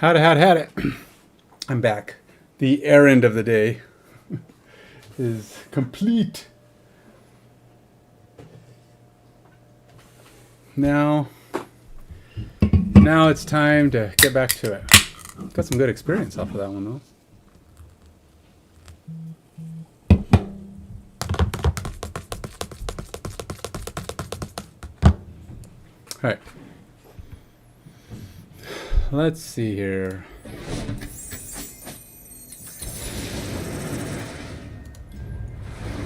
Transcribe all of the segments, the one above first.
Had it. I'm back. The errand of the day is complete. Now it's time to get back to it. Got some good experience off of that one, though. All right. Let's see here.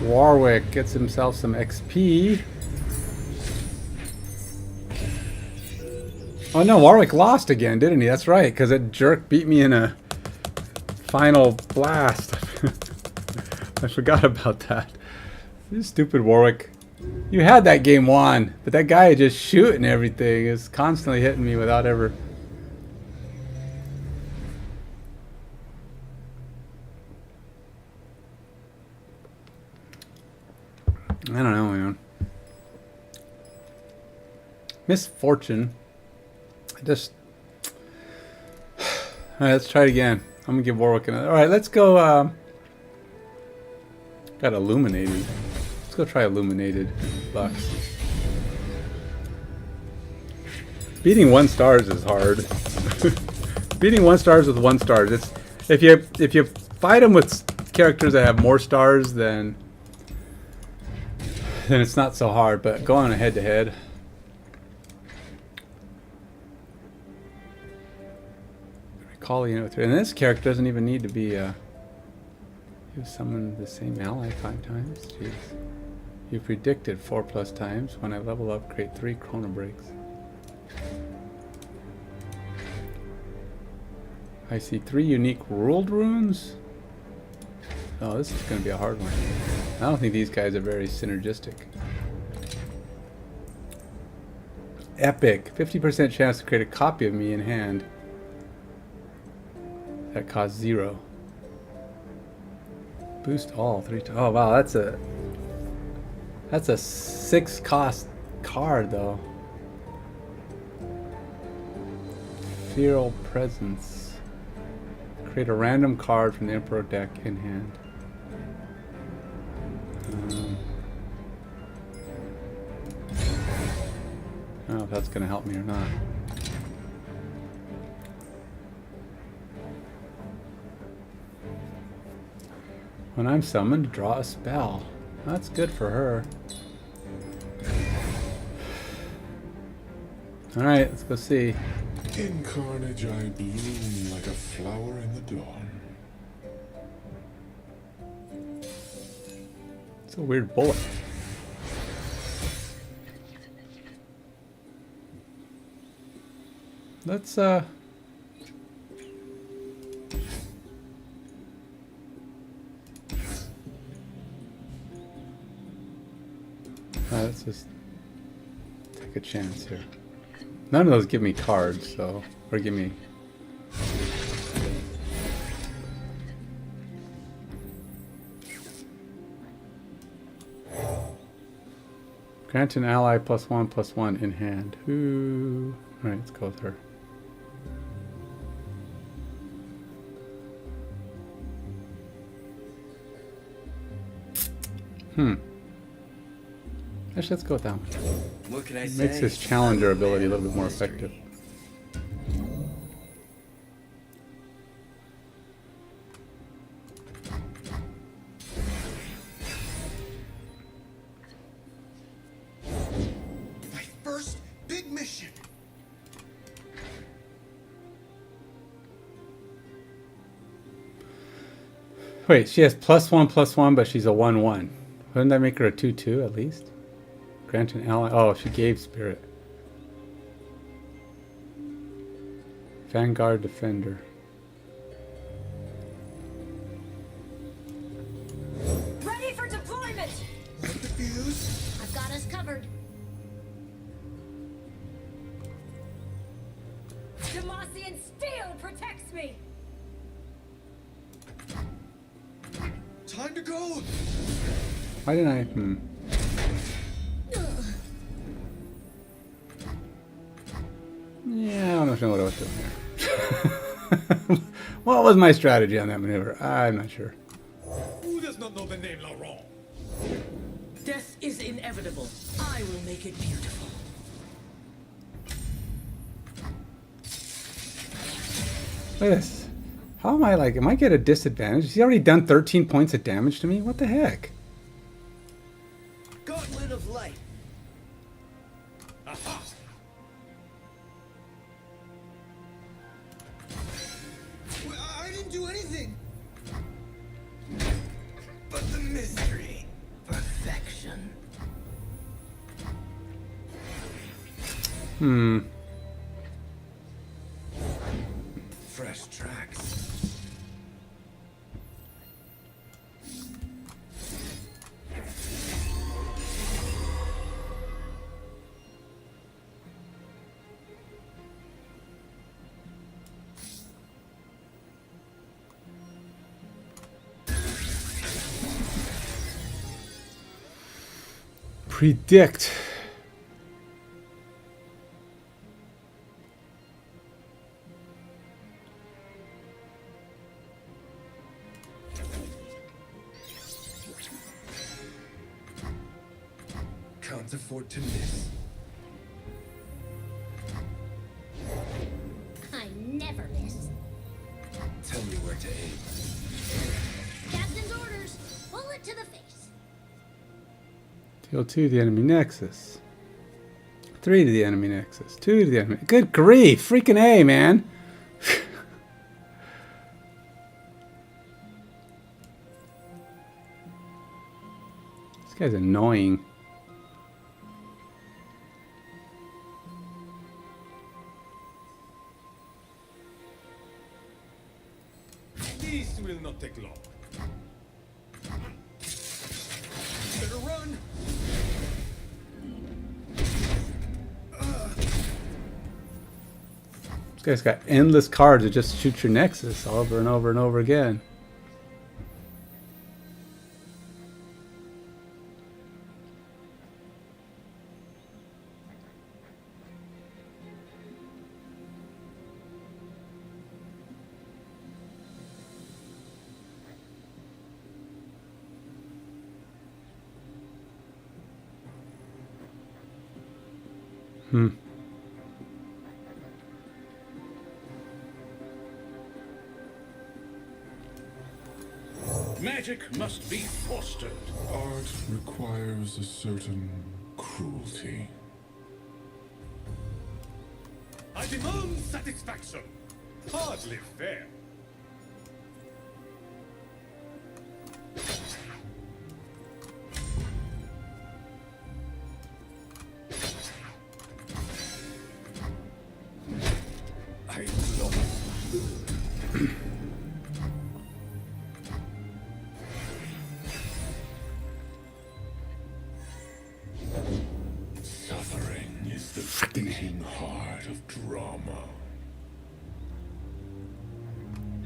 Warwick gets himself some XP. Oh no, Warwick lost again, didn't he? That's right, because that jerk beat me in a final blast. I forgot about that. You stupid Warwick. You had that game won, but that guy just shooting everything is constantly hitting me without ever... I don't know, man. Misfortune. I just... Alright, let's try it again. I'm gonna give Warwick another... Alright, let's go, Got illuminated. Let's go try illuminated bucks. Beating 1 stars is hard. Beating 1 stars with 1 stars. It's... If you fight them with characters that have more stars, then it's not so hard, but go on a head-to-head. Recall the unit, and this character doesn't even need to be. You summon the same ally 5 times. Jeez. You predicted 4+ times. When I level up, create 3 chrono breaks. I see 3 unique ruled runes. Oh, this is going to be a hard one. I don't think these guys are very synergistic. Epic. 50% chance to create a copy of me in hand. That costs 0. Boost all 3 times. Oh wow, that's a 6 cost card though. Feral Presence. Create a random card from the Emperor deck in hand. I don't know if that's going to help me or not. When I'm summoned, draw a spell. That's good for her. Alright, let's go see. In carnage I bloom like a flower in the dawn. It's a weird bullet. Let's let's just take a chance here. None of those give me cards, so or give me. Grant an ally +1/+1 in hand. Ooh. Alright, let's go with her. Actually, let's go with that one. What can I say? Makes his challenger ability a little bit more effective. My first big mission. Wait, she has +1/+1, but she's a 1/1. Wouldn't that make her a 2/2 at least? Grant an ally. Oh, she gave spirit. Vanguard Defender. Ready for deployment! Light the fuse. I've got us covered. Demacian steel protects me! Time to go. Why didn't I? Yeah, I don't know what I was doing here. What was my strategy on that maneuver? I'm not sure. Who does not know the name Laurent? Death is inevitable. I will make it beautiful. Look at this. How am I like, am I get a disadvantage? Has he already done 13 points of damage to me? What the heck? Gauntlet of light. Aha! I didn't do anything. But the mystery, perfection. Fresh tracks. Predict. Can't afford to miss. I never miss. Tell me where to aim. Captain's orders. Bullet to the face. Deal 2 to the enemy nexus. 3 to the enemy nexus. 2 to the enemy. Good grief! Freaking A, man! This guy's annoying. This will not take long. Better run. This guy's got endless cards that just shoot your nexus over and over and over again. Magic must be fostered. Art requires a certain cruelty. I demand satisfaction. Hardly fair. I love Suffering is the beating heart of drama.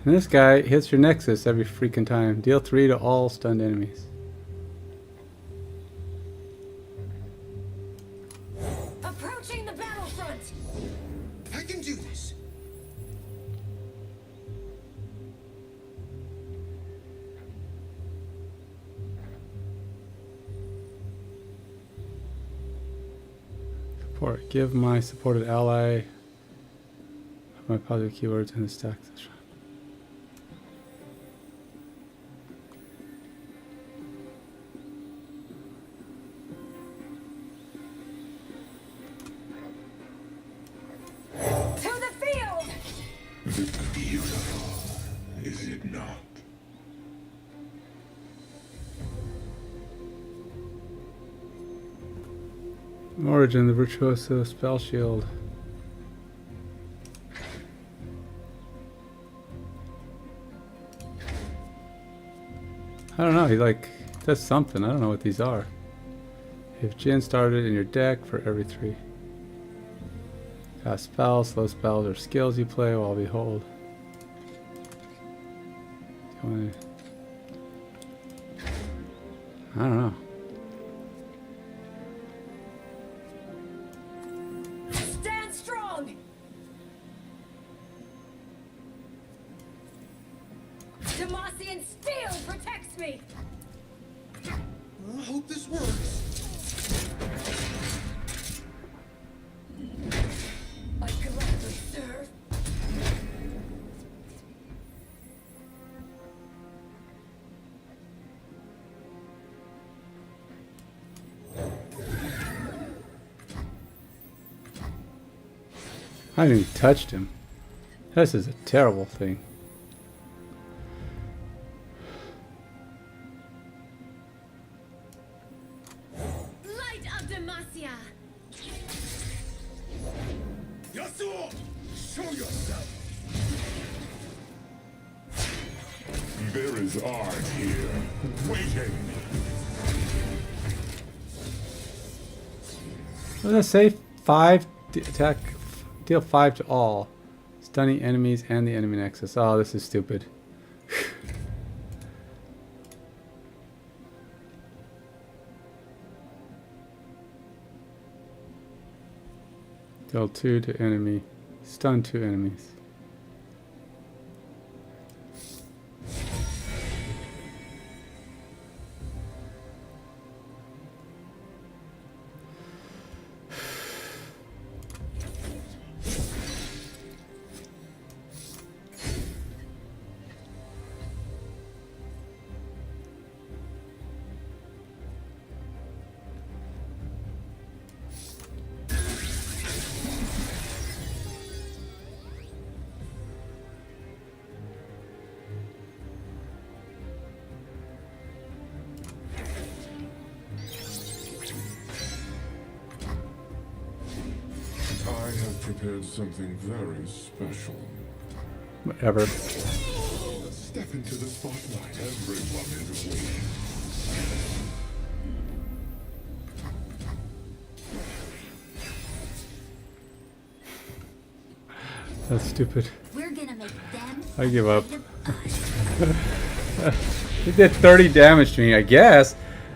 And this guy hits your nexus every freaking time. Deal 3 to all stunned enemies. Approaching the battlefront. I can do this. Support. Give my supported ally my positive keywords in the stack. To the field. Beautiful, is it not? Origin, the Virtuoso Spell Shield. I don't know, he like does something. I don't know what these are. If Jin started in your deck for every 3. Cast spells, slow spells, or skills you play while behold. I don't know. Stand strong. Demacian steel protects me! I hope this works. I gladly serve. I haven't even touched him. This is a terrible thing. Light of Demacia! Yasuo, show yourself. There is art here, waiting. What did I say? 5 attack. Deal 5 to all. Stunning enemies and the enemy nexus. Oh, this is stupid. Deal 2 to enemy. Stun 2 enemies. I have prepared something very special. Whatever. Step into the spotlight. Everyone is waiting. That's stupid. We're gonna make them. I give up. afraid of He did 30 damage to me, I guess.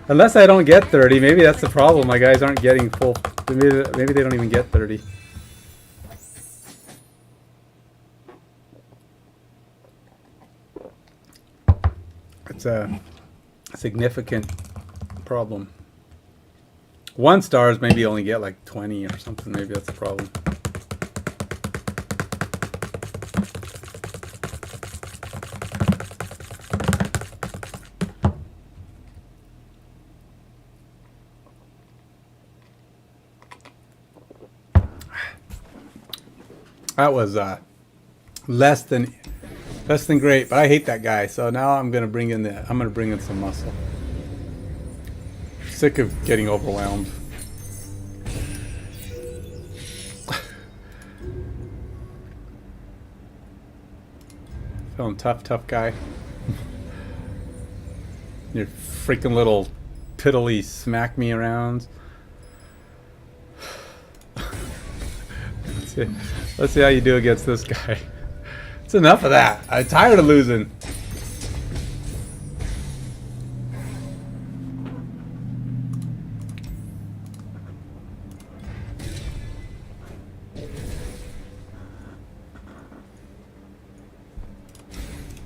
Unless I don't get 30, maybe that's the problem. My guys aren't getting full. Maybe they don't even get 30. It's a significant problem. 1 stars maybe only get like 20 or something. Maybe that's the problem. That was less than great, but I hate that guy. So now I'm gonna bring in some muscle. Sick of getting overwhelmed. Feeling tough guy. Your freaking little piddly smack me around. Let's see how you do against this guy. It's enough of that. I'm tired of losing.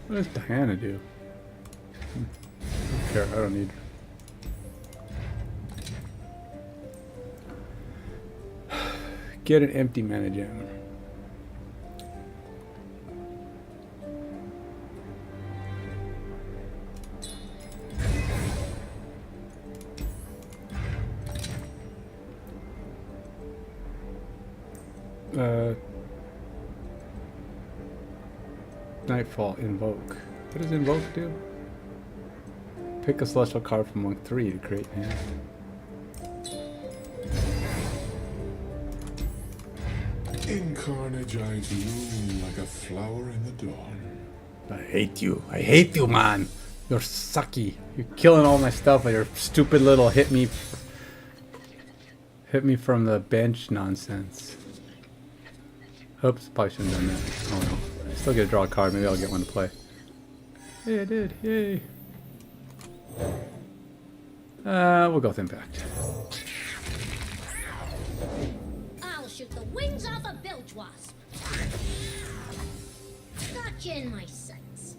What does Diana do? I don't care. I don't need her. Get an empty mana gem. Nightfall, invoke. What does invoke do? Pick a celestial card from among 3 to create an hand. In carnage I bloom like a flower in the dawn. I hate you. I hate you, man. You're sucky. You're killing all my stuff with your stupid little hit me from the bench nonsense. Oops, probably shouldn't have done that. Oh no. I still get to draw a card. Maybe I'll get one to play. Hey, I did. Yay. We'll go with Impact. I'll shoot the wings off a bilge wasp. Got you in my sights.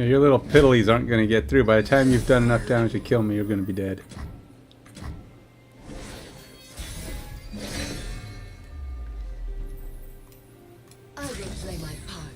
Yeah, your little piddlies aren't going to get through. By the time you've done enough damage to kill me, you're going to be dead. I will play my part.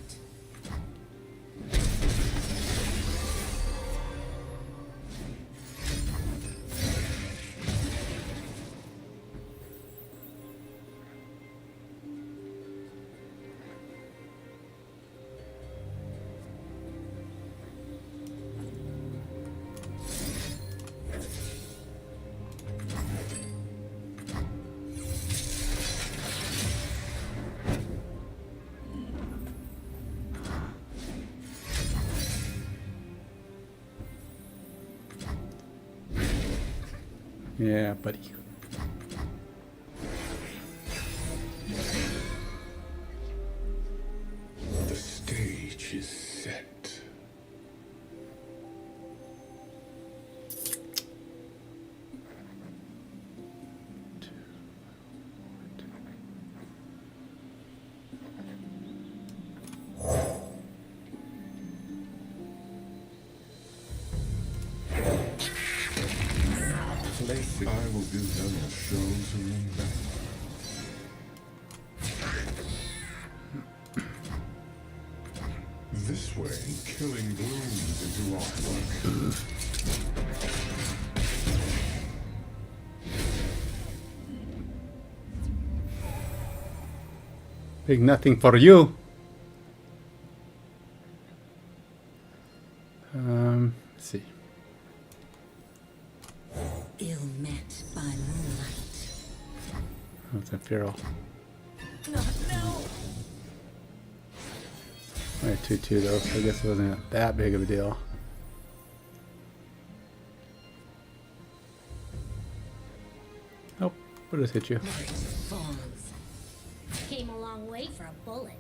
Yeah, buddy. The stage is set. I will give them a show to remember. This way, killing blooms into artwork. Big nothing for you. Let's see. Ill met by moonlight. Oh, it's a feral. Not now. Alright, 2-2 though, so I guess it wasn't that big of a deal. Oh, what just hit you? Night falls. Came a long way for a bullet.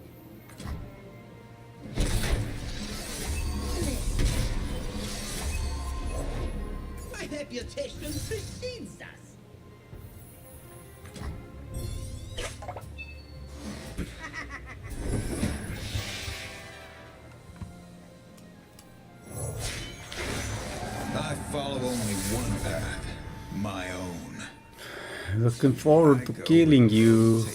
My reputation precedes us. I follow only one path, my own. Looking forward to killing you.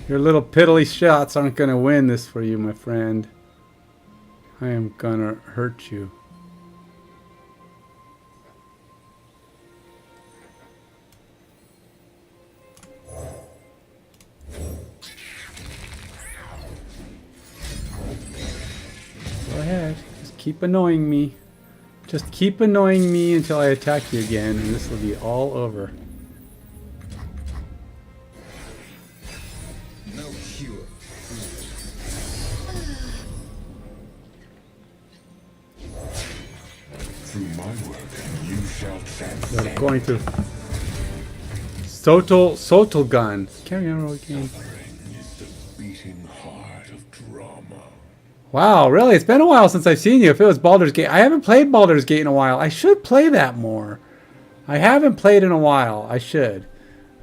Your little piddly shots aren't gonna win this for you, my friend. I am gonna hurt you. Go ahead. Just keep annoying me. Just keep annoying me until I attack you again, and this will be all over. No cure. Through my work, you shall transcend. I'm going to Sotal gun. Can't remember what game. Suffering is the beating heart of drama. Wow, really? It's been a while since I've seen you. If it was Baldur's Gate, I haven't played Baldur's Gate in a while. I should play that more. I haven't played in a while. I should.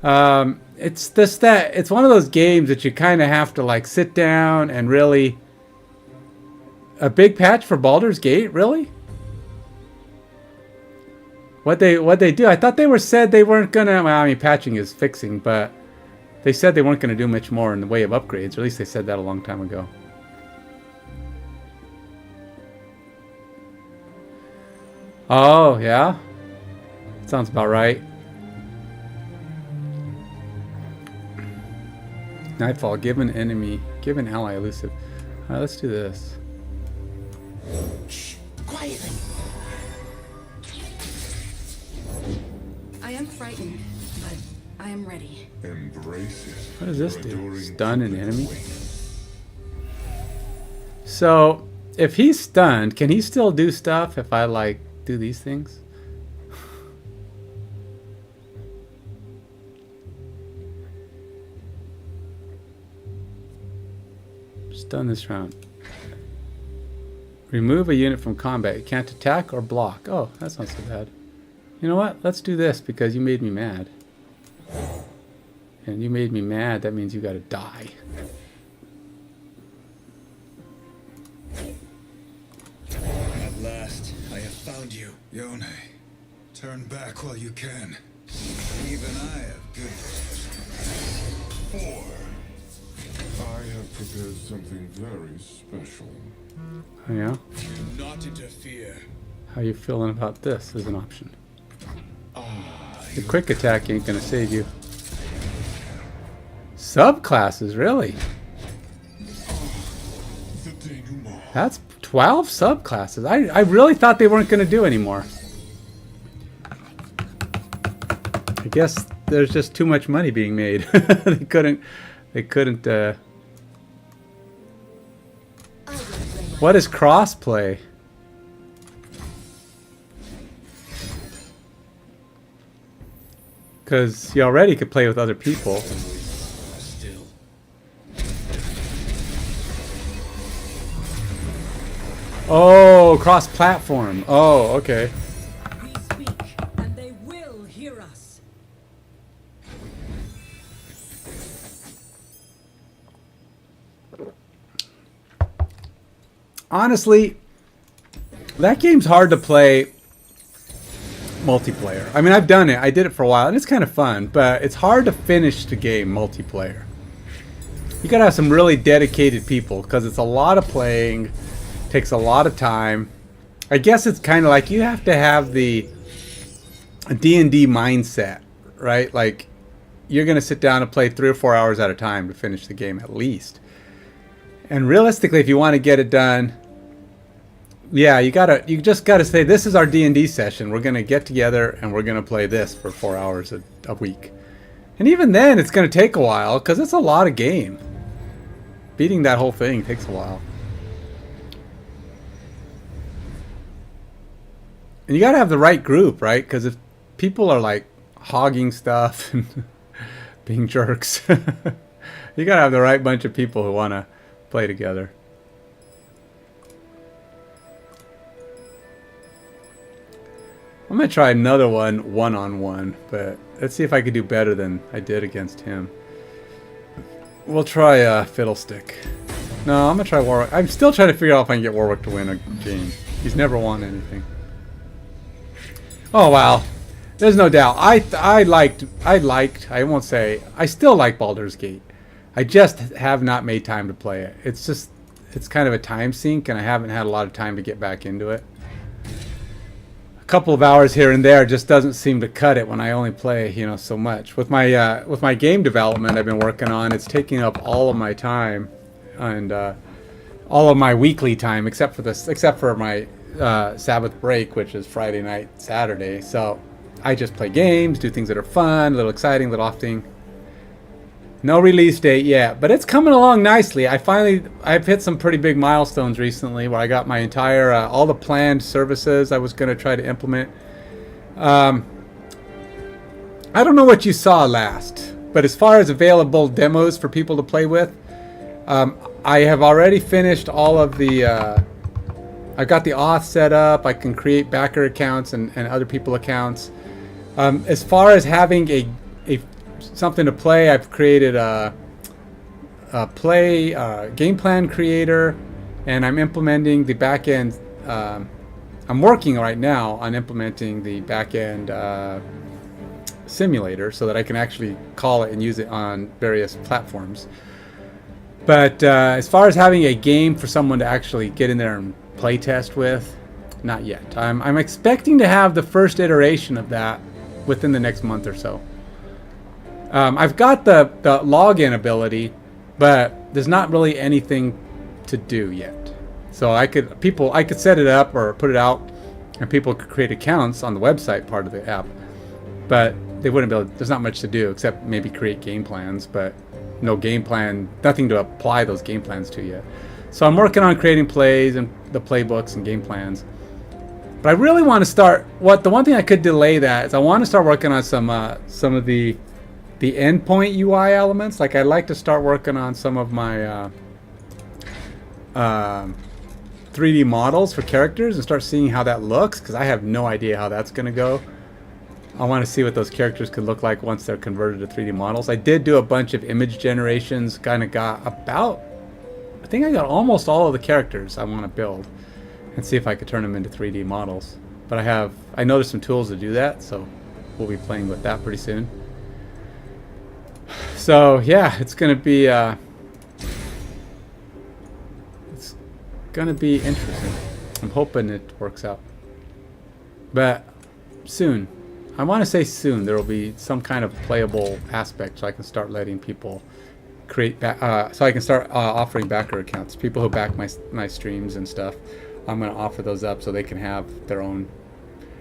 It's just that it's one of those games that you kind of have to like sit down and really. A big patch for Baldur's Gate, really? What they do? I thought they said they weren't gonna. Well, I mean, patching is fixing, but they said they weren't gonna do much more in the way of upgrades. Or at least they said that a long time ago. Oh yeah, sounds about right. Nightfall. Give an ally elusive. All right, let's do this. Shh, quietly. I am frightened, but I am ready. Embrace it. What does this Your do? adoring Stun an Cupid enemy? waits. So, if he's stunned, can he still do stuff if I, like, do these things? Stun this round. Remove a unit from combat. You can't attack or block. Oh, that's not so bad. You know what? Let's do this because you made me mad. And you made me mad. That means you gotta die. At last, I have found you. Yone, turn back while you can. Even I have good days. 4. I have prepared something very special. Oh, yeah? Do not interfere. How you feeling about this as an option? The quick attack ain't gonna save you. Subclasses, really? The denouement. That's 12 subclasses. I really thought they weren't gonna do anymore. I guess there's just too much money being made. They couldn't What is crossplay? Because you already could play with other people. Still. Oh, cross-platform. Oh, okay. We speak, and they will hear us. Honestly, that game's hard to play multiplayer. I mean, I've done it. I did it for a while, and it's kind of fun, but it's hard to finish the game multiplayer. You gotta have some really dedicated people, because it's a lot of playing, takes a lot of time. I guess it's kind of like you have to have the D&D mindset, right? Like, you're gonna sit down and play 3 or 4 hours at a time to finish the game at least. And realistically, if you want to get it done, yeah, you just gotta say, this is our D&D session. We're gonna get together and we're gonna play this for 4 hours a week. And even then, it's gonna take a while because it's a lot of game. Beating that whole thing takes a while. And you gotta have the right group, right? Because if people are like hogging stuff and being jerks, you gotta have the right bunch of people who wanna play together. I'm gonna try another one-on-one, but let's see if I can do better than I did against him. We'll try Fiddlestick. No, I'm gonna try Warwick. I'm still trying to figure out if I can get Warwick to win a game. He's never won anything. Oh wow, there's no doubt. I won't say I still like Baldur's Gate. I just have not made time to play it. It's kind of a time sink, and I haven't had a lot of time to get back into it. A couple of hours here and there just doesn't seem to cut it when I only play, you know, so much. With my game development I've been working on, it's taking up all of my time and all of my weekly time, except for my Sabbath break, which is Friday night, Saturday. So I just play games, do things that are fun, a little exciting, a little often. No release date yet, but it's coming along nicely. I've hit some pretty big milestones recently where I got my entire, all the planned services I was going to try to implement. I don't know what you saw last, but as far as available demos for people to play with, I have already finished all of the, I've got the auth set up. I can create backer accounts and other people accounts. As far as having a something to play, I've created a game plan creator, and I'm implementing the backend. I'm working right now on implementing the backend simulator so that I can actually call it and use it on various platforms. But as far as having a game for someone to actually get in there and play test with, not yet. I'm expecting to have the first iteration of that within the next month or so. I've got the login ability, but there's not really anything to do yet. So I could set it up or put it out, and people could create accounts on the website part of the app, but they wouldn't be able. There's not much to do except maybe create game plans, but no game plan, nothing to apply those game plans to yet. So I'm working on creating plays and the playbooks and game plans. But I really want to start. The one thing I could delay that is I want to start working on some of the endpoint UI elements. Like I'd like to start working on some of my 3D models for characters and start seeing how that looks, because I have no idea how that's going to go. I want to see what those characters could look like once they're converted to 3D models. I did do a bunch of image generations, kind of got about, I think I got almost all of the characters I want to build, and see if I could turn them into 3D models. But I know there's some tools to do that, so we'll be playing with that pretty soon. So yeah, it's gonna be interesting. I'm hoping it works out, but soon. I want to say soon there will be some kind of playable aspect, so I can start letting people create so I can start offering backer accounts. People who back my streams and stuff, I'm going to offer those up so they can have their own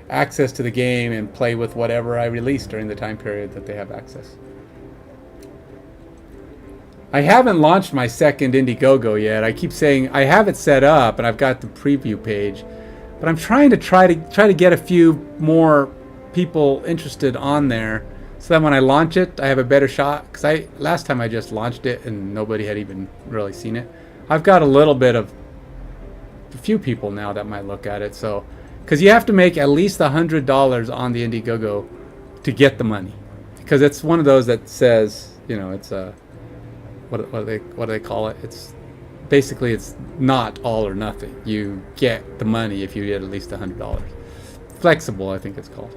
access to the game and play with whatever I release during the time period that they have access. I haven't launched my second Indiegogo yet. I keep saying I have it set up and I've got the preview page, but I'm trying to get a few more people interested on there so that when I launch it I have a better shot, because last time I just launched it and nobody had even really seen it. I've got a few people now that might look at it, so because you have to make at least $100 on the Indiegogo to get the money, because it's one of those that says, you know, it's a what do they call it, it's basically it's not all or nothing. You get the money if you get at least $100. Flexible, I think it's called.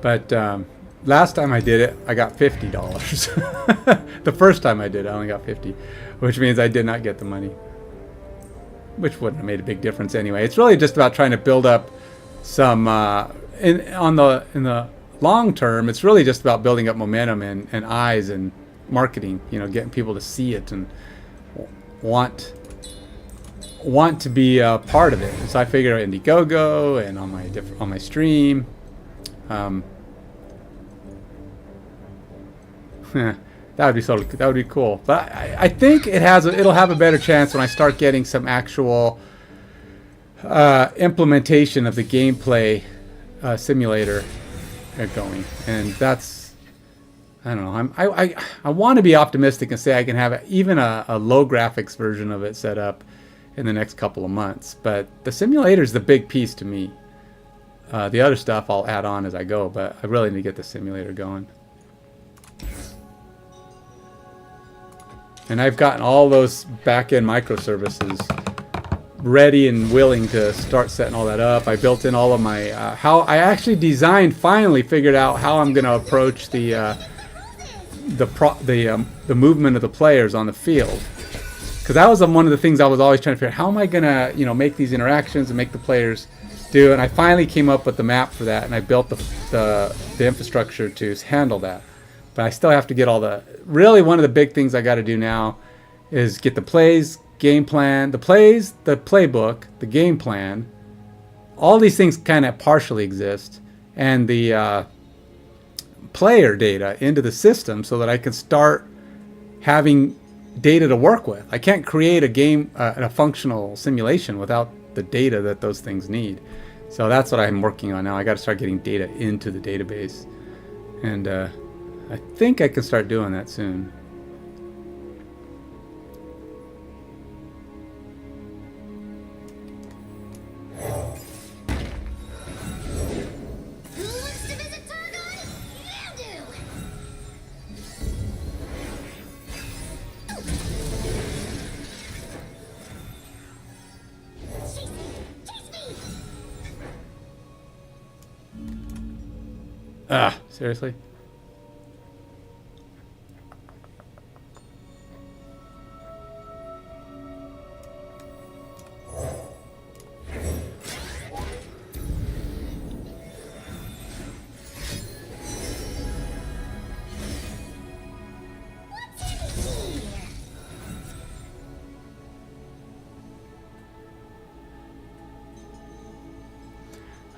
But last time I did it, I got $50. The first time I did it, I only got 50, which means I did not get the money, which wouldn't have made a big difference anyway. It's really just about trying to build up some in the long term. It's really just about building up momentum and eyes and marketing. You know, getting people to see it and want to be a part of it. And so I figure Indiegogo and on my stream. That would be cool. But I think it'll have a better chance when I start getting some actual implementation of the gameplay simulator going. And that's, I don't know. I want to be optimistic and say I can have even a low graphics version of it set up in the next couple of months. But the simulator is the big piece to me. The other stuff I'll add on as I go, but I really need to get the simulator going. And I've gotten all those back-end microservices ready and willing to start setting all that up. I built in all of my how I actually finally figured out how I'm going to approach the movement of the players on the field, because that was one of the things I was always trying to figure out. How am I going to, you know, make these interactions and make the players do? And I finally came up with the map for that, and I built the infrastructure to handle that. But I still have to get all really one of the big things I got to do now is get the plays, game plan, the playbook, the game plan. All these things kind of partially exist, and the player data into the system so that I can start having data to work with. I can't create a game, a functional simulation without the data that those things need. So that's what I'm working on now. I got to start getting data into the database, and I think I can start doing that soon. Who wants to visit Targon? You do! Ah, seriously?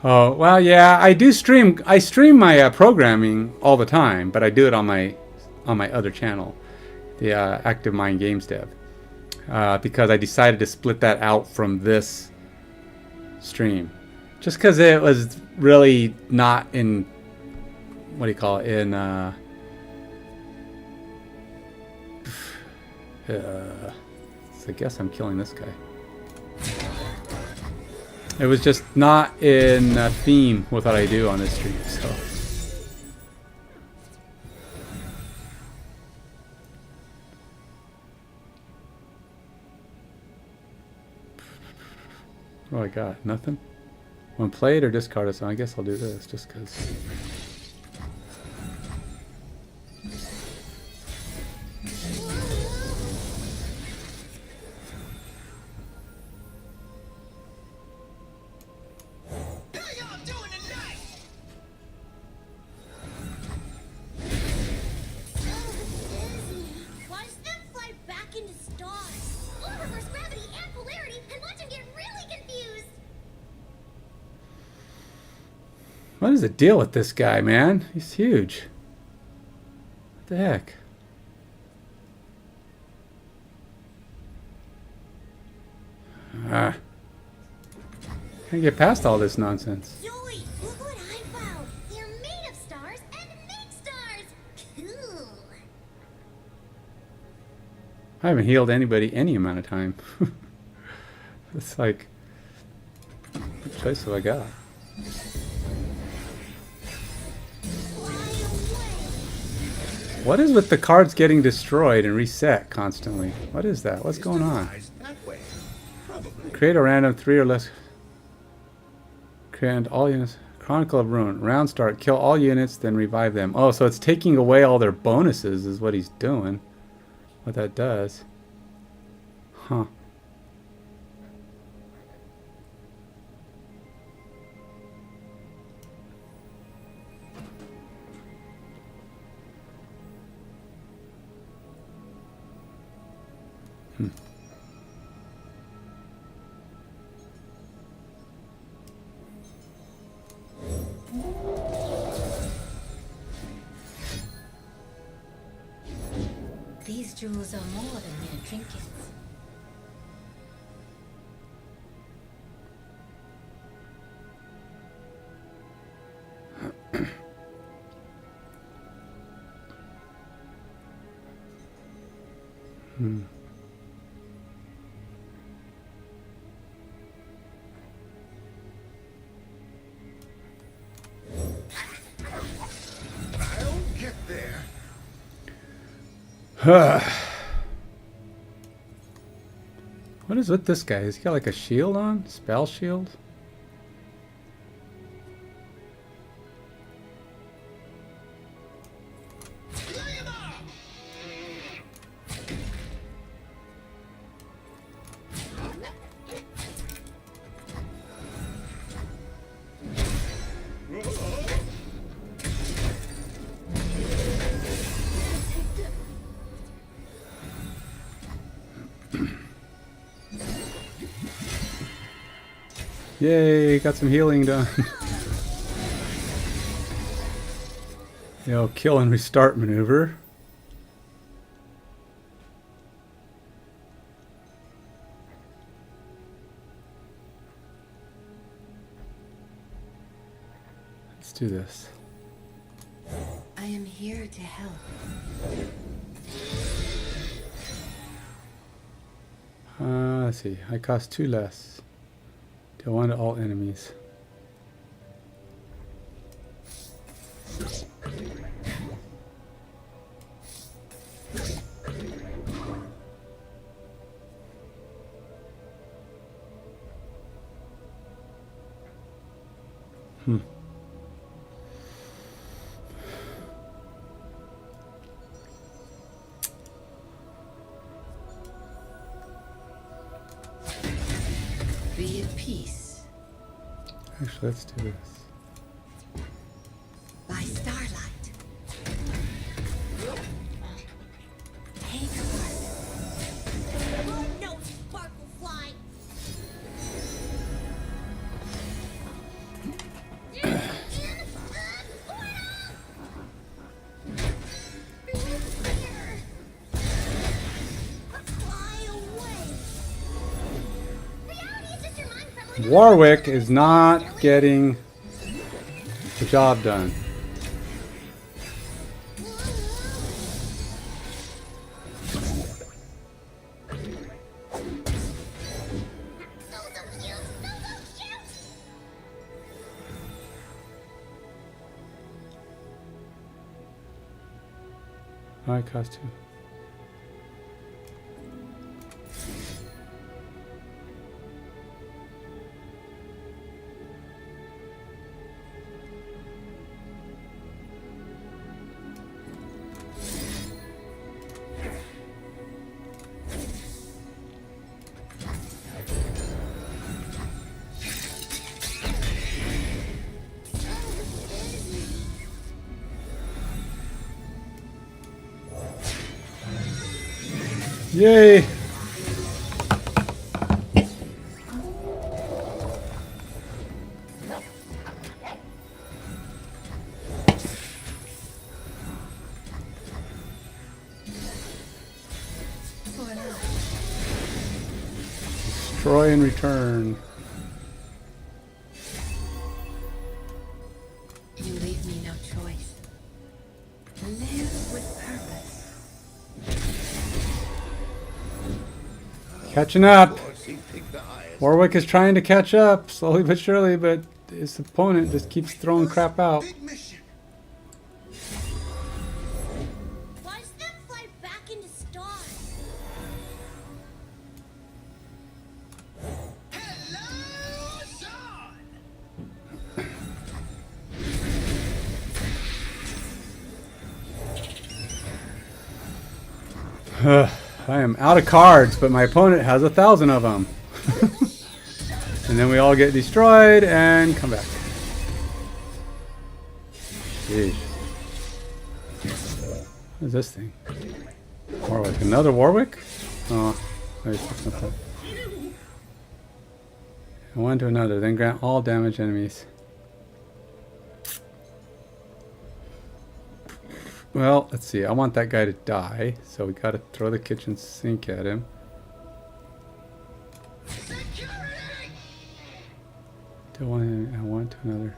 Oh, well, yeah, I do stream. I stream my programming all the time, but I do it on my other channel, the Active Mind Games Dev, because I decided to split that out from this stream, just because it was really not in, what do you call it, in so I guess I'm killing this guy. It was just not in theme with what I do on this stream, so. What do I got? Nothing? Want to play it or discard it? So I guess I'll do this just because. Watch them fly back into stars. Or reverse gravity and polarity and watch them get really confused. What is the deal with this guy, man? He's huge. What the heck? Ah. Can't get past all this nonsense. Joey, look what I found. They're made of stars and make stars. Cool. I haven't healed anybody any amount of time. It's like, what choice have I got? What is with the cards getting destroyed and reset constantly? What is that? What's going on? That way. Probably. Create a random 3 or less. Create all units. Chronicle of Ruin. Round start. Kill all units, then revive them. Oh, so it's taking away all their bonuses is what he's doing. What that does. Huh. These jewels are more than mere trinkets. I'll get there. What is with this guy? Has he got like a shield on? Spell shield? Yay, got some healing done. Kill and restart maneuver. Let's do this. I am here to help. Let's see. I cost 2 less. Deal 1 to all enemies. Be at peace. Actually, let's do this. By starlight. Take heart. Oh no, sparkle fly. Warwick is not getting the job done. Alright, costume. Yay! Destroy and return. You leave me no choice. Live with purpose. Catching up. Course, he picked the highest. Warwick is trying to catch up, slowly but surely, but his opponent just keeps throwing crap out. Big mission. Watch them fly back into stars. Hello, son. I am out of cards, but my opponent has 1,000 of them. And then we all get destroyed and come back. Jeez. What is this thing? Warwick. Another Warwick? Oh, wait, that's not that. One to another, then grant all damaged enemies. Well, let's see. I want that guy to die, so we gotta throw the kitchen sink at him. To one, I want to another.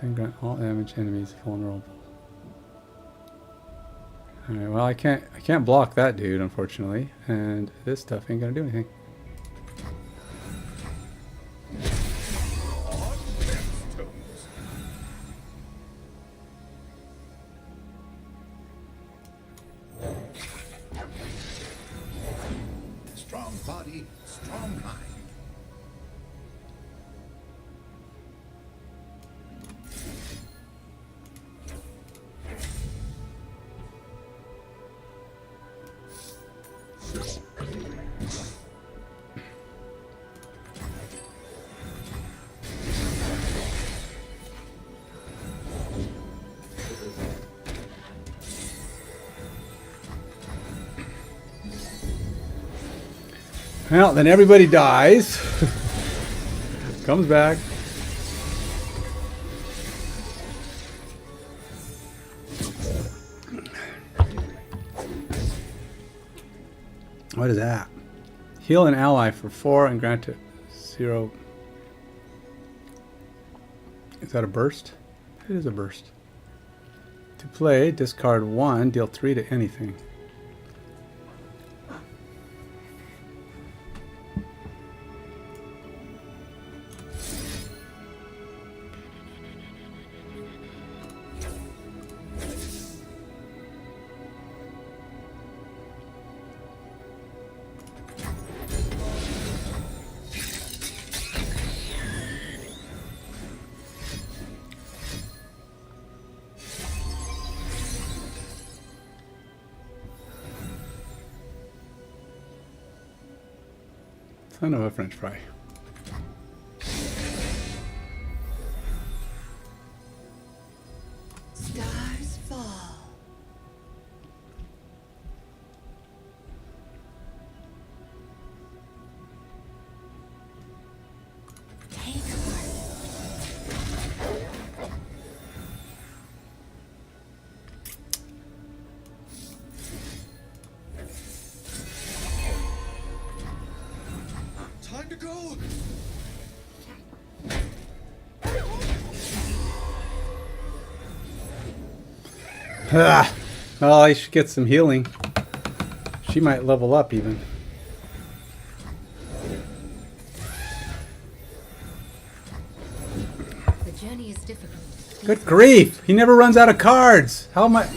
Then grant all damaged enemies vulnerable. Alright, well I can't block that dude, unfortunately, and this stuff ain't gonna do anything. Strong body, strong mind. Well, then everybody dies. Comes back. What is that? Heal an ally for 4 and grant it 0. Is that a burst? It is a burst. To play, discard 1, deal 3 to anything. Son of a French fry. Stars fall. Take heart. Time to go. Ah, well, I should get some healing. She might level up even. The journey is difficult. Good grief! He never runs out of cards! How am I...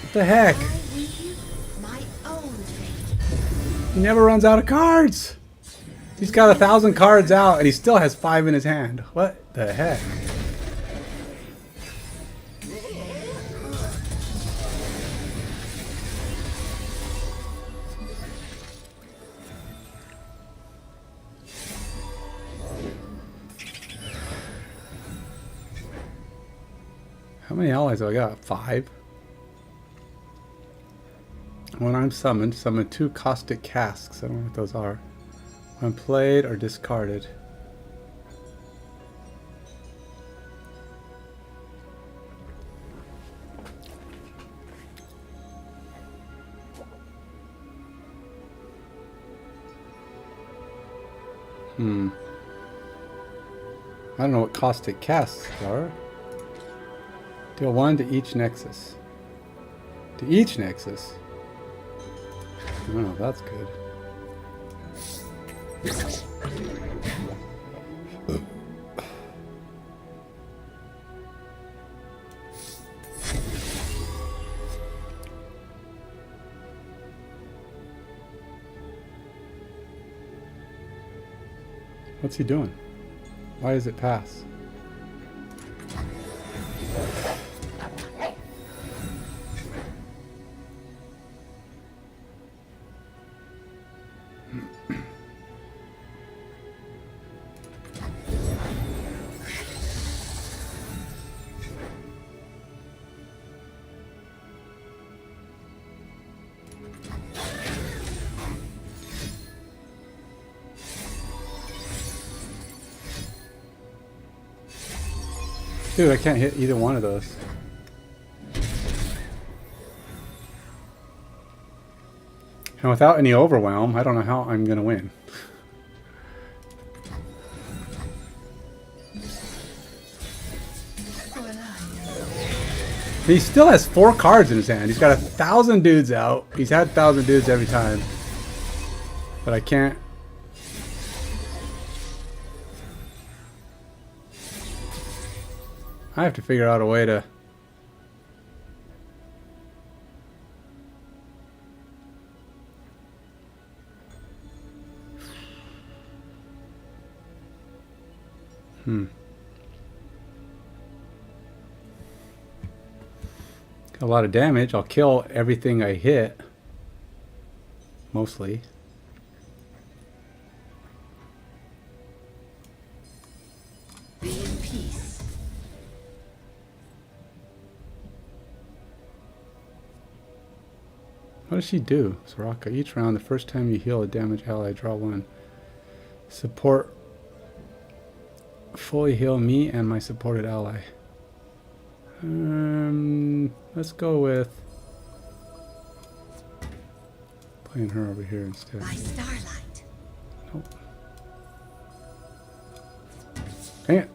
What the heck? I weave my own fate. He never runs out of cards. He's got 1,000 cards out and he still has 5 in his hand. What the heck? How many allies do I got? 5? When I'm summoned, summon 2 caustic casks. I don't know what those are. When played or discarded. I don't know what caustic casks are. Deal 1 to each nexus. To each nexus? Oh, that's good. What's he doing? Why does it pass? Dude, I can't hit either one of those. And without any overwhelm, I don't know how I'm gonna win. He still has 4 cards in his hand. He's got 1,000 dudes out. He's had 1,000 dudes every time. But I can't. I have to figure out a way to... Got a lot of damage. I'll kill everything I hit. Mostly. Be in peace. What does she do? Soraka, each round, the first time you heal a damaged ally, draw 1. Support. Fully heal me and my supported ally. Let's go with playing her over here instead. My starlight. Nope. Dang it.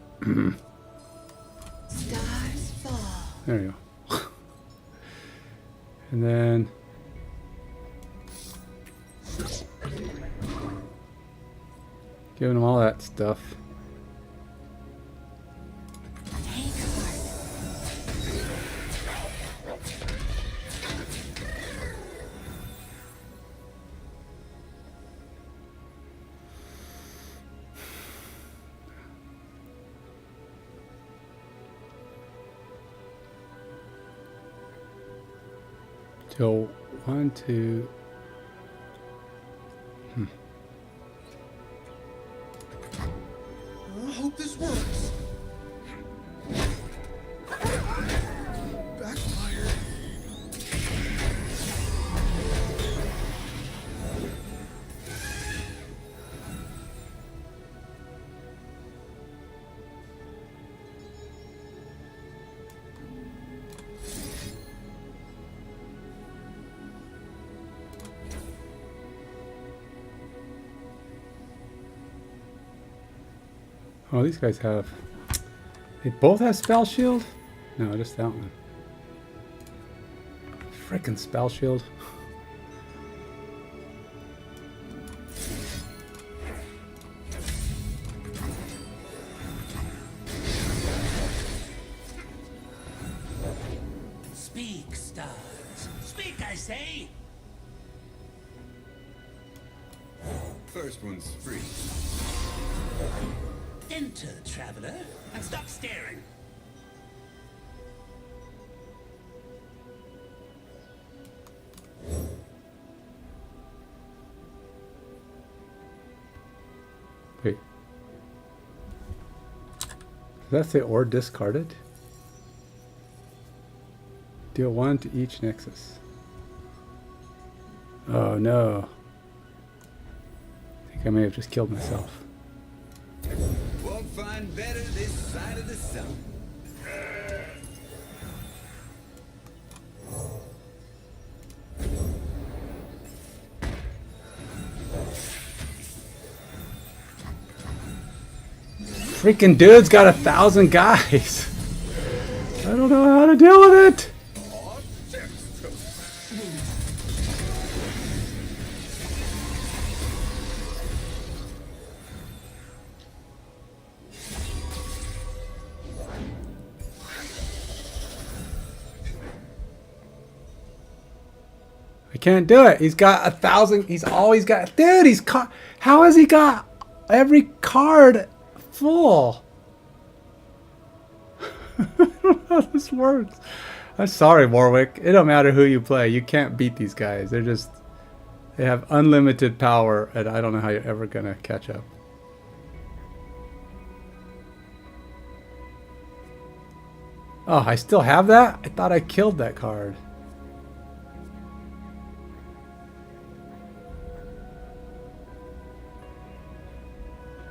Stars fall. There you go. And then giving them all that stuff. Take heart. Till 1, 2. I hope this works. Backfire. Oh, these guys have... They both have spell shield? No, just that one. Frickin' spell shield. Speak, stars. I say? First one's free. Enter, traveler, and stop staring. Wait. Does that say or discarded? Deal 1 to each nexus. Oh no. I think I may have just killed myself. Won't find better this side of the sun. Freaking dude's got 1,000 guys. I don't know how to deal with it. I can't do it. He's got 1,000. He's always got. Dude, he's caught. How has he got every card full? I don't know how this works. I'm sorry, Warwick. It don't matter who you play. You can't beat these guys. They're just. They have unlimited power, and I don't know how you're ever gonna catch up. Oh, I still have that? I thought I killed that card.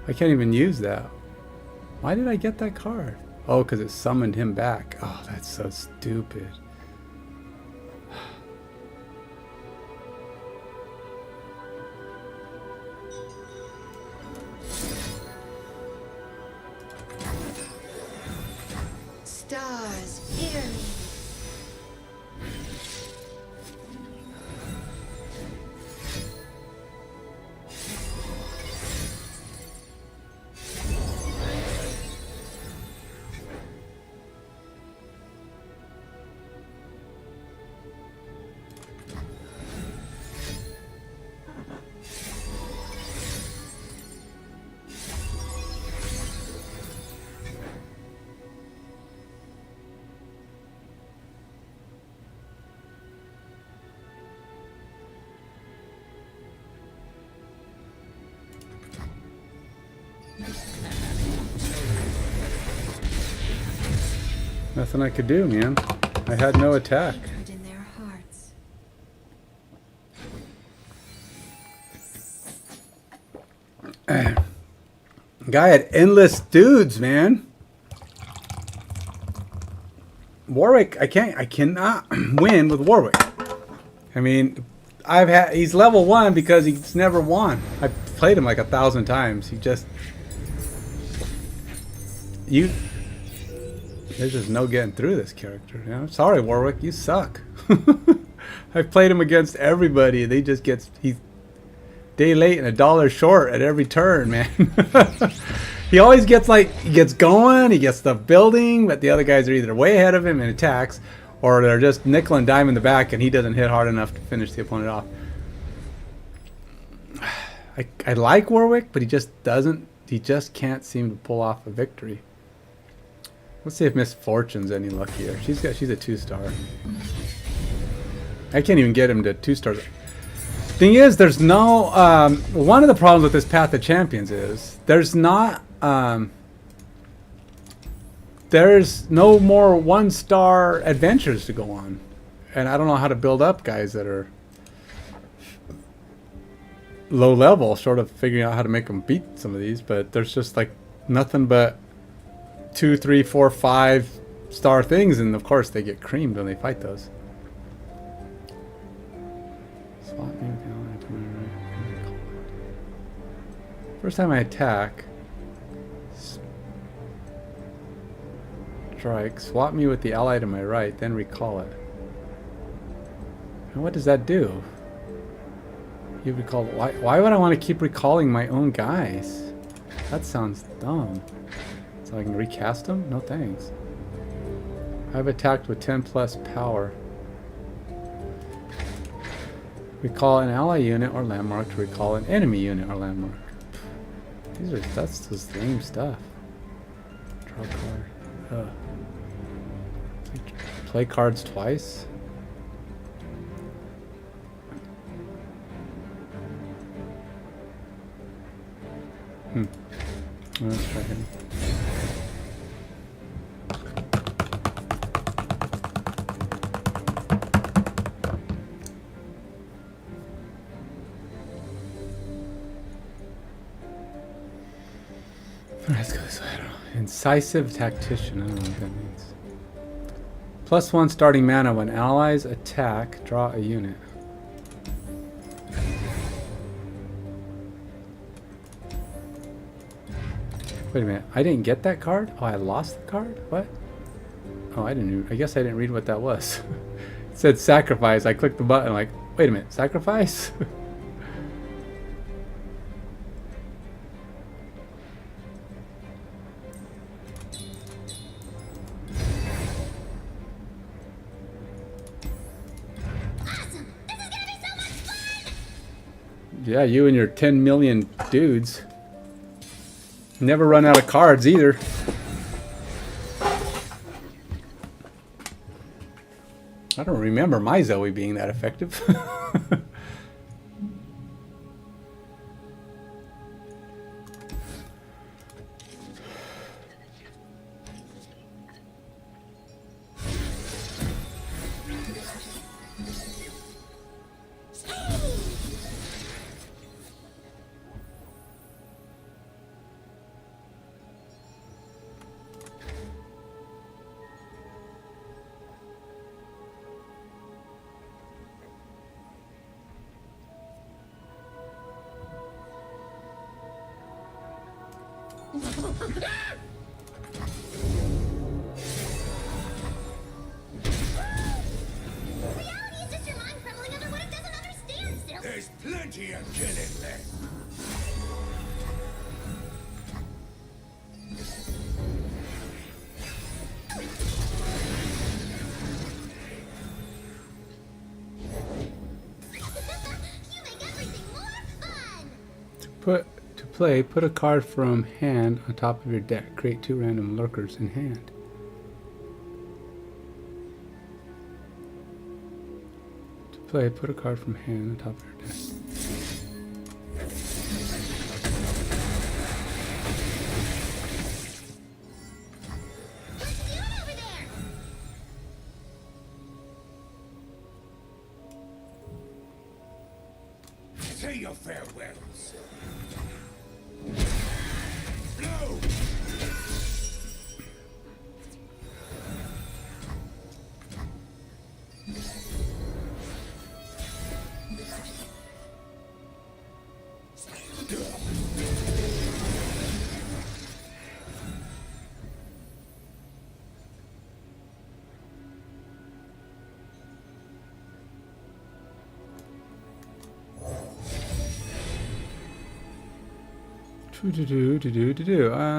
I can't even use that. Why did I get that card? Oh, because it summoned him back. Oh, that's so stupid. Stars, hear me. Nothing I could do, man. I had no attack. Hatred in their hearts. Guy had endless dudes, man. Warwick, I cannot win with Warwick. I mean, he's level 1 because he's never won. I played him like 1,000 times. There's just no getting through this character. You know? Sorry, Warwick, you suck. I've played him against everybody. He's day late and $1 short at every turn, man. He always gets going, he gets stuff building, but the other guys are either way ahead of him in attacks, or they're just nickel and dime in the back and he doesn't hit hard enough to finish the opponent off. I like Warwick, but he just can't seem to pull off a victory. Let's see if Miss Fortune's any luckier. She's a 2-star. I can't even get him to 2 stars. Thing is, there's no one of the problems with this Path of Champions is there's no more 1-star adventures to go on, and I don't know how to build up guys that are low level, sort of figuring out how to make them beat some of these, but there's just like nothing but 2, 3, 4, 5-star things, and of course they get creamed when they fight those. First time I attack, strike, swap me with the ally to my right, then recall it. And what does that do? You recall. Why would I want to keep recalling my own guys? That sounds dumb. So I can recast them? No thanks. I've attacked with 10 plus power. Recall an ally unit or landmark to recall an enemy unit or landmark. That's just lame stuff. Draw a card. Play cards twice? Let's try him. Let's go this way. I don't know. Incisive Tactician. I don't know what that means. +1 starting mana when allies attack. Draw a unit. Wait a minute. I didn't get that card? Oh, I lost the card? What? Oh, I guess I didn't read what that was. It said sacrifice. I clicked the button like, wait a minute. Sacrifice? Yeah, you and your 10 million dudes. Never run out of cards either. I don't remember my Zoe being that effective. Reality is just your mind crumbling under what it doesn't understand still. There's plenty of killing left. You make everything more fun. To play, put a card from hand on top of your deck. Create 2 random lurkers in hand. To play, put a card from hand on top of your deck. What you doing over there? Say your farewells. Blow!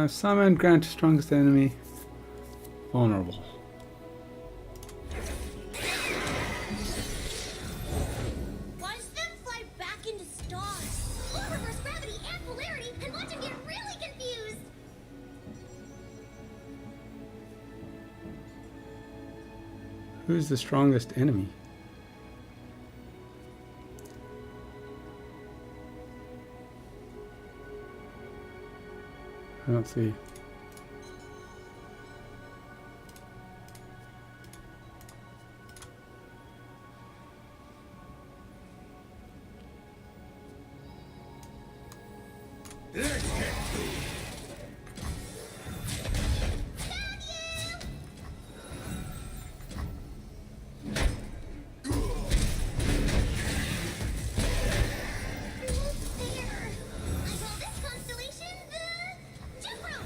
Summon, grant strongest enemy vulnerable. Watch them fly back into stars. Or reverse gravity and polarity and watch them get really confused. Who's the strongest enemy? I don't see. Let's get to it. There. I call this constellation the Jupiter.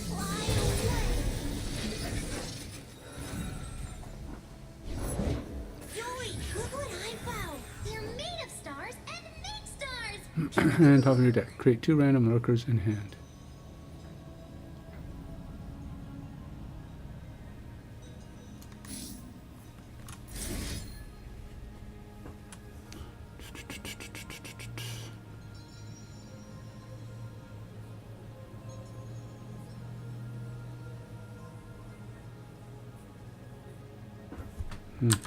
Fly away. Joey, look what I found. They're made of stars and make stars. And on top of your deck, create 2 random lurkers in hand. Grant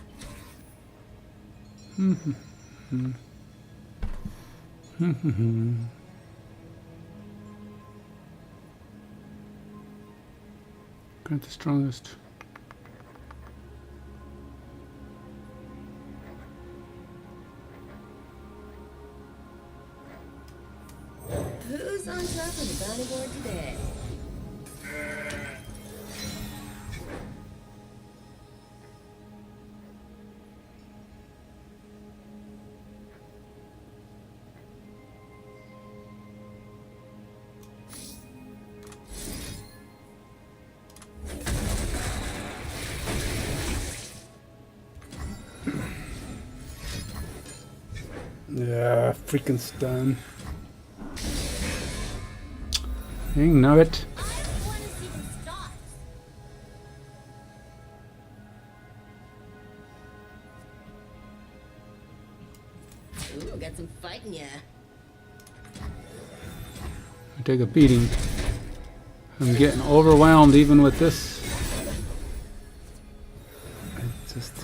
the strongest. Who's on top of the bounty board today? Yeah, freaking stun. Dang nugget. I want to see the stars. Ooh, got some fighting ya. I take a beating. I'm getting overwhelmed even with this. It's just,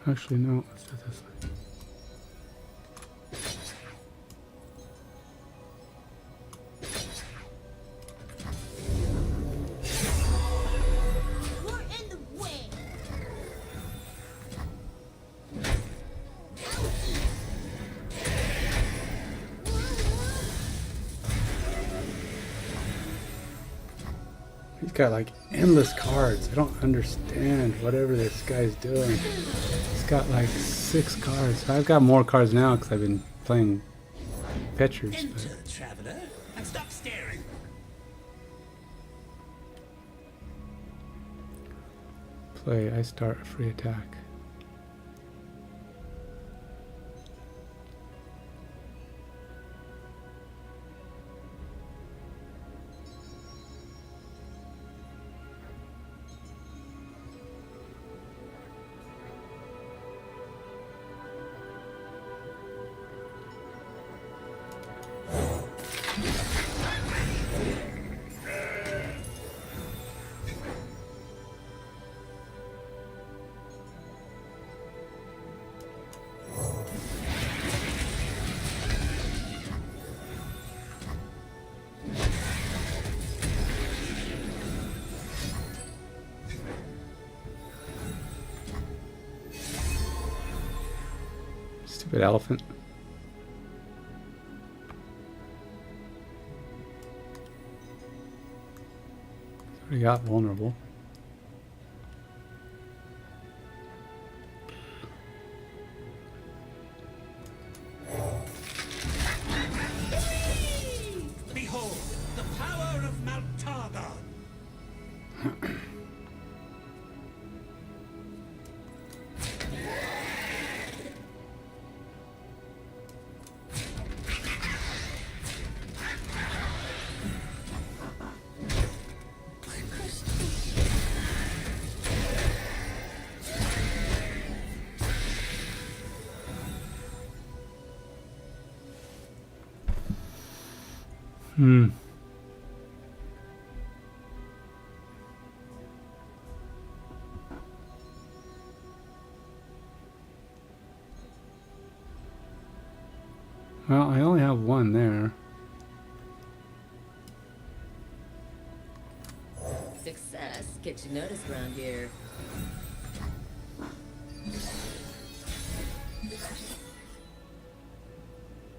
actually no, let's do it this way. You're in the way. He's got like endless cards. I don't understand whatever this guy's doing. He's got like 6 cards. I've got more cards now because I've been playing pitchers. Enter, traveler, and stop staring. Play, I start a free attack. Stupid elephant. Already got vulnerable. Behold, the power of Mount Targon. Well, I only have one there. Success gets you noticed around here.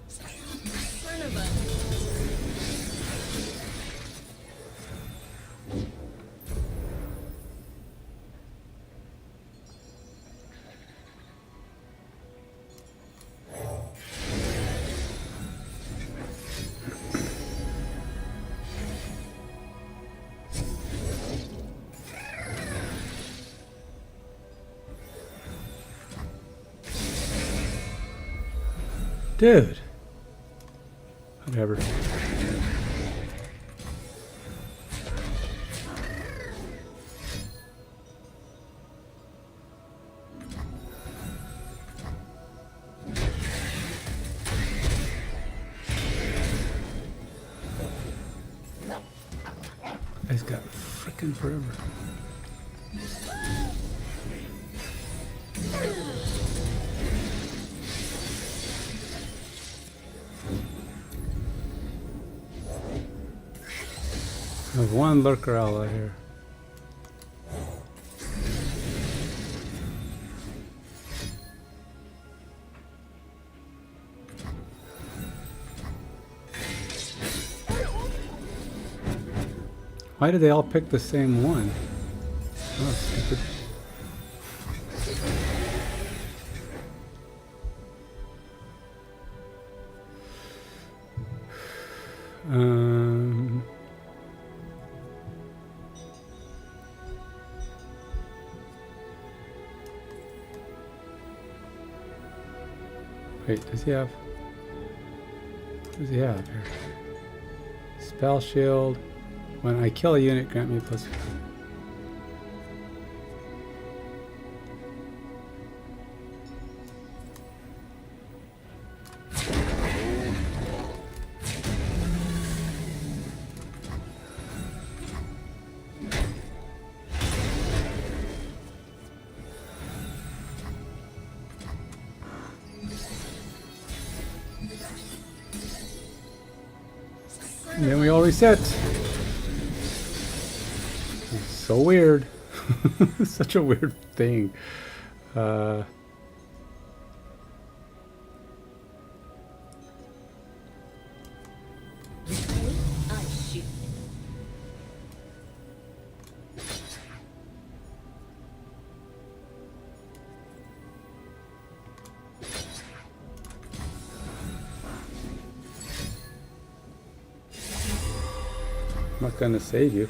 Son of a... Dude. Whatever. It's got frickin' forever. There's one lurker out here. Why did they all pick the same one? Oh, stupid. Wait, does he have? What does he have here? Spell shield. When I kill a unit, grant me a plus. And then we all reset. So weird. Such a weird thing. I shoot. I'm not gonna save you.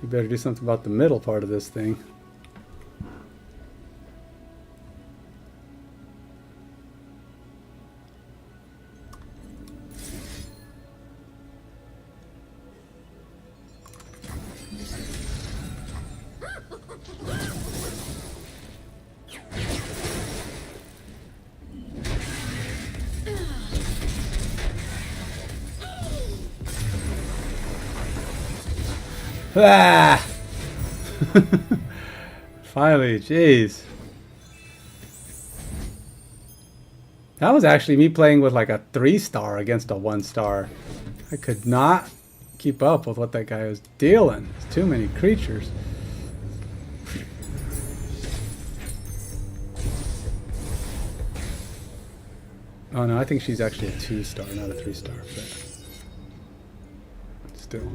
You better do something about the middle part of this thing. Ah! Finally, jeez. That was actually me playing with like a 3-star against a 1-star. I could not keep up with what that guy was dealing. It's too many creatures. Oh no, I think she's actually a 2-star, not a 3-star, but still.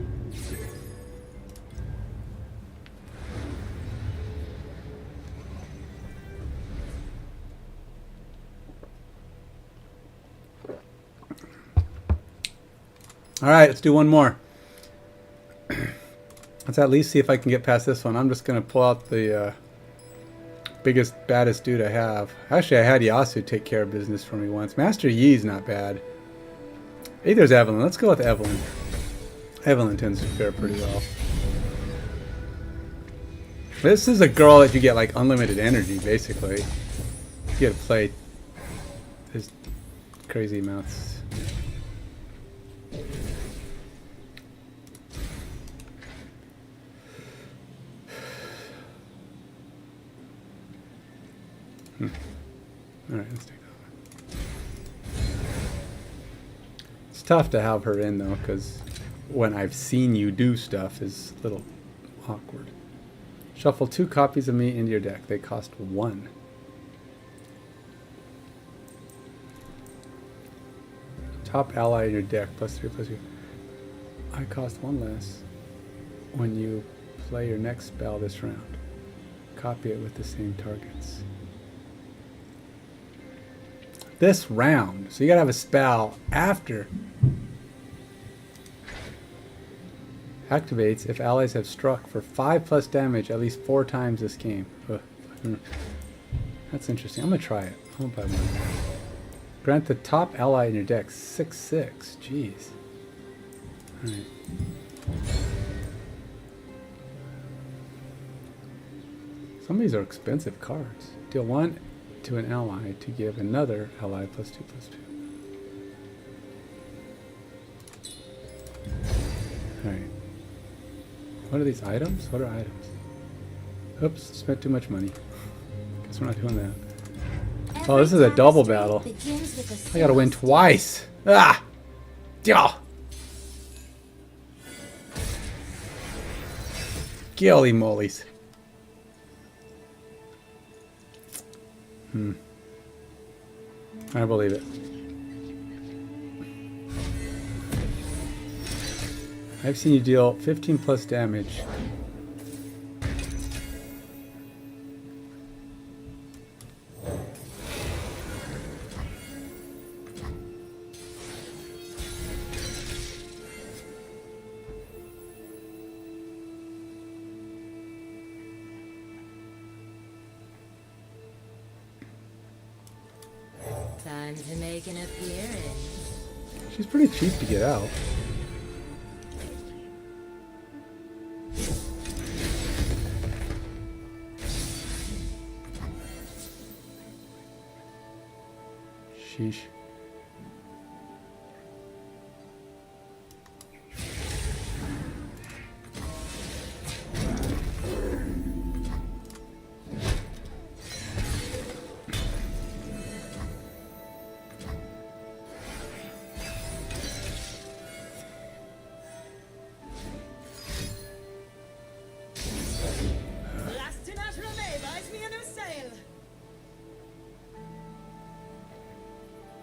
All right, let's do one more. Let's at least see if I can get past this one. I'm just going to pull out the biggest, baddest dude I have. Actually, I had Yasu take care of business for me once. Master Yi's not bad. Hey, there's Evelyn. Let's go with Evelyn. Evelyn tends to fare pretty well. This is a girl that you get like unlimited energy, basically. You get to play this crazy amounts. Alright, let's take that one. It's tough to have her in though, because when I've seen you do stuff is a little awkward. Shuffle 2 copies of me into your deck. They cost 1. Top ally in your deck, +3/+3. I cost 1 less when you play your next spell this round. Copy it with the same targets. This round. So you gotta have a spell after. Activates if allies have struck for 5+ damage at least 4 times this game. Ugh. That's interesting. I'm gonna try it. I'm gonna buy one. Grant the top ally in your deck 6/6. Jeez. Alright. Some of these are expensive cards. Deal 1 to an ally to give another ally +2/+2. Alright. What are these items? What are items? Oops, spent too much money. Guess we're not doing that. Oh, this is a double battle. I gotta win twice. Ah! Yeah! Gilly mollies. I believe it. I've seen you deal 15+ damage. Time to make an appearance. She's pretty cheap to get out. Sheesh.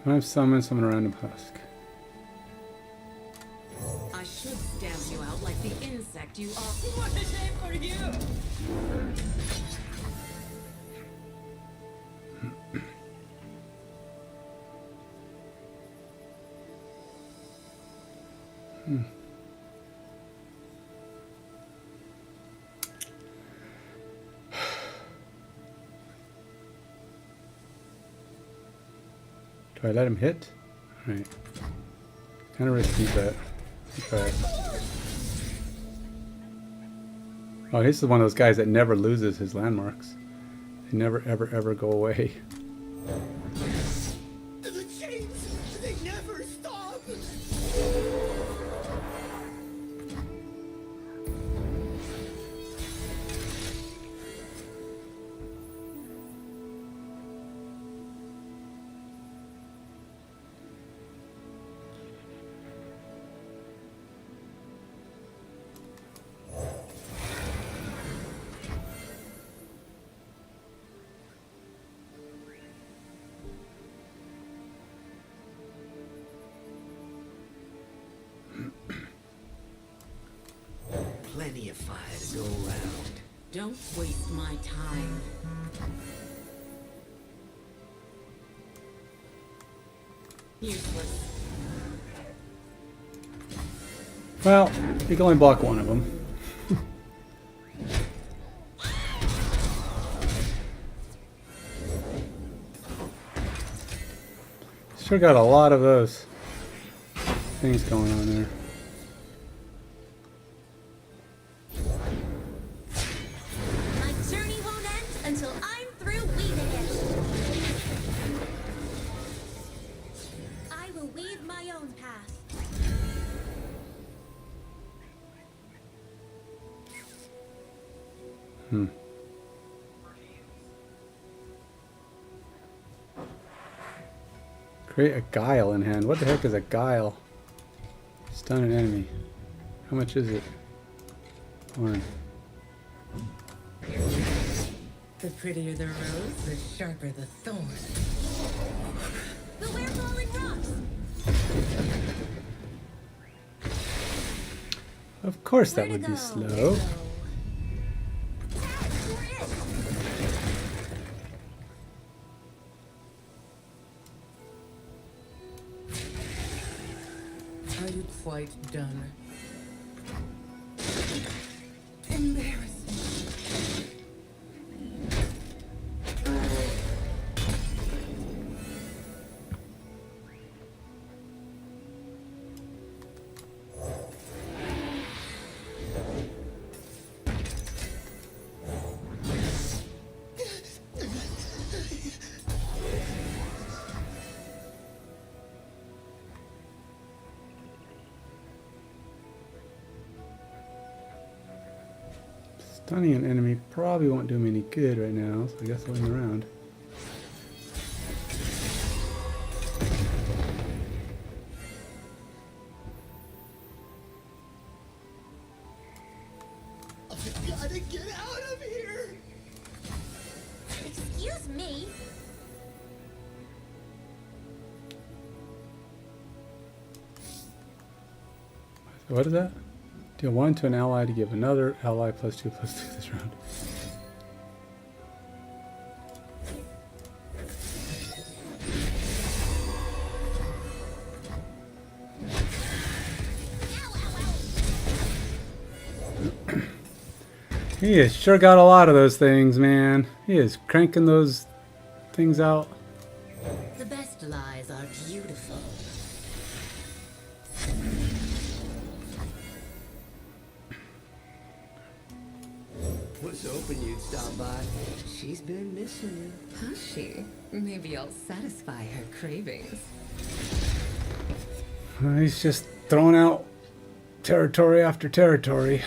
I've summoned someone around a husk. I should stamp you out like the insect you are. What a shame for you! Do I let him hit? Alright. Kind of risky, but try it. Oh, he's one of those guys that never loses his landmarks. They never, ever, ever go away. The chains, they never stop. Plenty of fire to go around. Don't waste my time. Useless. Well, you can only block one of them. Sure got a lot of those things going on there. My journey won't end until I'm through weaving it. I will weave my own path. Create a guile in hand. What the heck is a guile? Stun an enemy. How much is it? 1. The prettier the rose, the sharper the thorn. Beware falling rocks. Of course that Where would to be go? slow. Are you quite done? Stunning an enemy probably won't do me any good right now, so I guess I'll end the round. I gotta get out of here! Excuse me. So what is that? Deal 1 to an ally to give another ally +2/+2 this round. He has sure got a lot of those things, man. He is cranking those things out. The best lies are beautiful. Was hoping you'd stop by. She's been missing you. Has she? Maybe I'll satisfy her cravings. He's just throwing out territory after territory.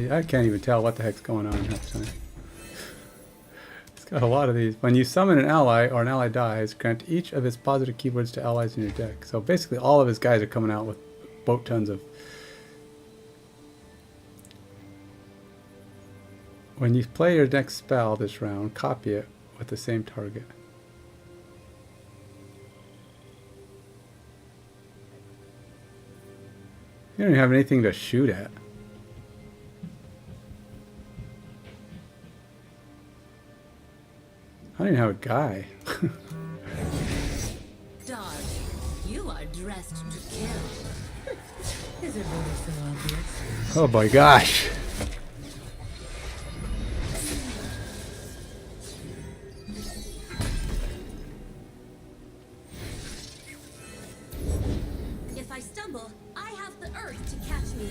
I can't even tell what the heck's going on half the time. It's got a lot of these. When you summon an ally or an ally dies, grant each of its positive keywords to allies in your deck. So basically all of his guys are coming out with boat tons of... When you play your next spell this round, copy it with the same target. You don't even have anything to shoot at. I don't even have a guy. Dodge, you are dressed to kill. Is it really so obvious? Oh my gosh. If I stumble, I have the earth to catch me.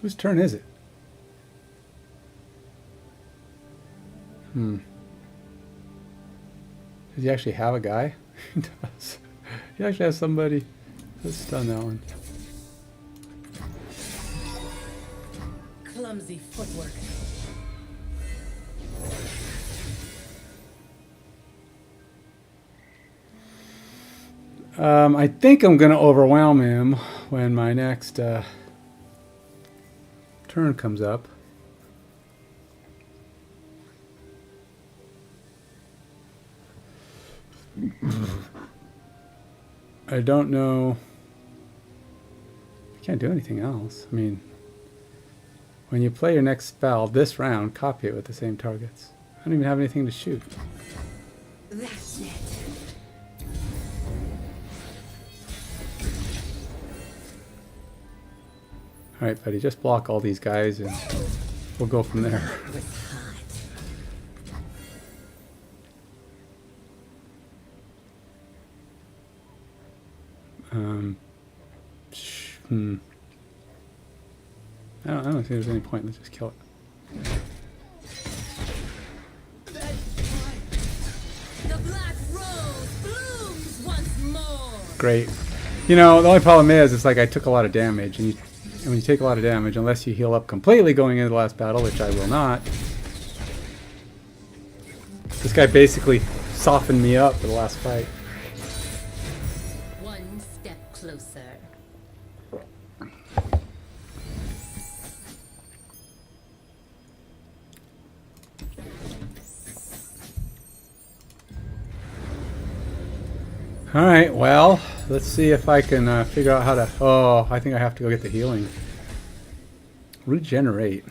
Whose turn is it? Does he actually have a guy? He does. He actually has somebody. Let's stun that one. Clumsy footwork. I think I'm going to overwhelm him when my next turn comes up. I don't know. I can't do anything else. I mean, when you play your next spell this round, copy it with the same targets. I don't even have anything to shoot. That's it. Alright, buddy, just block all these guys and we'll go from there. It was hot. I don't think there's any point. Let's just kill it. The black rose blooms once more. great. You know, the only problem is, it's like I took a lot of damage, and when you take a lot of damage, unless you heal up completely going into the last battle, which I will not, this guy basically softened me up for the last fight. One step closer. Alright, well, let's see if I can figure out how to... Oh, I think I have to go get the healing. Regenerate.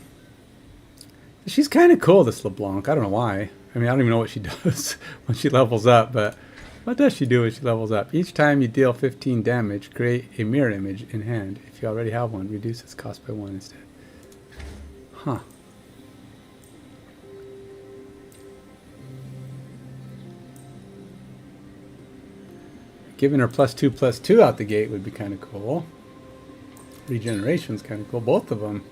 She's kind of cool, this LeBlanc. I don't know why. I mean, I don't even know what she does when she levels up, but what does she do when she levels up? Each time you deal 15 damage, create a mirror image in hand. If you already have one, reduce its cost by 1 instead. Huh. Giving her +2/+2 out the gate would be kind of cool. Regeneration's kind of cool, both of them.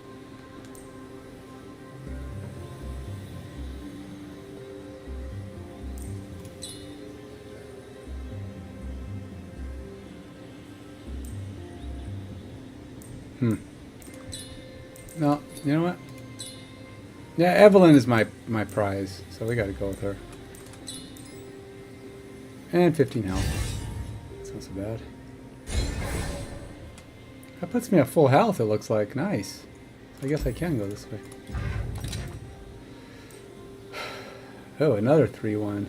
No, you know what? Yeah, Evelyn is my prize, so we gotta go with her. And 15 health. That's not so bad. That puts me at full health, it looks like. Nice. I guess I can go this way. Oh, another 3-1.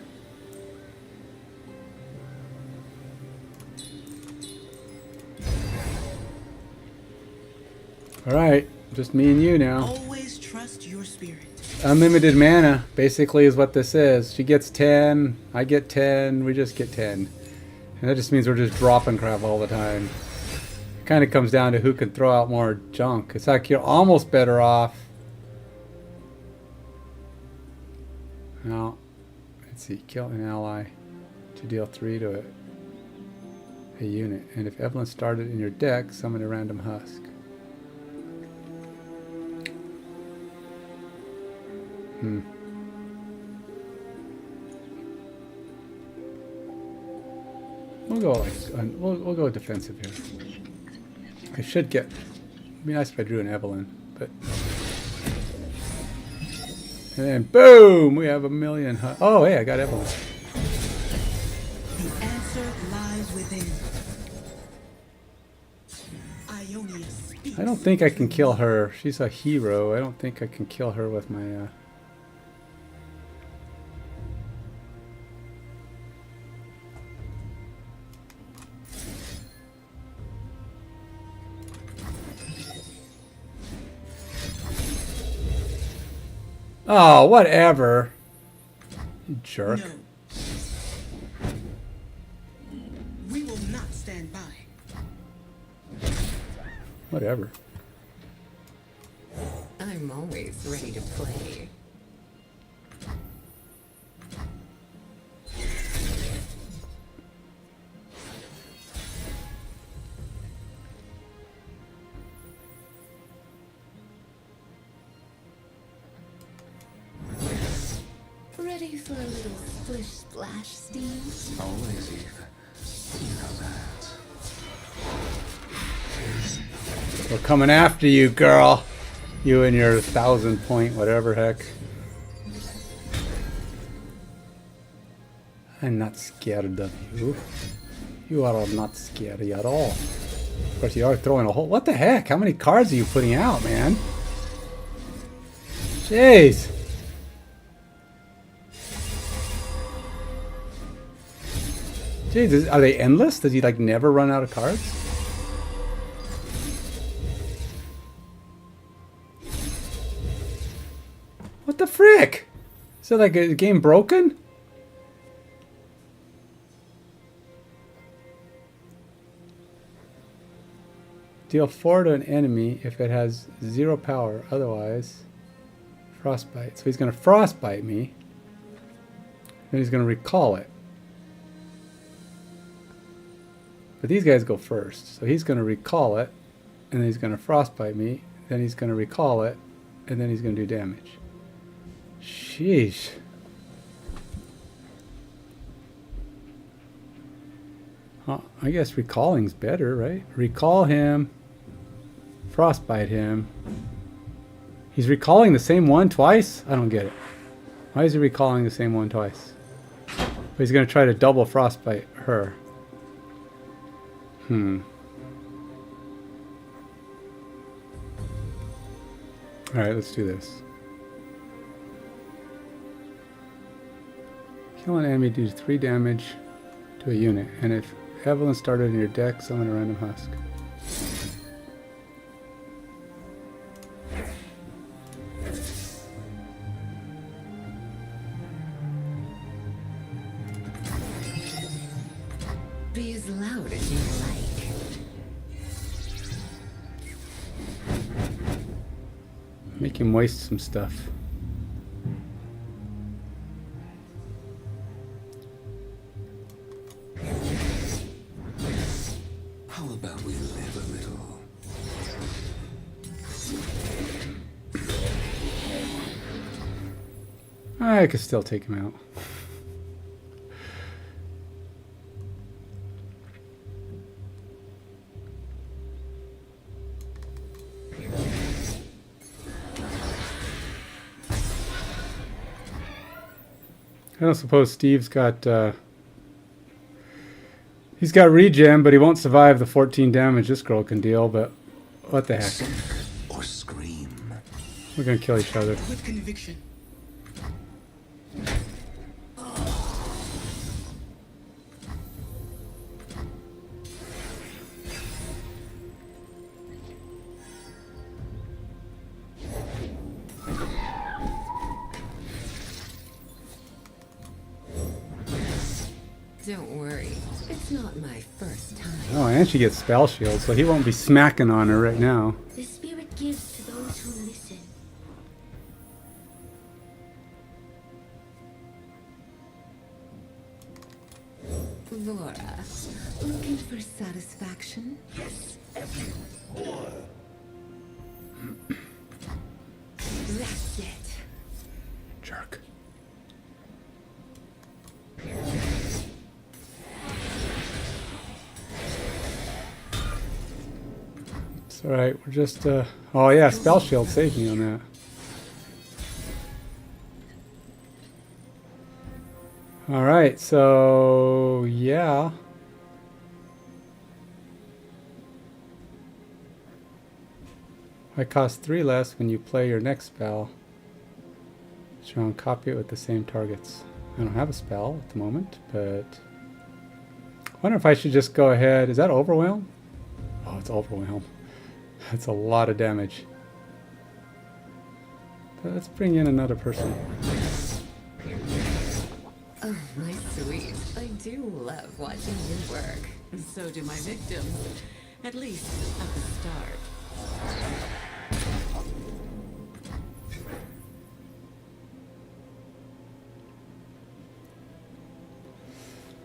Alright, just me and you now. Always trust your spirit. Unlimited mana, basically, is what this is. She gets 10, I get 10, we just get 10. And that just means we're just dropping crap all the time. It kind of comes down to who can throw out more junk. It's like you're almost better off. Now, let's see, kill an ally to deal 3 to a unit. And if Evelyn started in your deck, summon a random husk. We'll go like we'll go defensive here. I should get. It'd be nice if I drew an Evelyn, but and then boom, we have a million. Oh, hey, I got Evelyn. The answer lies within. Ionius speaks. I don't think I can kill her. She's a hero. I don't think I can kill her with my. Oh, whatever. You jerk. No. We will not stand by. Whatever. I'm always ready to play. Ready for a little splish splash steam? Always, Eve. You know that. We're coming after you, girl. You and your 1,000-point whatever heck. I'm not scared of you. You are not scary at all. Of course, you are throwing a whole... What the heck? How many cards are you putting out, man? Jeez. Jeez, are they endless? Does he, like, never run out of cards? What the frick? Is it like a game broken? Deal 4 to an enemy if it has 0 power. Otherwise, frostbite. So he's going to frostbite me. Then he's going to recall it. But these guys go first. So he's going to recall it. And then he's going to frostbite me. Then he's going to recall it. And then he's going to do damage. Sheesh. I guess recalling's better, right? Recall him. Frostbite him. He's recalling the same one twice? I don't get it. Why is he recalling the same one twice? But he's going to try to double frostbite her. Alright, let's do this. Kill an enemy deals 3 damage to a unit. And if Evelyn started in your deck, summon a random husk. Be as loud as you like. Make him waste some stuff. How about we live a little? I could still take him out. I don't suppose Steve's got, he's got regen, but he won't survive the 14 damage this girl can deal, but what the heck. Or scream. We're gonna kill each other. With conviction. Don't worry, it's not my first time. Oh, and she gets spell shield, so he won't be smacking on her right now. The spirit gives to those who listen. Laura, looking for satisfaction? That's it. Jerk. It's alright, we're just, oh yeah, spell shield saved me on that. Alright, so, yeah. I cost 3 less when you play your next spell. Show and copy it with the same targets. I don't have a spell at the moment, but I wonder if I should just go ahead. Is that Overwhelm? Oh, it's Overwhelm. That's a lot of damage. But let's bring in another person. Oh, my sweet. I do love watching you work. So do my victims. At least at the start.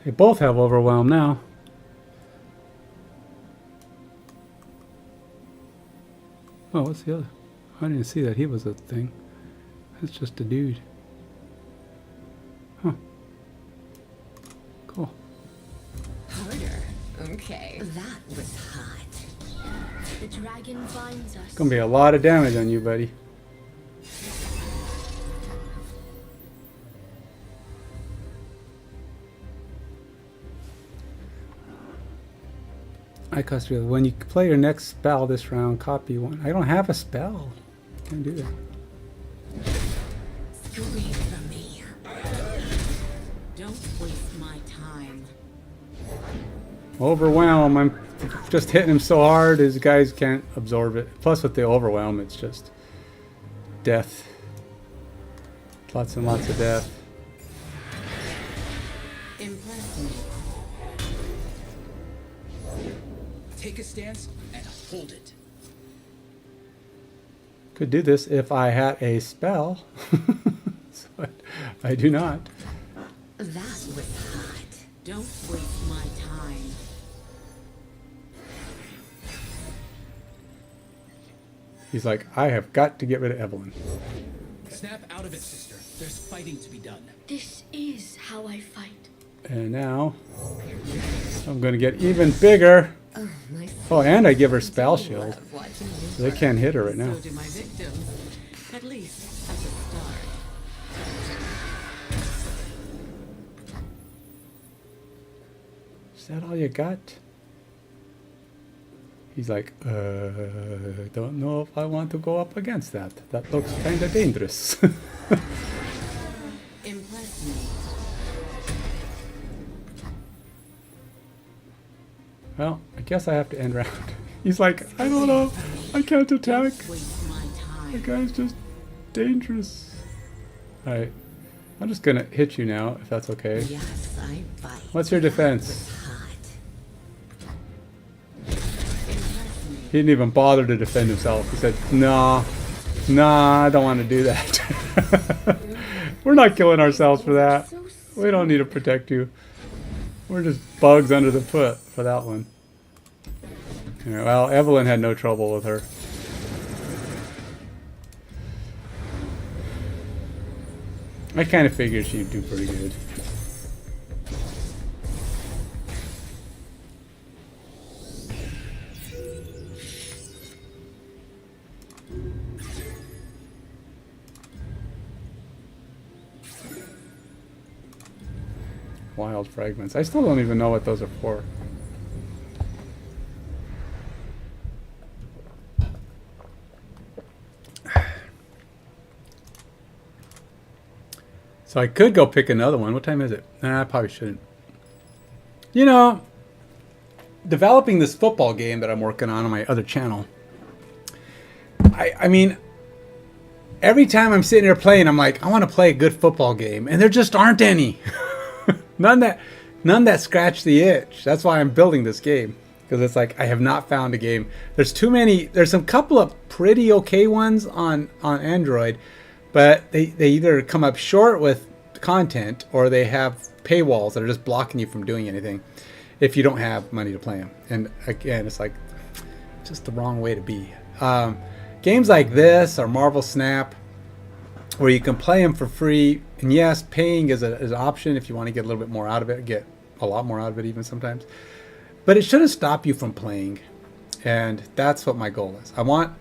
They both have Overwhelm now. Oh, what's the other? I didn't see that he was a thing. That's just a dude. Huh. Cool. Harder. Okay. That was hot. The dragon finds us. It's gonna be a lot of damage on you, buddy. I cost you. When you play your next spell this round, copy one. I don't have a spell. Can't do that. Scream for me. Don't waste my time. Overwhelm. I'm just hitting him so hard his guys can't absorb it. Plus with the overwhelm, it's just death. Lots and lots of death. Impress me. Take a stance and hold it. Could do this if I had a spell. So I do not. That was hot. Don't waste my time. He's like, I have got to get rid of Evelyn. Snap out of it, sister. There's fighting to be done. This is how I fight. And now I'm going to get even bigger. Oh, my Oh, and I give her spell shield. love watching you So they can't hit her right now. So do my victims. At least at the start. Is that all you got? He's like, don't know if I want to go up against that. That looks kind of dangerous. Impress me. Well, I guess I have to end round. He's like, I don't know. I can't attack. Don't waste my The time. guy's just dangerous. Alright. I'm just gonna hit you now, if that's okay. Yes, I bite. What's your defense? Hot. He didn't even bother to defend himself. He said, nah, I don't want to do that. We're not killing ourselves for that. We don't need to protect you. We're just bugs under the foot for that one. Yeah, well, Evelyn had no trouble with her. I kind of figured she'd do pretty good. Wild fragments. I still don't even know what those are for. So I could go pick another one. What time is it? Nah, I probably shouldn't. You know, developing this football game that I'm working on my other channel. I mean, every time I'm sitting here playing, I'm like, I want to play a good football game, and there just aren't any. none that scratch the itch. That's why I'm building this game, because it's like I have not found a game. There's too many. There's some couple of pretty okay ones on Android, but they either come up short with content or they have paywalls that are just blocking you from doing anything if you don't have money to play them. And again, it's like just the wrong way to be. Games like this or Marvel Snap, where you can play them for free, and yes, paying is an option if you want to get a little bit more out of it, get a lot more out of it even sometimes. But it shouldn't stop you from playing, and that's what my goal is. I want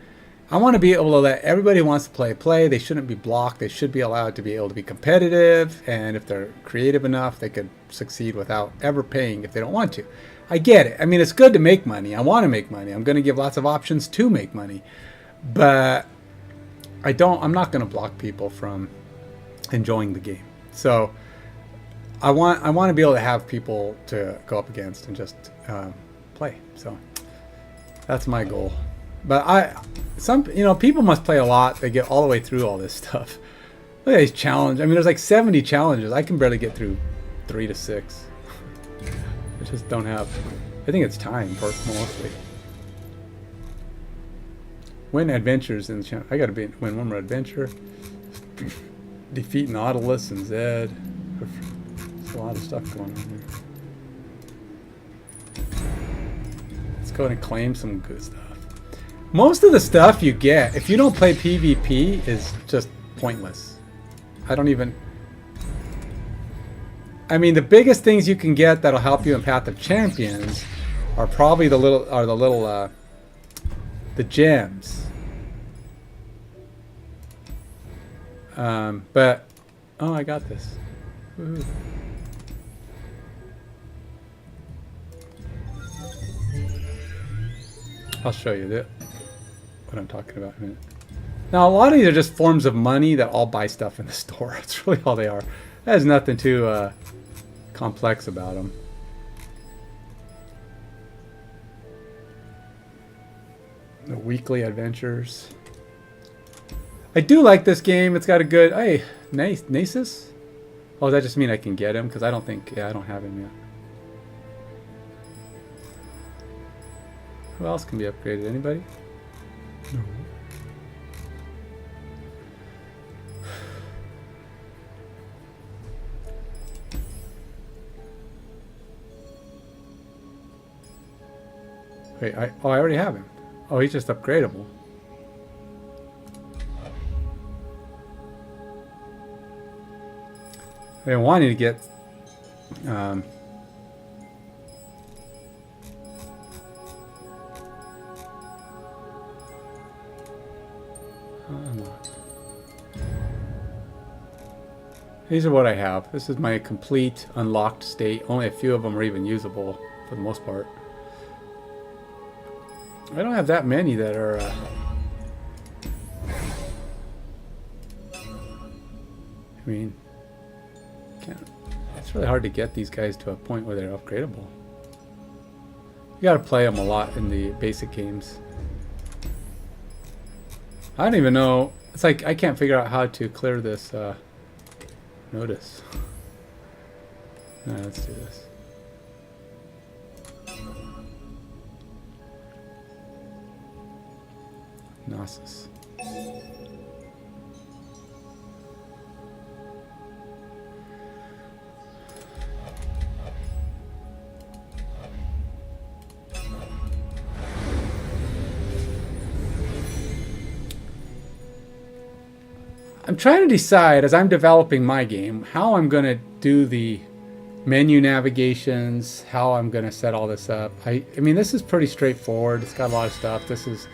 to be able to let everybody who wants to play. They shouldn't be blocked. They should be allowed to be able to be competitive, and if they're creative enough, they could succeed without ever paying if they don't want to. I get it. I mean, it's good to make money. I want to make money. I'm going to give lots of options to make money. But I'm not going to block people from enjoying the game. So I want to be able to have people to go up against and just play. So that's my goal. But people must play a lot. They get all the way through all this stuff. Look at these challenges. I mean, there's like 70 challenges. I can barely get through 3 to 6. I just don't have. I think it's time for mostly. Win adventures in the channel. I gotta win one more adventure. Defeat Nautilus and Zed. There's a lot of stuff going on here. Let's go ahead and claim some good stuff. Most of the stuff you get, if you don't play PvP, is just pointless. I don't even. I mean, the biggest things you can get that'll help you in Path of Champions are probably the gems. But oh, I got this. Woohoo. I'll show you what I'm talking about in a minute. Now, a lot of these are just forms of money that all buy stuff in the store. That's really all they are. There's nothing too complex about them. The weekly adventures. I do like this game. It's got a good. Hey, Nasus? Oh, does that just mean I can get him? Because I don't think. Yeah, I don't have him yet. Who else can be upgraded? Anybody? No. Wait, I already have him. Oh, he's just upgradable. I've been wanting to get Um, unlocked. These are what I have. This is my complete unlocked state. Only a few of them are even usable for the most part. I don't have that many that are... I mean, it's really hard to get these guys to a point where they're upgradable. You gotta play them a lot in the basic games. I don't even know. It's like I can't figure out how to clear this notice. No, let's do this. Gnosis. I'm trying to decide, as I'm developing my game, how I'm going to do the menu navigations, how I'm going to set all this up. I mean, this is pretty straightforward. It's got a lot of stuff. This is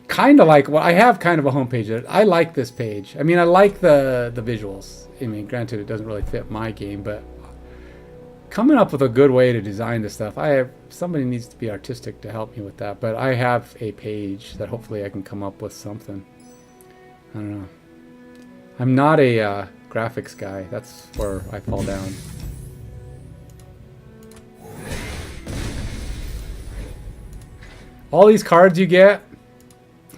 kind of like, well, I have kind of a homepage. I like this page. I mean, I like the visuals. I mean, granted, it doesn't really fit my game, but coming up with a good way to design this stuff, somebody needs to be artistic to help me with that. But I have a page that hopefully I can come up with something. I don't know. I'm not a graphics guy. That's where I fall down. All these cards you get,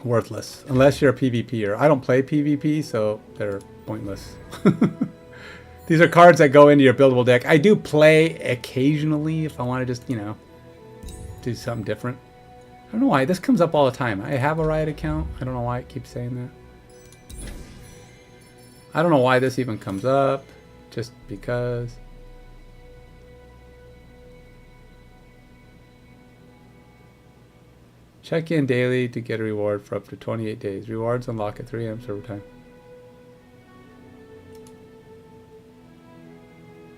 worthless. Unless you're a PvPer. I don't play PvP, so they're pointless. These are cards that go into your buildable deck. I do play occasionally if I want to just, you know, do something different. I don't know why. This comes up all the time. I have a Riot account. I don't know why it keeps saying that. I don't know why this even comes up, just because. Check in daily to get a reward for up to 28 days. Rewards unlock at 3 AM server time.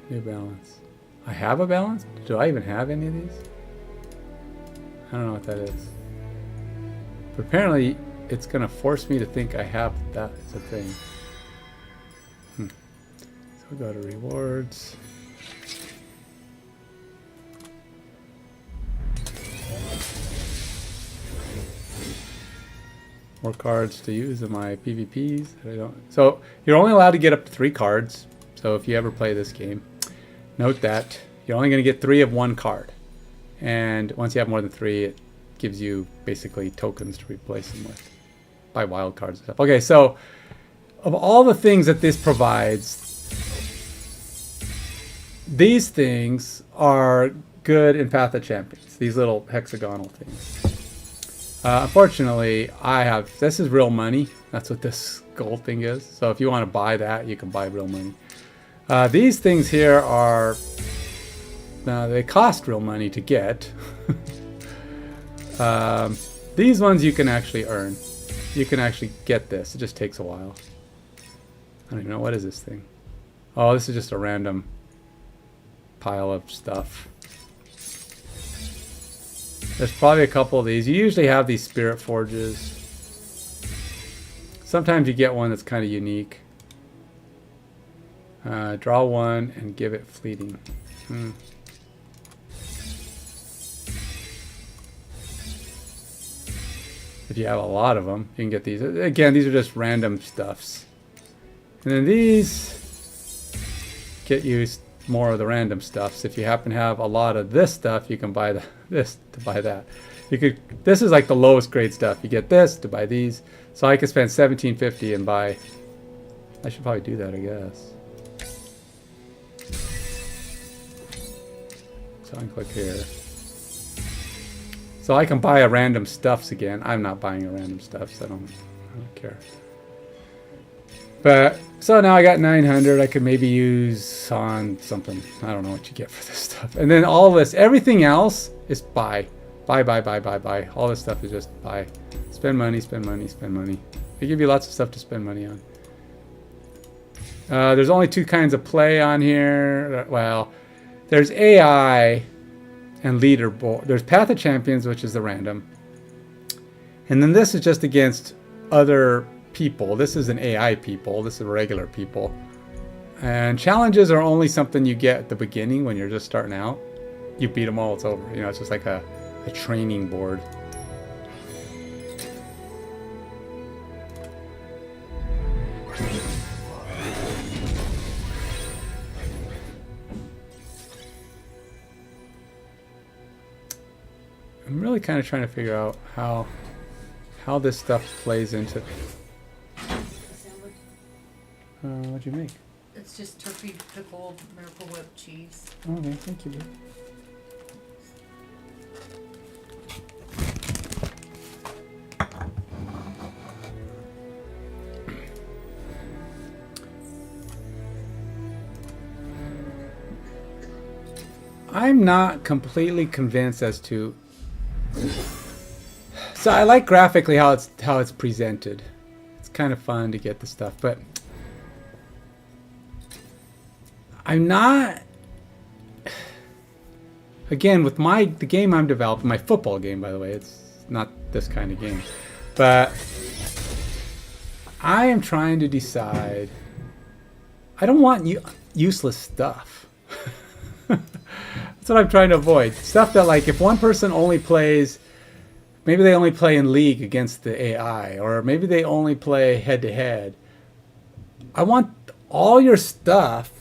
New balance. I have a balance? Do I even have any of these? I don't know what that is. But apparently it's going to force me to think I have that as a thing. So go to rewards. More cards to use in my PvPs. So you're only allowed to get up to 3 cards. So if you ever play this game, note that you're only going to get 3 of one card. And once you have more than 3, it gives you basically tokens to replace them with. Buy wild cards and stuff. Okay, so of all the things that this provides, these things are good in Path of Champions. These little hexagonal things. Unfortunately, this is real money. That's what this gold thing is. So if you want to buy that, you can buy real money. These things here are, they cost real money to get. These ones you can actually earn. You can actually get this. It just takes a while. I don't even know, what is this thing? Oh, this is just a random pile of stuff. There's probably a couple of these. You usually have these spirit forges. Sometimes you get one that's kind of unique. Draw one and give it fleeting. If you have a lot of them, you can get these. Again, these are just random stuffs. And then these get you more of the random stuffs. If you happen to have a lot of this stuff, you can buy this to buy that. This is like the lowest grade stuff. You get this to buy these. So I could spend $17.50 and buy. I should probably do that, I guess. So I can click here. So I can buy a random stuffs again. I'm not buying a random stuffs. I don't care. But so now I got 900. I could maybe use on something. I don't know what you get for this stuff. And then all this, everything else is buy. Buy. All this stuff is just buy. Spend money, spend money, spend money. They give you lots of stuff to spend money on. There's only two kinds of play on here. Well, there's AI and leaderboard. There's Path of Champions, which is the random. And then this is just against other people. This is an AI people. This is regular people. And challenges are only something you get at the beginning when you're just starting out. You beat them all, it's over. You know, it's just like a training board. I'm really kind of trying to figure out how this stuff plays into. What'd you make? It's just turkey pickled Miracle Whip cheese. Okay, thank you. Babe. I'm not completely convinced as to. So I like graphically how it's presented. It's kind of fun to get the stuff, but I'm not. Again, with the game I'm developing, my football game, by the way, it's not this kind of game, but I am trying to decide. I don't want useless stuff. That's what I'm trying to avoid. Stuff that, like, if one person only plays, maybe they only play in League against the AI, or maybe they only play head-to-head. I want all your stuff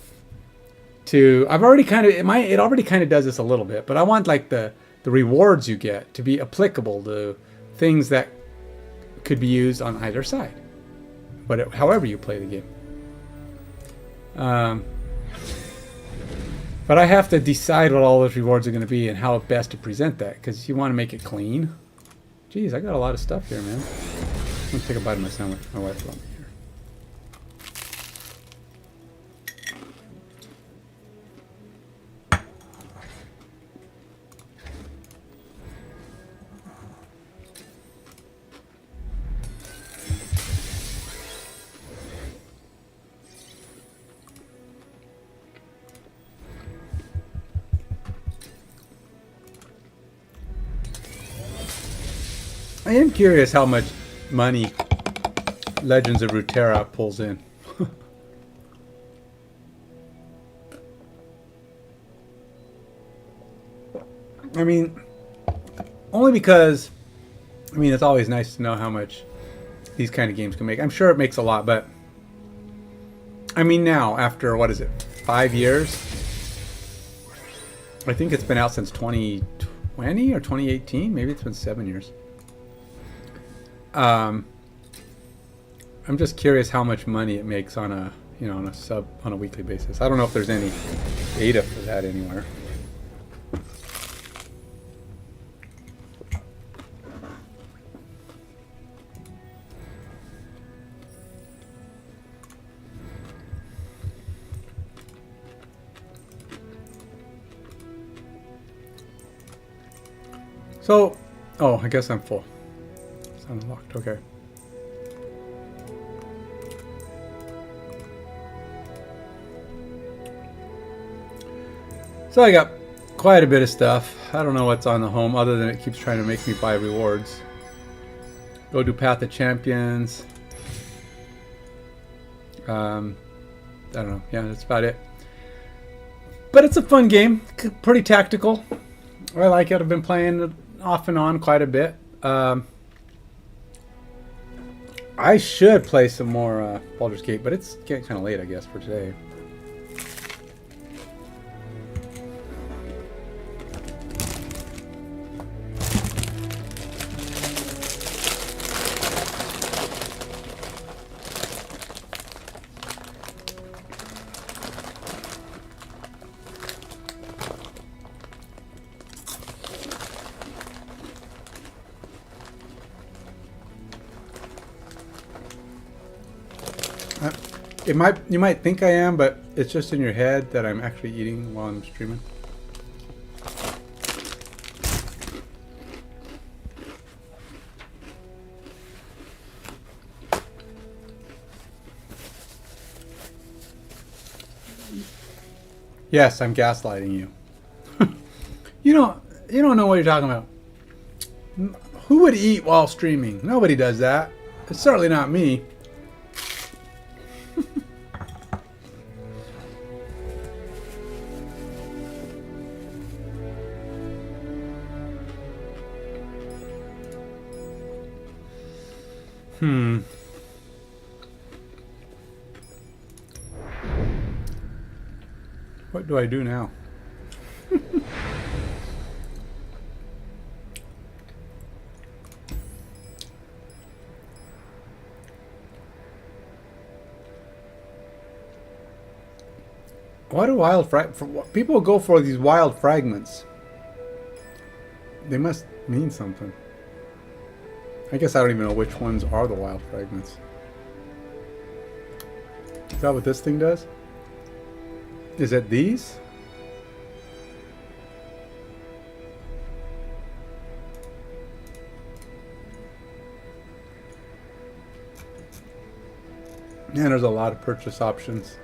to, I've already kind of, it already kind of does this a little bit, but I want, like, the rewards you get to be applicable to things that could be used on either side. But however you play the game. But I have to decide what all those rewards are going to be and how best to present that, because you want to make it clean. Jeez, I got a lot of stuff here, man. I'm going to take a bite of my sandwich. My wife brought me here. I am curious how much money Legends of Runeterra pulls in. I mean, only because, I mean, it's always nice to know how much these kind of games can make. I'm sure it makes a lot, but I mean, now, after, what is it, 5 years? I think it's been out since 2020 or 2018. Maybe it's been 7 years. I'm just curious how much money it makes on a, you know, on a weekly basis. I don't know if there's any data for that anywhere. So, oh, I guess I'm full. It's unlocked, okay. So I got quite a bit of stuff. I don't know what's on the home other than it keeps trying to make me buy rewards. Go do Path of Champions. I don't know. Yeah, that's about it. But it's a fun game. Pretty tactical. I like it. I've been playing it off and on quite a bit. I should play some more Baldur's Gate, but it's getting kind of late, I guess, for today. You might think I am, but it's just in your head that I'm actually eating while I'm streaming. Yes, I'm gaslighting you. You don't know what you're talking about. Who would eat while streaming? Nobody does that. It's certainly not me. What do I do now? Why do people go for these wild fragments? They must mean something. I guess I don't even know which ones are the wild fragments. Is that what this thing does? Is it these? Yeah, there's a lot of purchase options.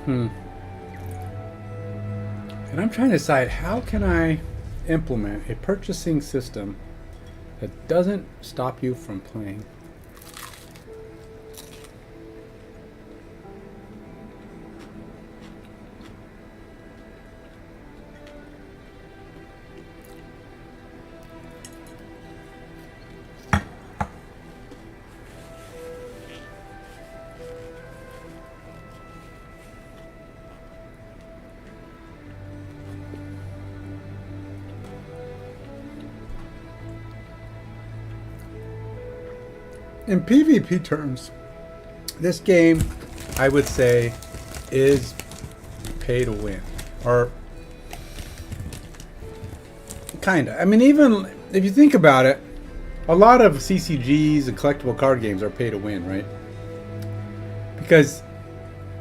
And I'm trying to decide, how can I implement a purchasing system that doesn't stop you from playing? In PvP terms, this game, I would say, is pay to win. Or, kinda. I mean, even if you think about it, a lot of CCGs and collectible card games are pay to win, right? Because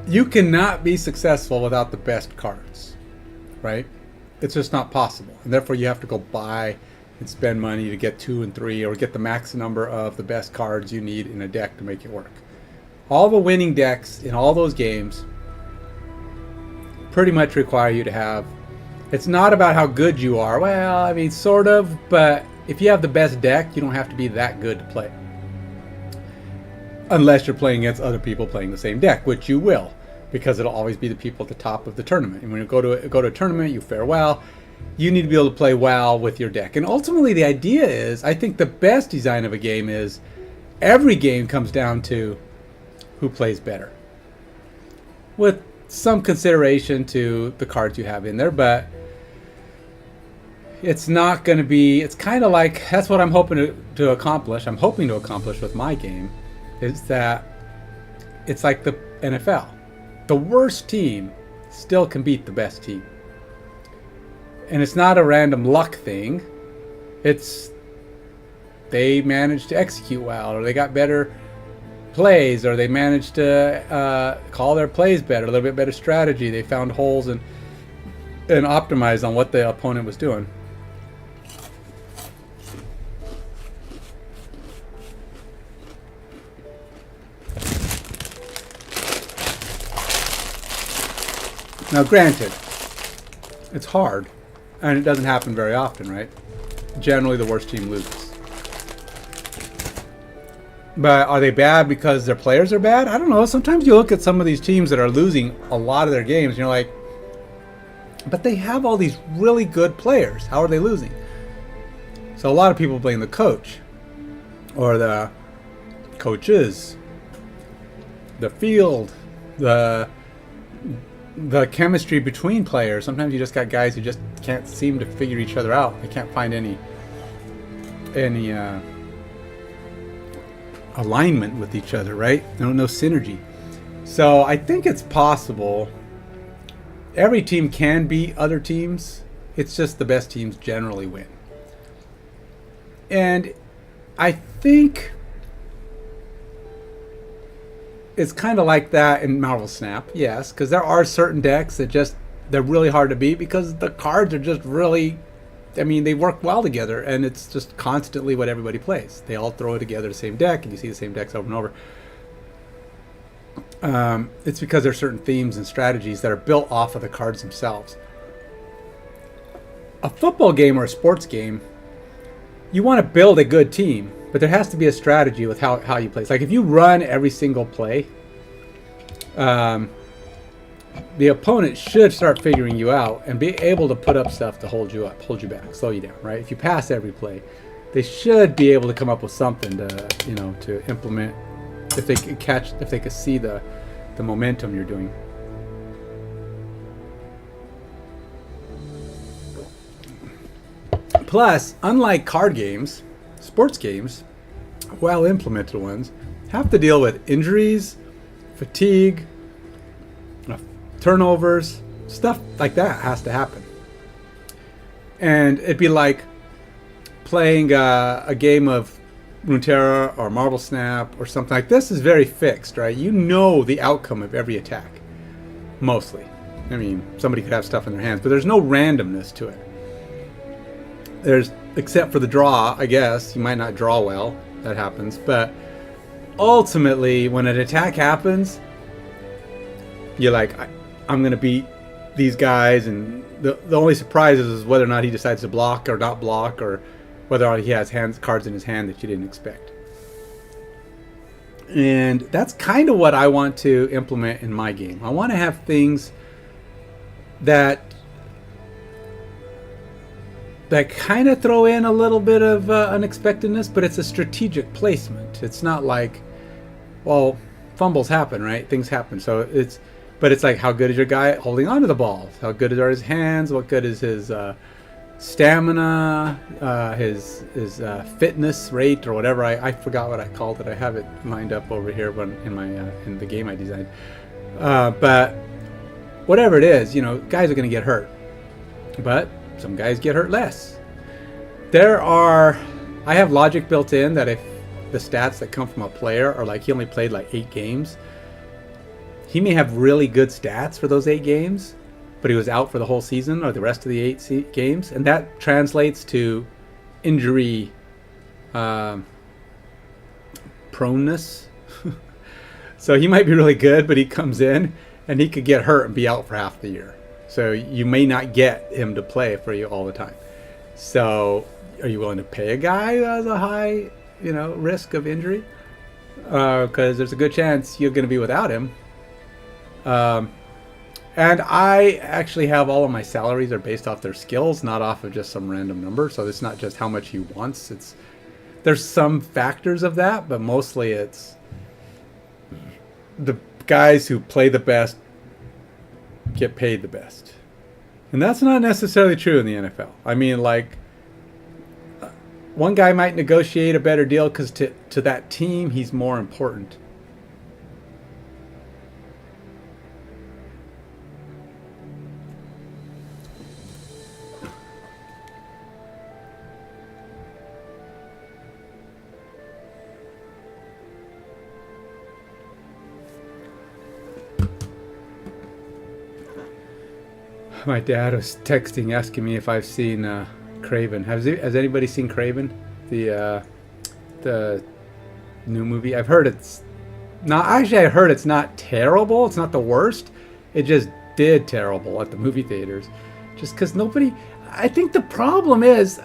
you cannot be successful without the best cards, right? It's just not possible. And therefore you have to go buy and spend money to get 2 and 3 or get the max number of the best cards you need in a deck to make it work. All the winning decks in all those games pretty much require you to have, it's not about how good you are. Well, I mean, sort of, but if you have the best deck, you don't have to be that good to play. Unless you're playing against other people playing the same deck, which you will, because it'll always be the people at the top of the tournament. And when you go to a tournament, you fare well. You need to be able to play well with your deck. And ultimately the idea is, I think the best design of a game is, every game comes down to who plays better. With some consideration to the cards you have in there, but it's not going to be, it's kind of like, that's what I'm hoping to accomplish. I'm hoping to accomplish with my game, is that it's like the NFL. The worst team still can beat the best team. And it's not a random luck thing. It's they managed to execute well, or they got better plays, or they managed to call their plays better, a little bit better strategy. They found holes and optimized on what the opponent was doing. Now granted, it's hard. And it doesn't happen very often, right? Generally, the worst team loses. But are they bad because their players are bad? I don't know. Sometimes you look at some of these teams that are losing a lot of their games, and you're like, but they have all these really good players. How are they losing? So a lot of people blame the coach, or the coaches, the field, the chemistry between players. Sometimes you just got guys who just can't seem to figure each other out. They can't find any alignment with each other, right? No synergy. So I think it's possible. Every team can beat other teams. It's just the best teams generally win. And I think it's kind of like that in Marvel Snap, yes, because there are certain decks that they're really hard to beat because the cards are just really I mean, they work well together, and it's just constantly what everybody plays. They all throw together the same deck, and you see the same decks over and over. It's because there's certain themes and strategies that are built off of the cards themselves. A football game or a sports game, you want to build a good team, but there has to be a strategy with how you play. It's like if you run every single play, the opponent should start figuring you out and be able to put up stuff to hold you up, hold you back, slow you down, right? If you pass every play, they should be able to come up with something to, you know, to implement if they can catch, if they can see the momentum you're doing. Plus, unlike card games, sports games, well implemented ones, have to deal with injuries, fatigue, turnovers, stuff like that has to happen. And it'd be like playing a game of Runeterra or Marble Snap or something like this. Is very fixed, right? You know the outcome of every attack, mostly. I mean, somebody could have stuff in their hands, but there's no randomness to it. There's, except for the draw, I guess. You might not draw well, that happens, but ultimately, when an attack happens, you're like, I'm going to beat these guys, and the only surprise is whether or not he decides to block or not block, or whether or not he has cards in his hand that you didn't expect. And that's kind of what I want to implement in my game. I want to have things that kind of throw in a little bit of unexpectedness, but it's a strategic placement. It's not like, well, fumbles happen, right? Things happen. So but it's like, how good is your guy holding onto the ball? How good are his hands? What good is his stamina? His fitness rate or whatever. I forgot what I called it. I have it lined up over here in the game I designed. But whatever it is, you know, guys are going to get hurt. But some guys get hurt less. I have logic built in that if the stats that come from a player are like he only played like 8 games, he may have really good stats for those 8 games, but he was out for the whole season or the rest of the 8 games, and that translates to injury proneness. So he might be really good, but he comes in and he could get hurt and be out for half the year. So you may not get him to play for you all the time. So are you willing to pay a guy who has a high, you know, risk of injury? Because there's a good chance you're going to be without him. And I actually have all of my salaries are based off their skills, not off of just some random number. So it's not just how much he wants. There's some factors of that, but mostly it's the guys who play the best get paid the best. And that's not necessarily true in the NFL. I mean, like, one guy might negotiate a better deal because to that team, he's more important. My dad was texting, asking me if I've seen Craven. Has anybody seen Craven? The new movie? I've heard it's not. Actually, I heard it's not terrible. It's not the worst. It just did terrible at the movie theaters, just because nobody. I think the problem is,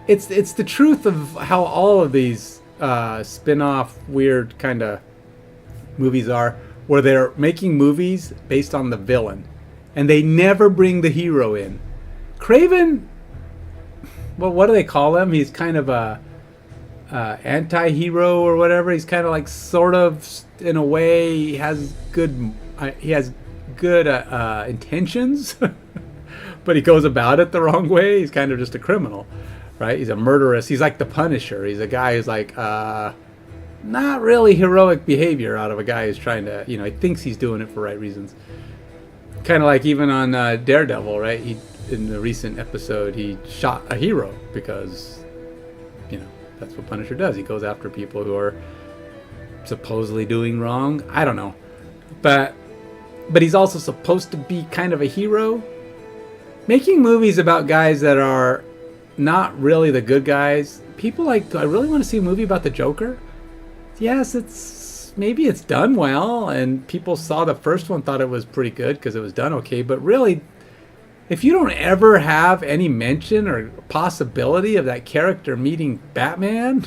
it's the truth of how all of these spin-off weird kind of movies are, where they're making movies based on the villain. And they never bring the hero in. Craven, well, what do they call him? He's kind of a anti-hero or whatever. He's kind of like, sort of, in a way, he has good intentions, but he goes about it the wrong way. He's kind of just a criminal, right? He's a murderous. He's like the Punisher. He's a guy who's like not really heroic behavior out of a guy who's trying to, you know, he thinks he's doing it for right reasons. Kind of like even on Daredevil, right? In the recent episode, he shot a hero because, you know, that's what Punisher does. He goes after people who are supposedly doing wrong. I don't know. But he's also supposed to be kind of a hero. Making movies about guys that are not really the good guys. People like, do I really want to see a movie about the Joker? Yes, maybe it's done well, and people saw the first one, thought it was pretty good because it was done okay, but really, if you don't ever have any mention or possibility of that character meeting Batman,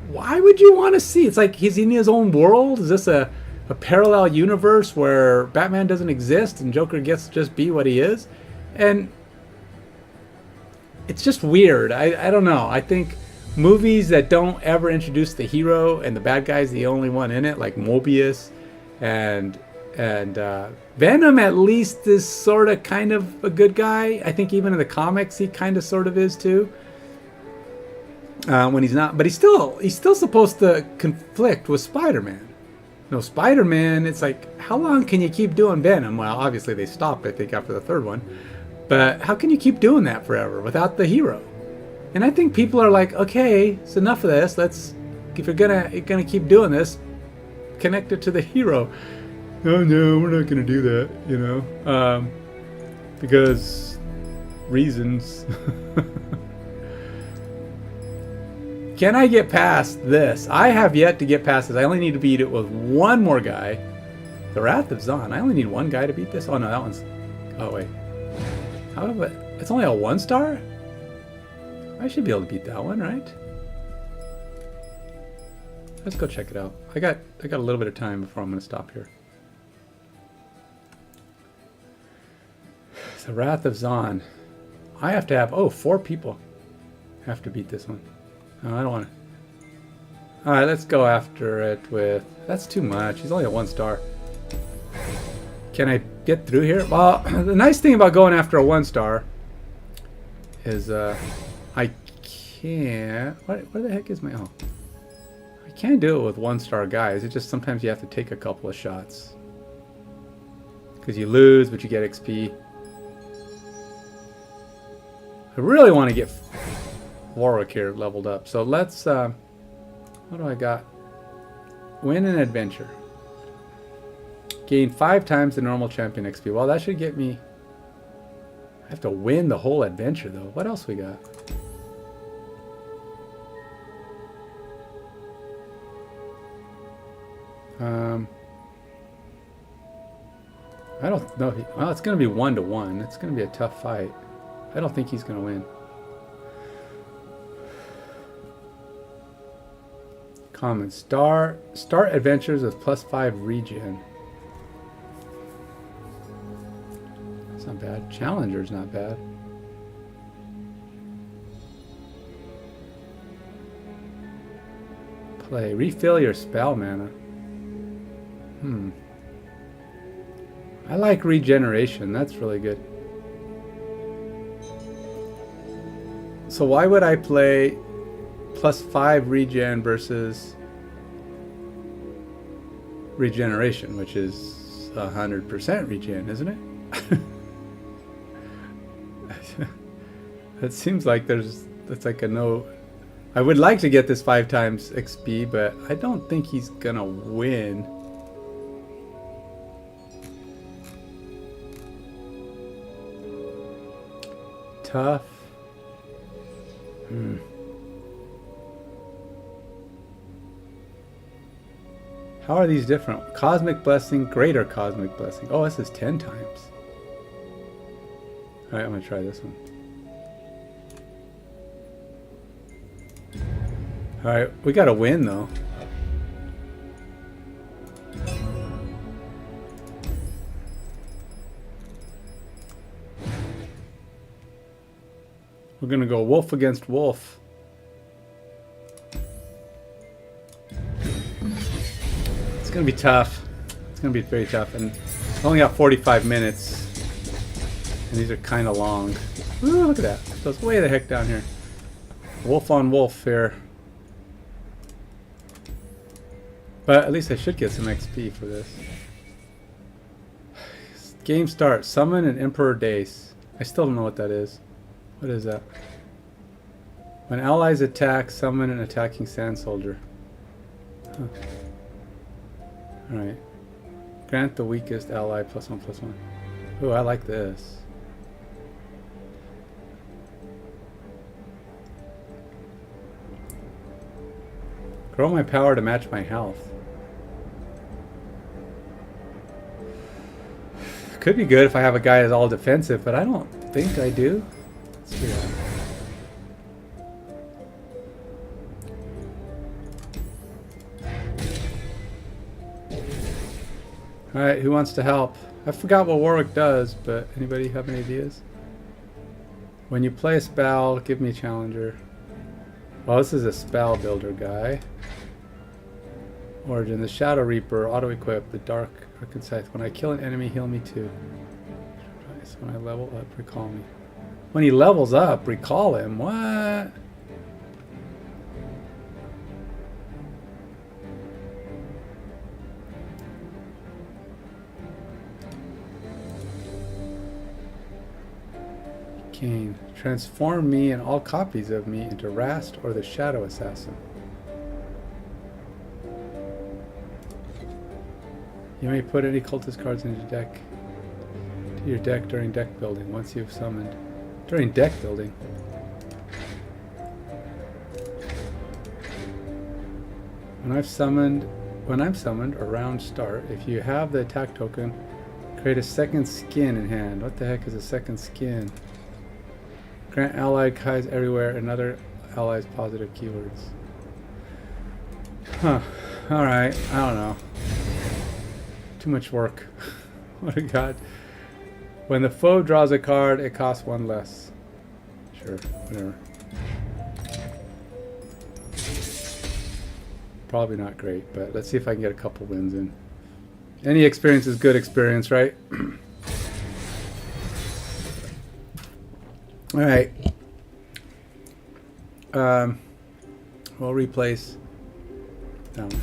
why would you want to see? It's like he's in his own world. Is this a parallel universe where Batman doesn't exist and Joker gets to just be what he is? And it's just weird. I don't know. I think movies that don't ever introduce the hero and the bad guy's the only one in it, like Mobius and Venom at least is sort of kind of a good guy. I think even in the comics he kind of sort of is too. When he's not, but he's still supposed to conflict with Spider-Man. No, Spider-Man, it's like, how long can you keep doing Venom? Well, obviously they stopped, I think, after the third one. But how can you keep doing that forever without the hero? And I think people are like, okay, it's enough of this. If you're gonna keep doing this, connect it to the hero. Oh no, we're not gonna do that, you know, because reasons. Can I get past this? I have yet to get past this. I only need to beat it with one more guy. The Wrath of Zon. I only need one guy to beat this. Oh no, that one's. Oh wait. How about it's only a 1-star? I should be able to beat that one, right? Let's go check it out. I got a little bit of time before I'm going to stop here. The Wrath of Zon. I have to have 4 people have to beat this one. No, I don't want to. All right, let's go after it with. That's too much. He's only a 1-star. Can I get through here? Well, the nice thing about going after a 1-star is I can't. Where the heck is my? Oh, I can't do it with 1-star guys. It's just sometimes you have to take a couple of shots because you lose, but you get XP. I really want to get Warwick here leveled up. So let's. What do I got? Win an adventure. Gain 5 times the normal champion XP. Well, that should get me. I have to win the whole adventure, though. What else we got? I don't know. Well, it's going to be 1-to-1. It's going to be a tough fight. I don't think he's going to win. Common. Start adventures with +5 regen. That's not bad. Challenger's not bad. Play. Refill your spell mana. I like regeneration. That's really good. So why would I play +5 regen versus regeneration, which is 100% regen, isn't it? It seems like that's like a no. I would like to get this 5 times XP, but I don't think he's gonna win. Tough. How are these different? Cosmic Blessing, Greater Cosmic Blessing. Oh, this is 10 times. Alright, I'm gonna try this one. Alright, we gotta win though. We're gonna go wolf against wolf. It's gonna be tough. It's gonna be very tough, and I only got 45 minutes, and these are kind of long. Ooh, look at that! So it's way the heck down here. Wolf on wolf here. But at least I should get some XP for this. Game start. Summon an Emperor Dace. I still don't know what that is. What is that? When allies attack, summon an attacking sand soldier. Huh. Alright. Grant the weakest ally +1/+1. Ooh, I like this. Grow my power to match my health. Could be good if I have a guy that's all defensive, but I don't think I do. Let's do that. Alright, who wants to help? I forgot what Warwick does, but anybody have any ideas? When you play a spell, give me a challenger. Oh, this is a spell builder guy. Origin, the Shadow Reaper, auto-equip, the Dark Scythe. When I kill an enemy, heal me too. Nice. When I level up, recall me. When he levels up, recall him? What? Kane. Transform me and all copies of me into Rast or the Shadow Assassin. You may put any cultist cards into your deck during deck building once you've summoned. During deck building? When I'm summoned or round start, if you have the attack token, create a second skin in hand. What the heck is a second skin? Grant allied guys everywhere and other allies positive keywords. Huh. Alright, I don't know. Too much work. What a god. When the foe draws a card, it costs one less. Sure, whatever. Probably not great, but let's see if I can get a couple wins in. Any experience is good experience, right? Alright. We'll replace that one.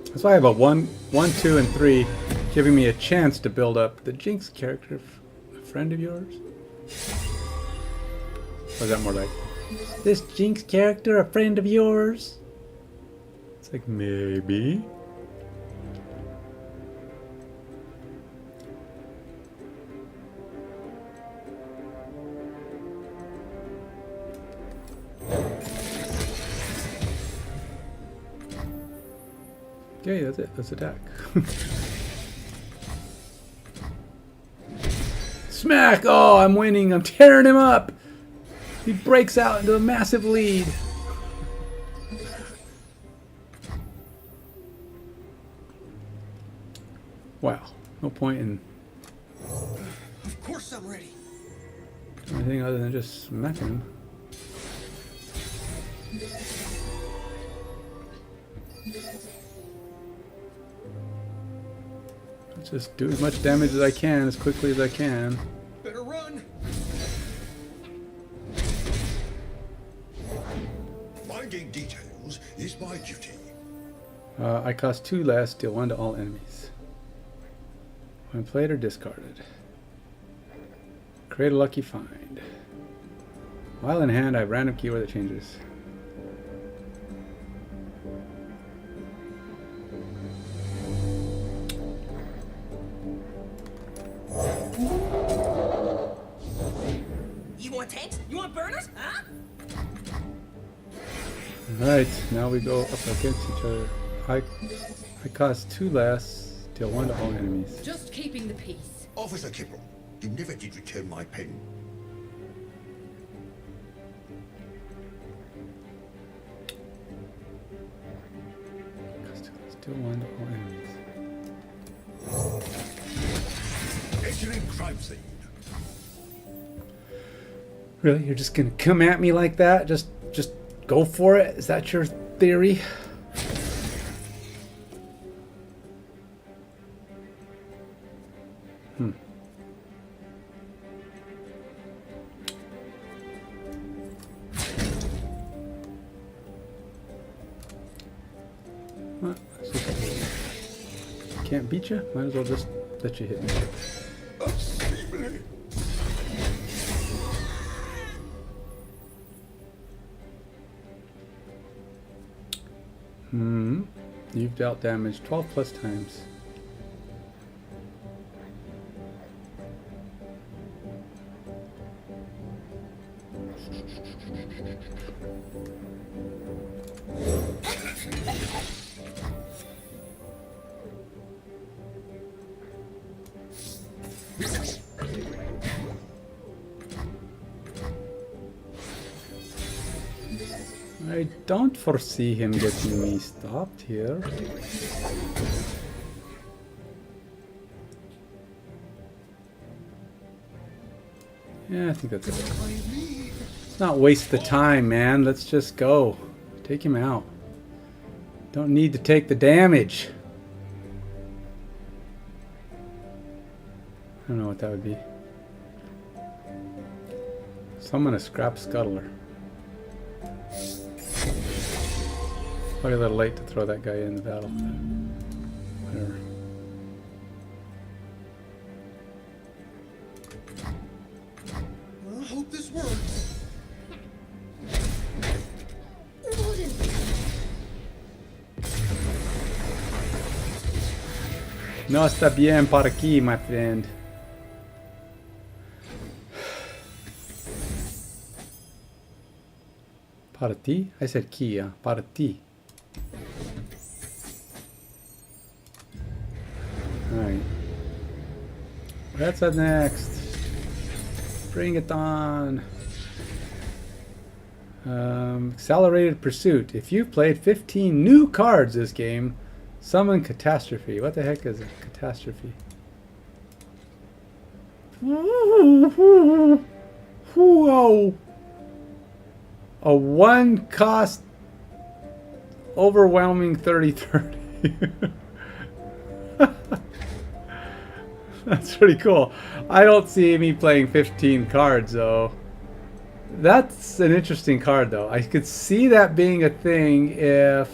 That's why I have a 1, 2, and 3 giving me a chance to build up the Jinx character. A friend of yours? Or is that more like, this Jinx character a friend of yours? It's like, maybe. Okay, that's it. Let's attack. Smack! Oh, I'm winning. I'm tearing him up. He breaks out into a massive lead. Wow. No point in Of course I'm ready. doing anything other than just smacking him. Just do as much damage as I can, as quickly as I can. Better run. Finding details is my duty. I cost 2 less, deal 1 to all enemies. When played or discarded. Create a lucky find. While in hand, I have random keyword that changes. You want tanks? You want burners? Huh? Alright, now we go up against each other. I cost 2 less, deal 1 to all enemies. Just keeping the peace. Officer Kibble, you never did return my pen. Cost 2 less, deal 1 to all enemies. Entering crime scene. Really? You're just gonna come at me like that? Just go for it? Is that your theory? Well, can't beat you? Might as well just let you hit me. You've dealt damage 12 plus times. I don't foresee him getting me stopped here. Yeah, I think that's it. Let's not waste the time, man. Let's just go. Take him out. Don't need to take the damage. I don't know what that would be. Summon a scrap scuttler. Probably a little late to throw that guy in the battle. Whatever. I hope this works. No está bien por aquí, my friend. Para ti? I said Kia. Para ti. Alright. What's up next? Bring it on. Accelerated Pursuit. If you've played 15 new cards this game, summon Catastrophe. What the heck is a Catastrophe? Whoa! A one cost overwhelming 30-30. That's pretty cool. I don't see me playing 15 cards though. That's an interesting card though. I could see that being a thing if...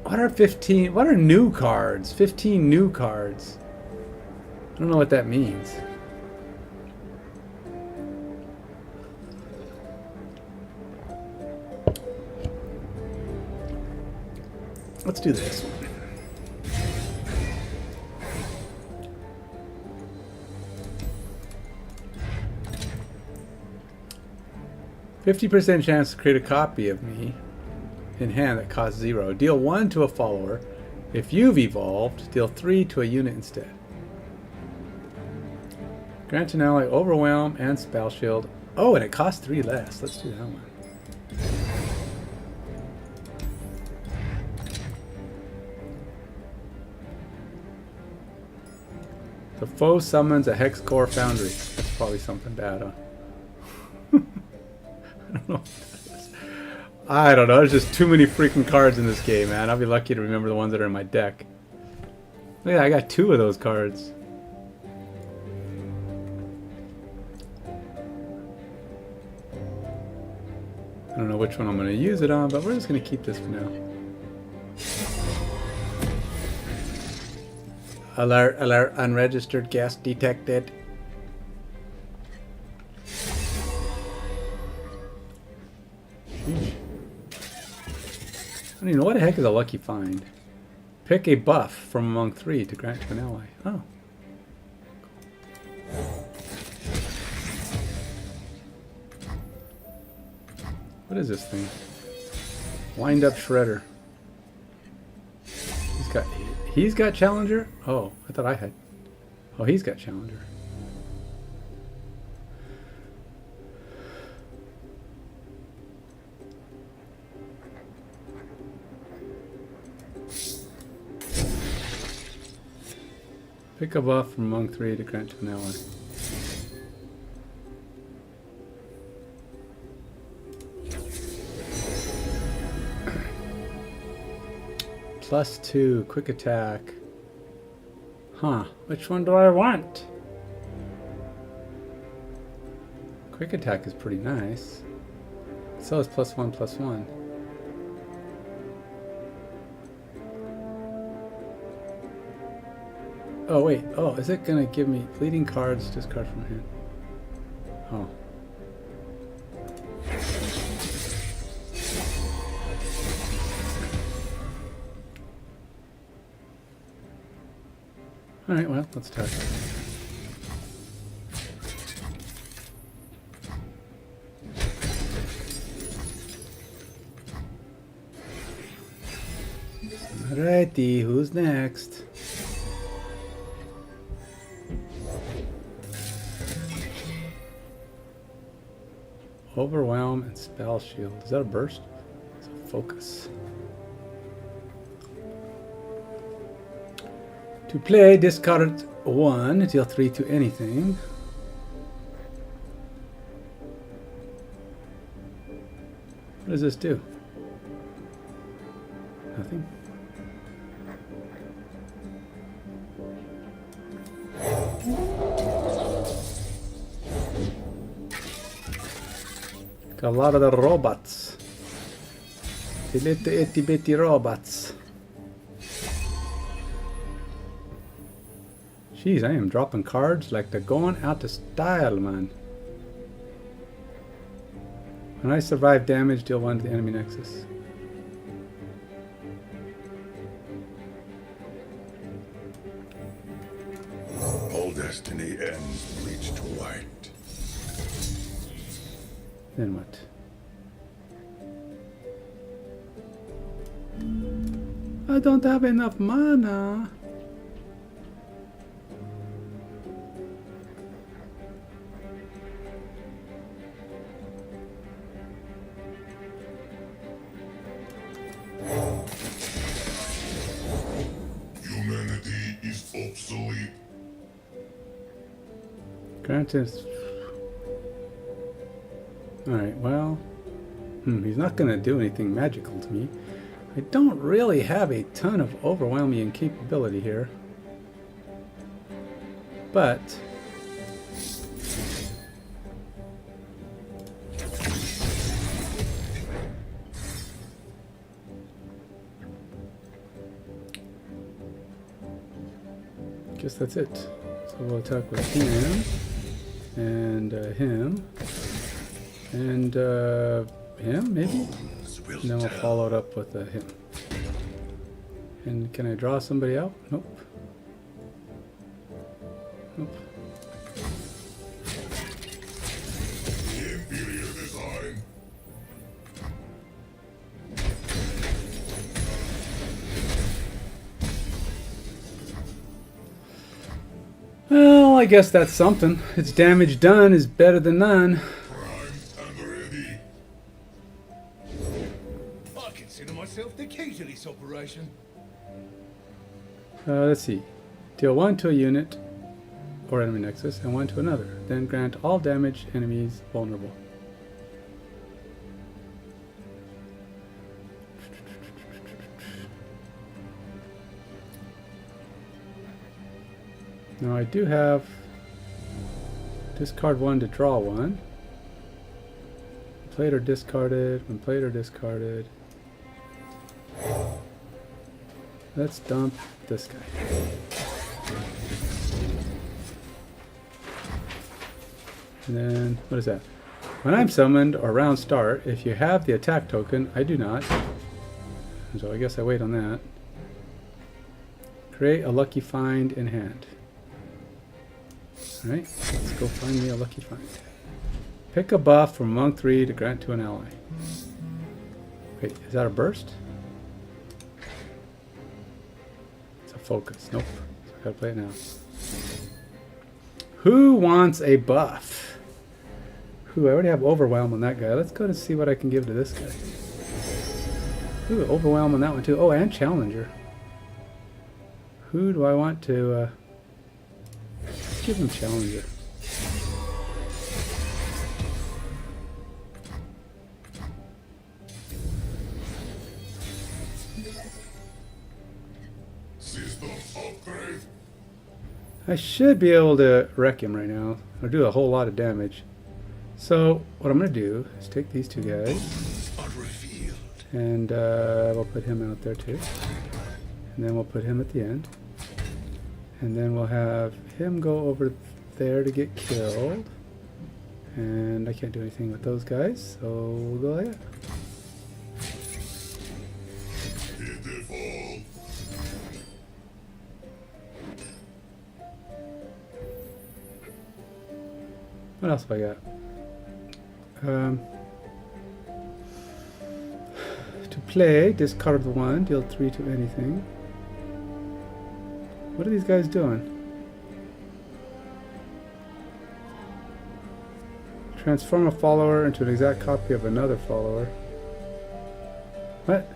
What are 15? What are new cards? 15 new cards. I don't know what that means. Let's do this. %50 chance to create a copy of me in hand that costs 0. Deal 1 to a follower. If you've evolved, deal 3 to a unit instead. Grant an ally Overwhelm and Spell Shield. Oh, and it costs 3 less. Let's do that one. The foe summons a Hex Core Foundry. That's probably something bad, huh? I don't know what that is. I don't know. There's just too many freaking cards in this game, man. I'll be lucky to remember the ones that are in my deck. Look at that, I got 2 of those cards. I don't know which one I'm going to use it on, but we're just going to keep this for now. Alert, alert, unregistered guest detected. I don't even know what the heck is a lucky find. Pick a buff from among 3 to grant to an ally. Oh. What is this thing? Wind up shredder. He's got challenger? Oh, I thought I had. Oh, he's got challenger. Pick a buff from among 3 to grant to an ally. +2, quick attack. Huh, which one do I want? Quick attack is pretty nice. So is +1/+1. Oh wait, oh, is it gonna give me bleeding cards, discard from hand? Oh. Alright, well, let's attack. Alrighty, who's next? Overwhelm and spell shield. Is that a burst? It's a focus. To play, discard 1, deal 3 to anything. What does this do? Nothing. Got a lot of the robots. The little itty bitty robots. Jeez, I am dropping cards like they're going out of style, man. When I survive damage, deal 1 to the enemy nexus. All destiny ends bleached white. Then what? I don't have enough mana. Humanity is obsolete. Granted. Alright, well. He's not going to do anything magical to me. I don't really have a ton of overwhelming capability here. But guess that's it. So we'll attack with him and him and him maybe? And then we'll follow it up with him. And can I draw somebody out? Nope. Nope. Inferior design. Well, I guess that's something. Its damage done is better than none. Primed and ready. I consider myself the key to this operation. Let's see. Deal 1 to a unit or enemy nexus and 1 to another. Then grant all damaged enemies vulnerable. Now I do have discard 1 to draw 1. Played or discarded. When played or discarded. Let's dump this guy. And then, what is that? When I'm summoned or round start, if you have the attack token, I do not. So I guess I wait on that. Create a lucky find in hand. Alright, let's go find me a lucky find. Pick a buff from among 3 to grant to an ally. Wait, is that a burst? It's a focus. Nope. So I gotta play it now. Who wants a buff? Who? I already have overwhelm on that guy. Let's go to see what I can give to this guy. Ooh, overwhelm on that one too. Oh, and challenger. Who do I want to give him challenger? System upgrade. I should be able to wreck him right now, or do a whole lot of damage. So what I'm going to do is take these two guys, Unrevealed. and we'll put him out there too. And then we'll put him at the end. And then we'll have him go over there to get killed. And I can't do anything with those guys, so we'll go like that. Pitiful. What else have I got? To Play, discard 1, deal 3 to anything. What are these guys doing? Transform a follower into an exact copy of another follower. What?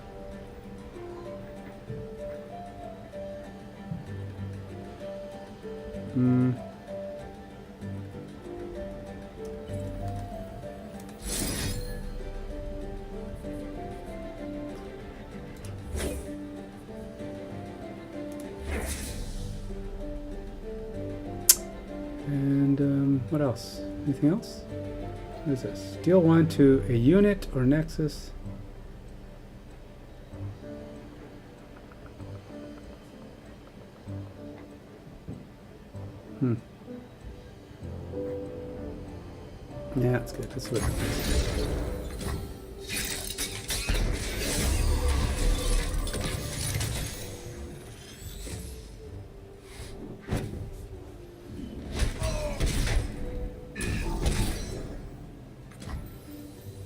And what else? Anything else? What is this? Deal 1 to a unit or nexus. Yeah, that's good. That's what it is.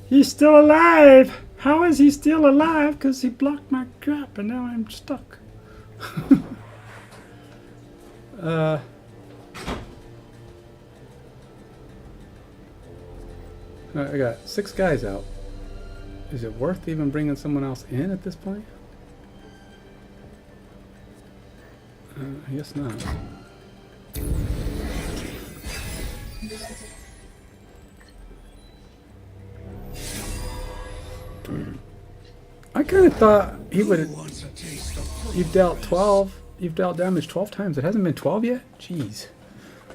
He's still alive! How is he still alive? Because he blocked my crap and now I'm stuck. I got 6 guys out. Is it worth even bringing someone else in at this point? I guess not. I kind of thought he would have... You've dealt 12. You've dealt damage 12 times. It hasn't been 12 yet? Jeez.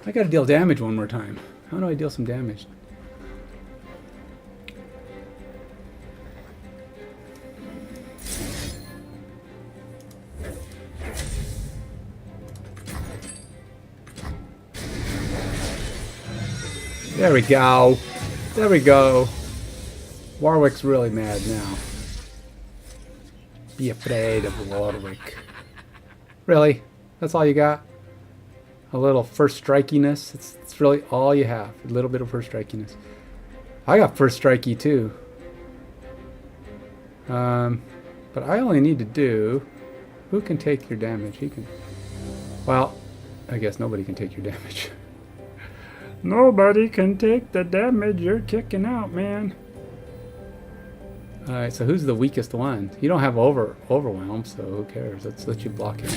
I gotta deal damage one more time. How do I deal some damage? There we go. There we go. Warwick's really mad now. Be afraid of Warwick. Really? That's all you got? A little first strikiness? It's really all you have. A little bit of first strikiness. I got first strikey too. But I only need to do... Who can take your damage? He can... Well, I guess nobody can take your damage. Nobody can take the damage you're kicking out, man. Alright, so who's the weakest one? You don't have overwhelm, so who cares? Let's let you block him.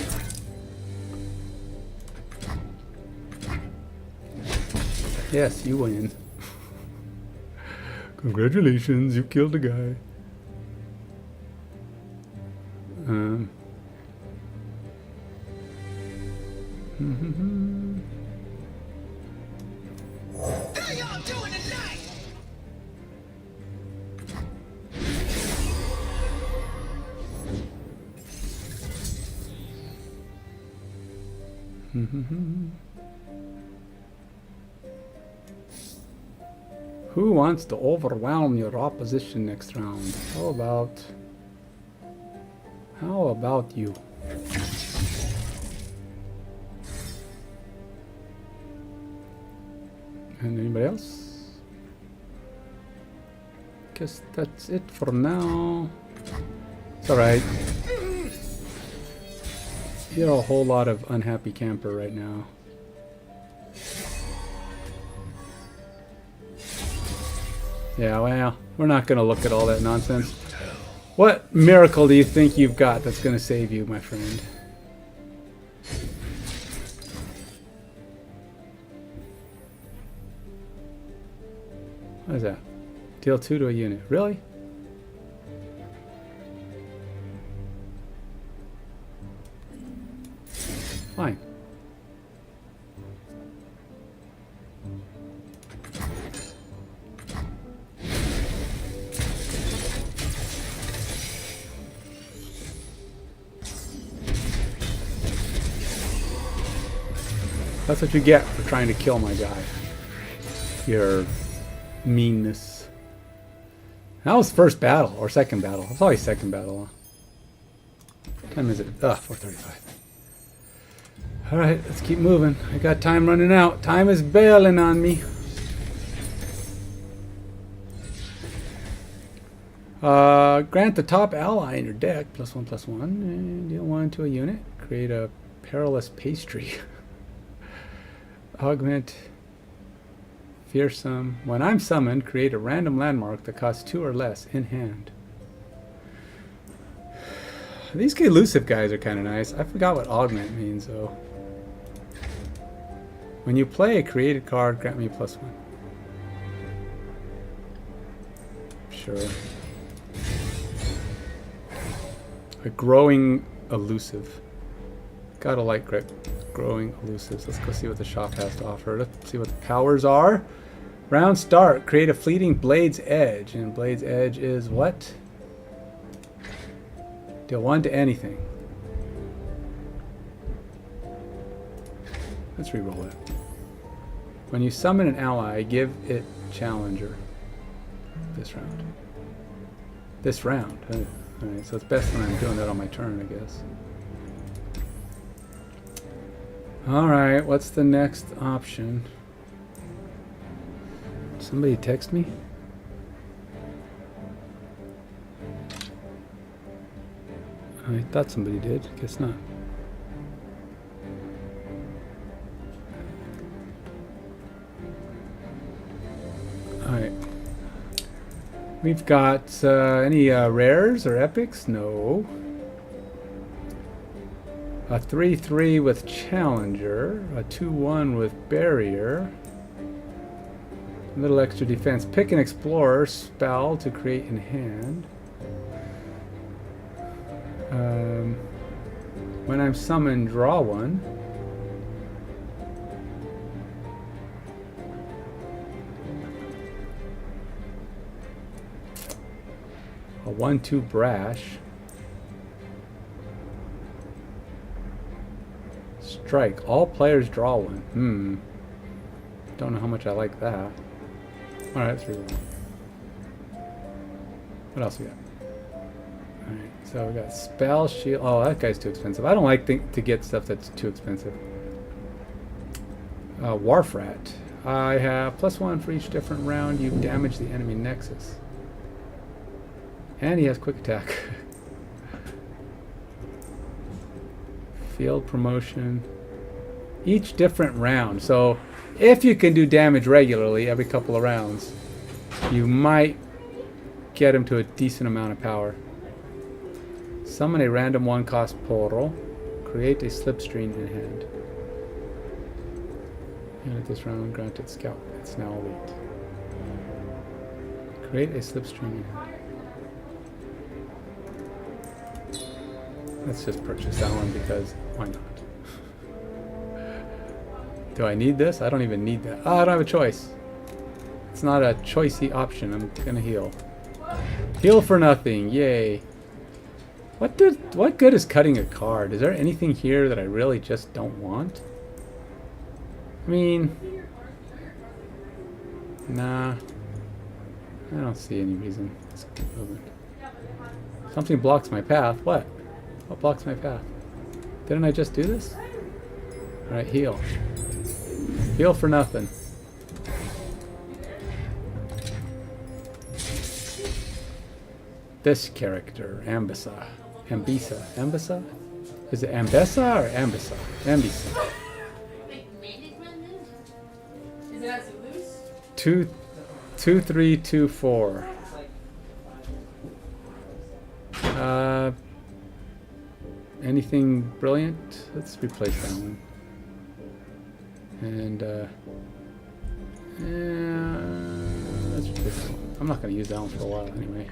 Yes, you win. Congratulations, you killed a guy. How y'all doing tonight? Who wants to overwhelm your opposition next round? How about you? And anybody else? Guess that's it for now. It's alright. You're a whole lot of unhappy camper right now. Yeah, well, we're not going to look at all that nonsense. What miracle do you think you've got that's going to save you, my friend? What is that? Deal 2 to a unit. Really? Fine. That's what you get for trying to kill my guy. Your meanness. That was first battle, or second battle. It's always second battle. Huh? What time is it? 4:35. Alright, let's keep moving. I got time running out. Time is bailing on me. Grant the top ally in your deck +1/+1 and deal 1 to a unit. Create a perilous pastry. Augment fearsome. When I'm summoned, create a random landmark that costs 2 or less in hand. These elusive guys are kind of nice. I forgot what augment means though. When you play a created card, grant me +1. Sure. A growing elusive. Gotta like growing elusives. Let's go see what the shop has to offer. Let's see what the powers are. Round start. Create a fleeting Blade's Edge. And Blade's Edge is what? Deal 1 to anything. Let's re-roll it. When you summon an ally, give it Challenger. This round. This round. Alright, so it's best when I'm doing that on my turn, I guess. Alright, what's the next option? Somebody text me? I thought somebody did. Guess not. Alright. We've got any rares or epics? No. A 3/3 with Challenger. A 2/1 with Barrier. A little extra defense. Pick an Explorer spell to create in hand. When I'm summoned, draw 1. A 1/2 Brash. Strike. All players draw 1. Don't know how much I like that. Alright, let's read one. What else we got? Alright, so we got Spell Shield. Oh, that guy's too expensive. I don't like to get stuff that's too expensive. Warfrat. I have +1 for each different round you damage the enemy nexus. And he has quick attack. Field promotion. Each different round. So if you can do damage regularly every couple of rounds, you might get him to a decent amount of power. Summon a random 1-cost portal. Create a slipstream in hand. And at this round, granted scout. It's now elite. Create a slipstream in hand. Let's just purchase that one because why not? Do I need this? I don't even need that. Oh, I don't have a choice. It's not a choicey option. I'm gonna heal. Heal for nothing. Yay. What good is cutting a card? Is there anything here that I really just don't want? I mean, nah. I don't see any reason. Let's keep moving. Something blocks my path. What? What blocks my path? Didn't I just do this? Alright, heal. Heal for nothing. This character, Ambissa. Ambissa? Is it Ambessa or Ambissa? Ambissa. 2-3-2-4. Anything brilliant? Let's replace that one. And let's replace that one. I'm not going to use that one for a while anyway.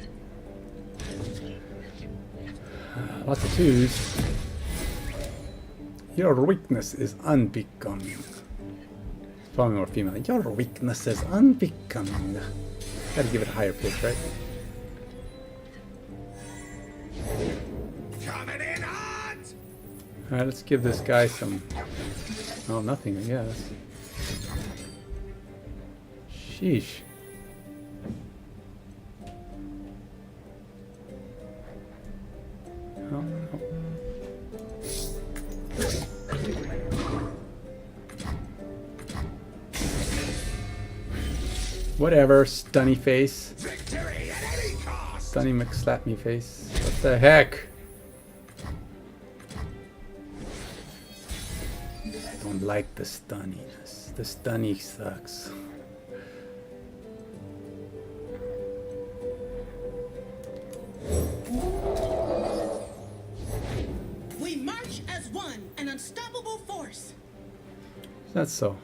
Lots of 2s. Your weakness is unbecoming. Probably more female. Your weakness is unbecoming. Gotta give it a higher pitch, right? Alright, let's give this guy some... Oh, nothing, I guess. Sheesh. Oh, no. Whatever, stunny face. Victory at any cost. Stunny McSlap me face. What the heck? I don't like the stunniness. The stunny sucks. We march as one, an unstoppable force. That's so.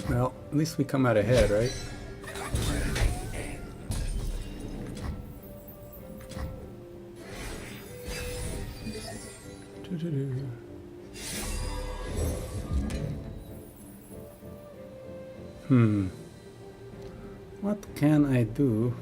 Well, at least we come out ahead, right? What can I do?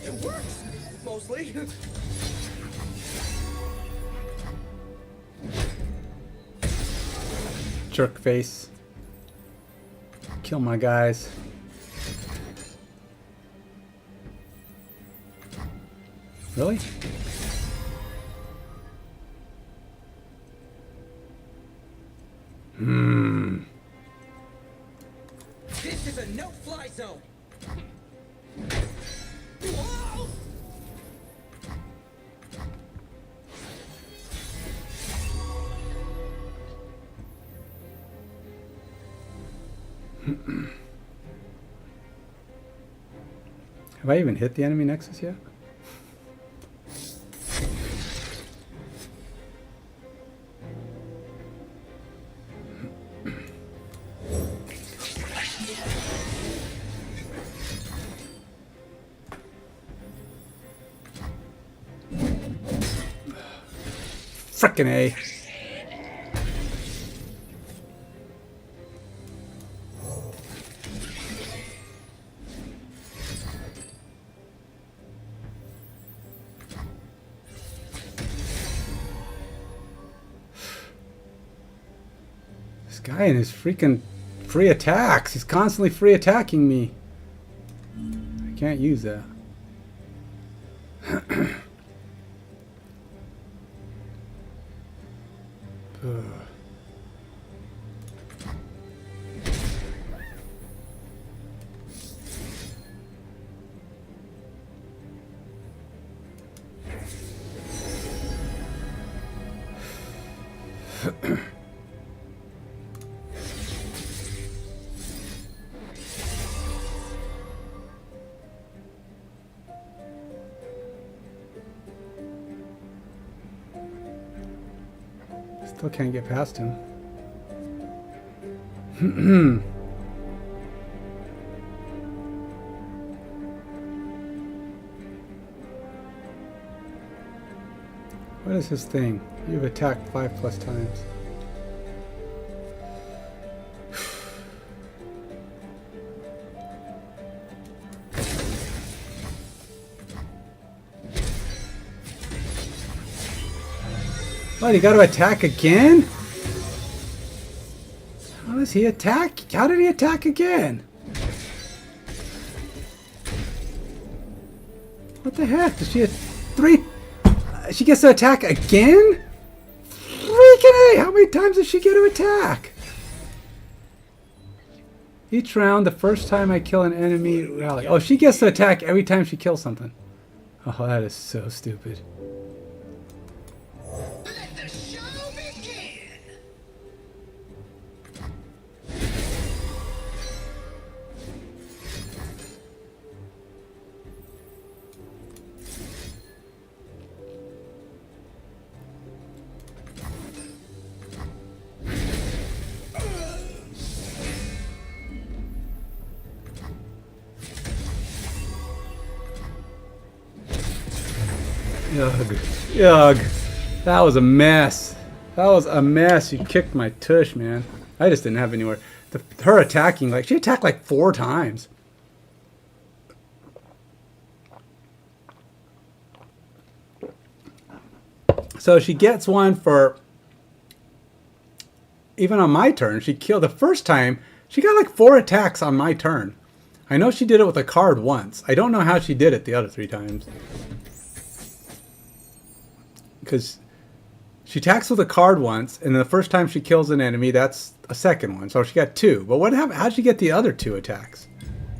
It works! Mostly. Jerk face. Kill my guys. Really? This is a no-fly zone. Have I even hit the enemy nexus yet? Frickin' A. This guy and his freaking free attacks. He's constantly free attacking me. I can't use that. Still can't get past him. What is his thing? You've attacked 5+ times. What, you gotta attack again? How does he attack? How did he attack again? What the heck? Does she have 3? She gets to attack again? Freaking A! How many times does she get to attack? Each round, the first time I kill an enemy rally. Oh, she gets to attack every time she kills something. Oh, that is so stupid. Let the show begin! Yug. Yug. That was a mess. That was a mess. You kicked my tush, man. I just didn't have anywhere. Her attacking, like, she attacked like 4 times. So she gets one for, even on my turn, she killed the first time. She got like 4 attacks on my turn. I know she did it with a card once. I don't know how she did it the other 3 times. Because she attacks with a card once, and the first time she kills an enemy, that's a second one. So she got 2. But what happened? How'd she get the other 2 attacks?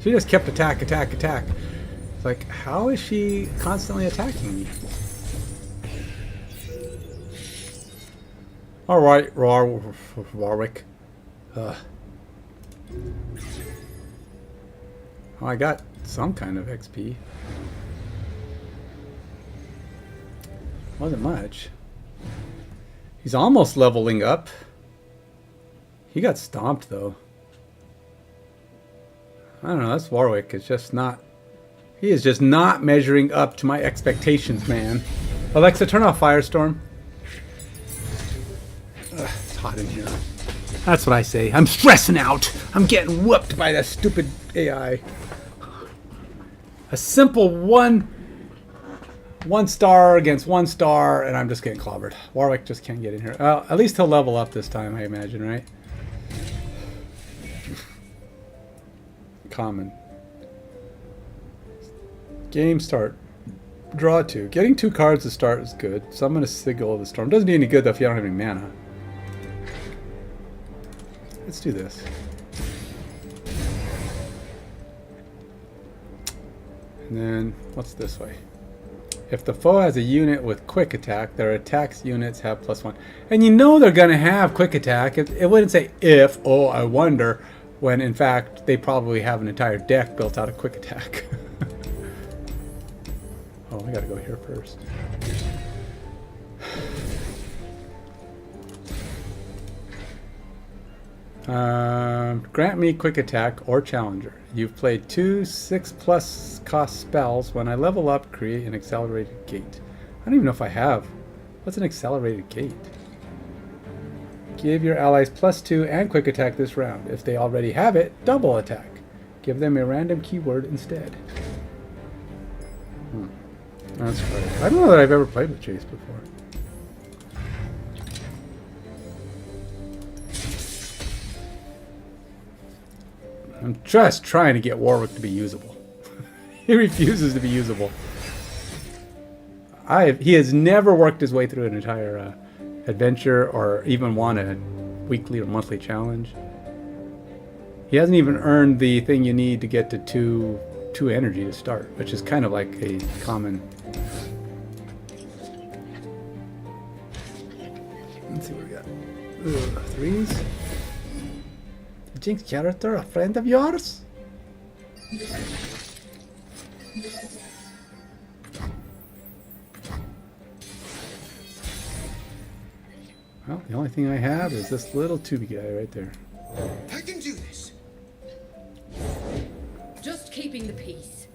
She just kept attack. It's like, how is she constantly attacking me? All right, Warwick. Oh, I got some kind of XP. Wasn't much. He's almost leveling up. He got stomped though. I don't know. That's Warwick. It's just not. He is just not measuring up to my expectations, man. Alexa, turn off Firestorm. It's hot in here. That's what I say. I'm stressing out. I'm getting whooped by that stupid AI. A simple one star against 1 star, and I'm just getting clobbered. Warwick just can't get in here. At least he'll level up this time, I imagine, right? Common. Game start. Draw 2. Getting 2 cards to start is good. Summon a Sigil of the Storm. Doesn't do any good though if you don't have any mana. Let's do this. And then, what's this way? If the foe has a unit with quick attack, their attacks units have +1. And you know they're going to have quick attack. It wouldn't say if, oh, I wonder, when in fact they probably have an entire deck built out of quick attack. Oh, I gotta go here first. Grant me quick attack or challenger. You've played 2 6+ cost spells. When I level up, create an accelerated gate. I don't even know if I have. What's an accelerated gate? Give your allies +2 and quick attack this round. If they already have it, double attack. Give them a random keyword instead. That's right. I don't know that I've ever played with Chase before. I'm just trying to get Warwick to be usable. He refuses to be usable. He has never worked his way through an entire adventure or even won a weekly or monthly challenge. He hasn't even earned the thing you need to get to two energy to start, which is kind of like a common. Let's see what we got. 3s. The Jinx character, a friend of yours? Well, the only thing I have is this little tubey guy right there. I can do this. Just keeping the peace.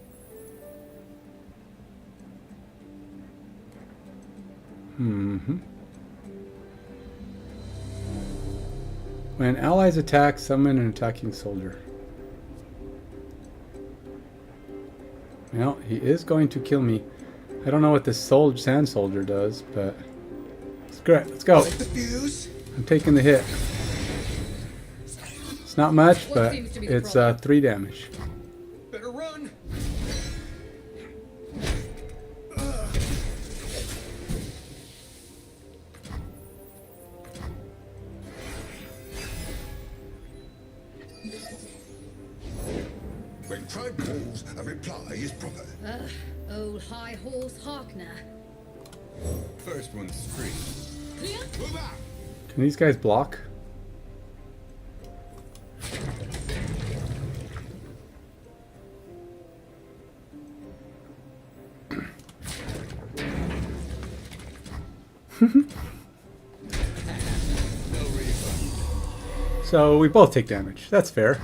When allies attack, summon an attacking soldier. Well, he is going to kill me. I don't know what this sand soldier does, but screw it. Let's go. I'm taking the hit. It's not much, but it's 3 damage. Better run. When tribe calls, a reply is proper. Old high horse Harkner. First one's free. Move out. Can these guys block? So we both take damage. That's fair.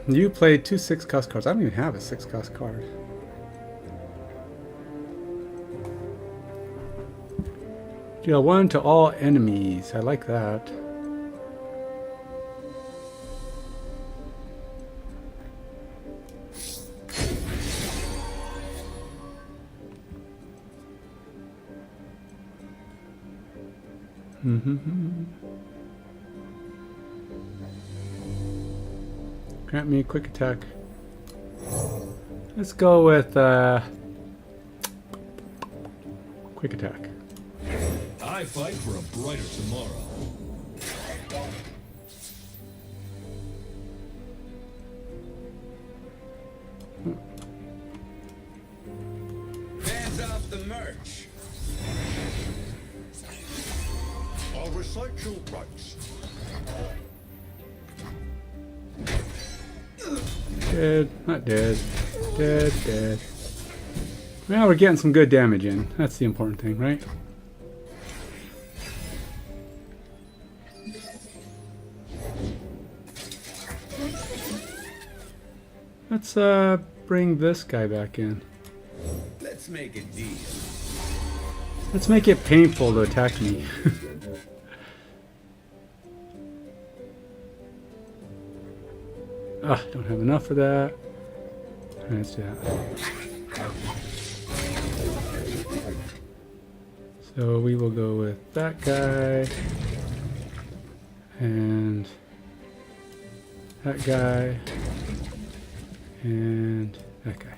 You played 2 6-cost cards. I don't even have a 6-cost card. Deal 1 to all enemies. I like that. Grant me a quick attack. Let's go with quick attack. I fight for a brighter tomorrow. Hands off the merch. I'll recite your rights. Dead, not dead. Dead, dead. Well, we're getting some good damage in. That's the important thing, right? Let's bring this guy back in. Let's make a deal. Let's make it painful to attack me. Ah, don't have enough for that. Let's do that. So we will go with that guy and that guy and that guy.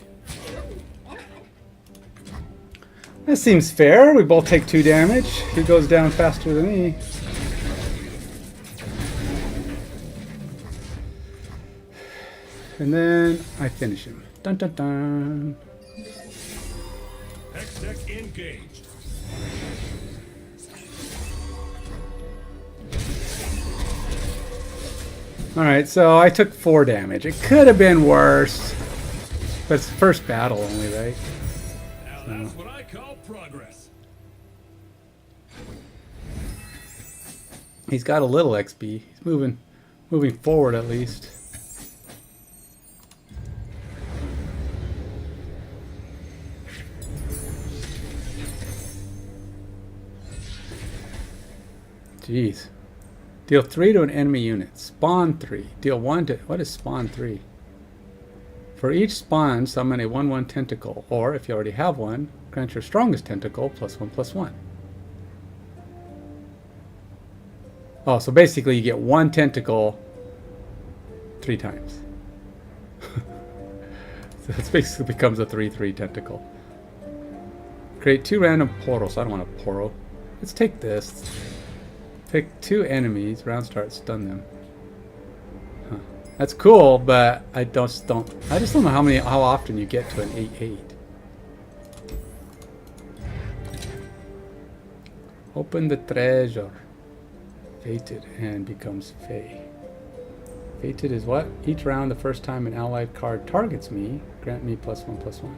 That seems fair. We both take 2 damage. He goes down faster than me. And then I finish him. Dun dun dun. Hex deck engaged. Alright, so I took 4 damage. It could have been worse. But it's the first battle only, right? Now that's what I call progress. He's got a little XP. He's moving forward at least. Jeez. Deal 3 to an enemy unit. Spawn 3. Deal 1 to... What is spawn 3? For each spawn, summon a 1/1 tentacle. Or, if you already have one, grant your strongest tentacle +1/+1. Oh, so basically you get 1 tentacle 3 times. So it basically becomes a 3/3 tentacle. Create 2 random portals. I don't want a portal. Let's take this. Pick 2 enemies. Round start. Stun them. Huh. That's cool, but I just don't know how often you get to an 8/8. Open the treasure. Fated and becomes Fey. Fated is what? Each round, the first time an allied card targets me, grant me +1/+1.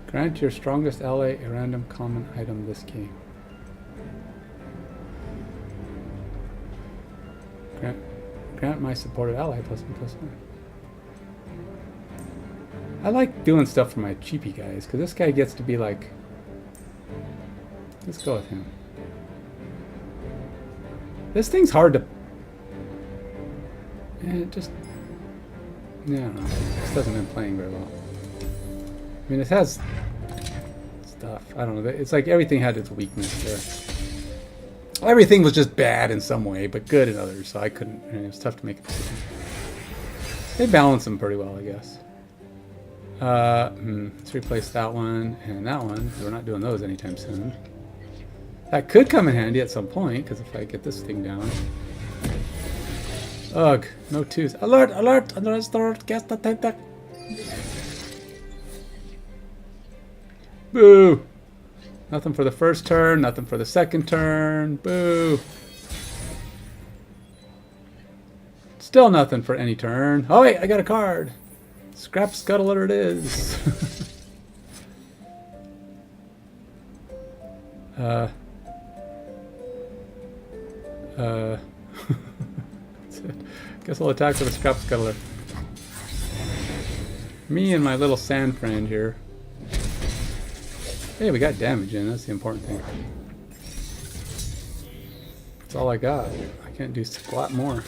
Grant your strongest ally a random common item this game. Grant my supported ally +1/+1. I like doing stuff for my cheapy guys, because this guy gets to be like... Let's go with him. This thing's hard to... it just... yeah, I don't know. This hasn't been playing very well. I mean, it has stuff. I don't know. It's like everything had its weakness there. Everything was just bad in some way, but good in others. So I couldn't. I mean, it was tough to make a decision. They balance them pretty well, I guess. Let's replace that one and that one, because we're not doing those anytime soon. That could come in handy at some point, because if I get this thing down. Ugh, no 2s. Alert! Alert! Alert! Guess the tentacle. Boo! Nothing for the first turn, nothing for the second turn. Boo! Still nothing for any turn. Oh wait, I got a card! Scrap Scuttler it is! That's it. Guess I'll attack with a scrap scuttler. Me and my little sand friend here. Hey, we got damage in. That's the important thing. That's all I got. I can't do squat more.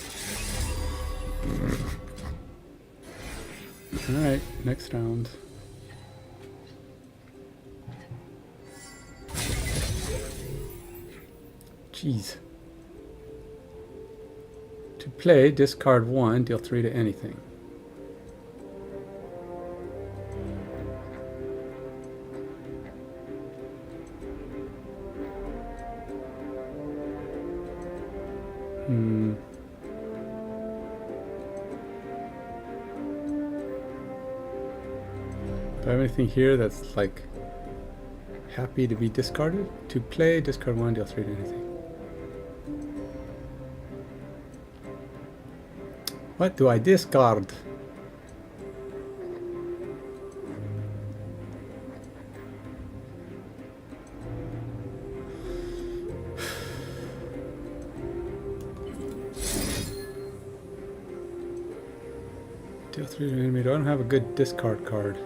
Alright, next round. Jeez. To play, discard 1, deal 3 to anything. Do I have anything here that's like happy to be discarded? To play, discard 1, deal 3 to anything. What do I discard? Deal 3 to enemy. I don't have a good discard card.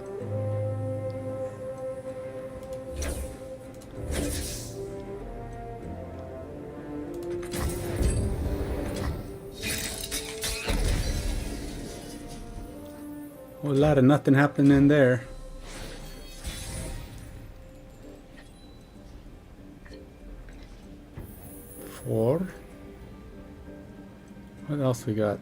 A lot of nothing happening there. Four. What else we got?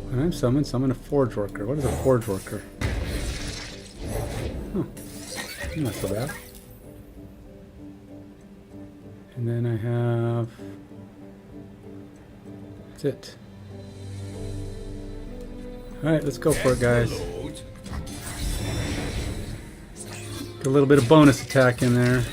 When I'm summoned, summon a forge worker. What is a forge worker? Huh. Not so bad. And then I have... That's it. Alright, let's go for it, guys. Get a little bit of bonus attack in there.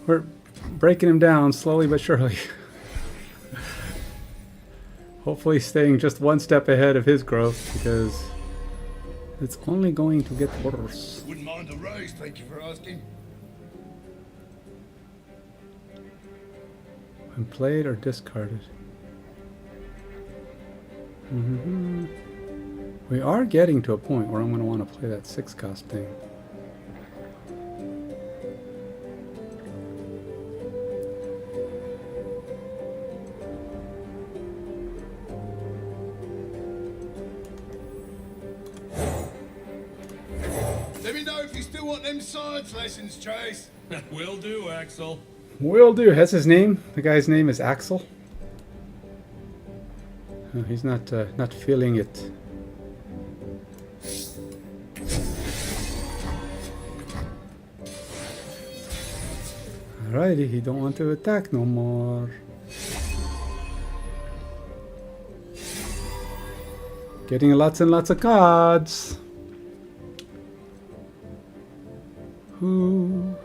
We're breaking him down slowly but surely. Hopefully staying just one step ahead of his growth, because it's only going to get worse. Wouldn't mind a raise, thank you for asking. When played or discarded. We are getting to a point where I'm going to want to play that 6-cost thing. Let me know if you still want them science lessons, Chase. Will do, Axel. Will do. That's his name. The guy's name is Axel. Oh, he's not feeling it. Alrighty, he don't want to attack no more. Getting lots and lots of cards. Who?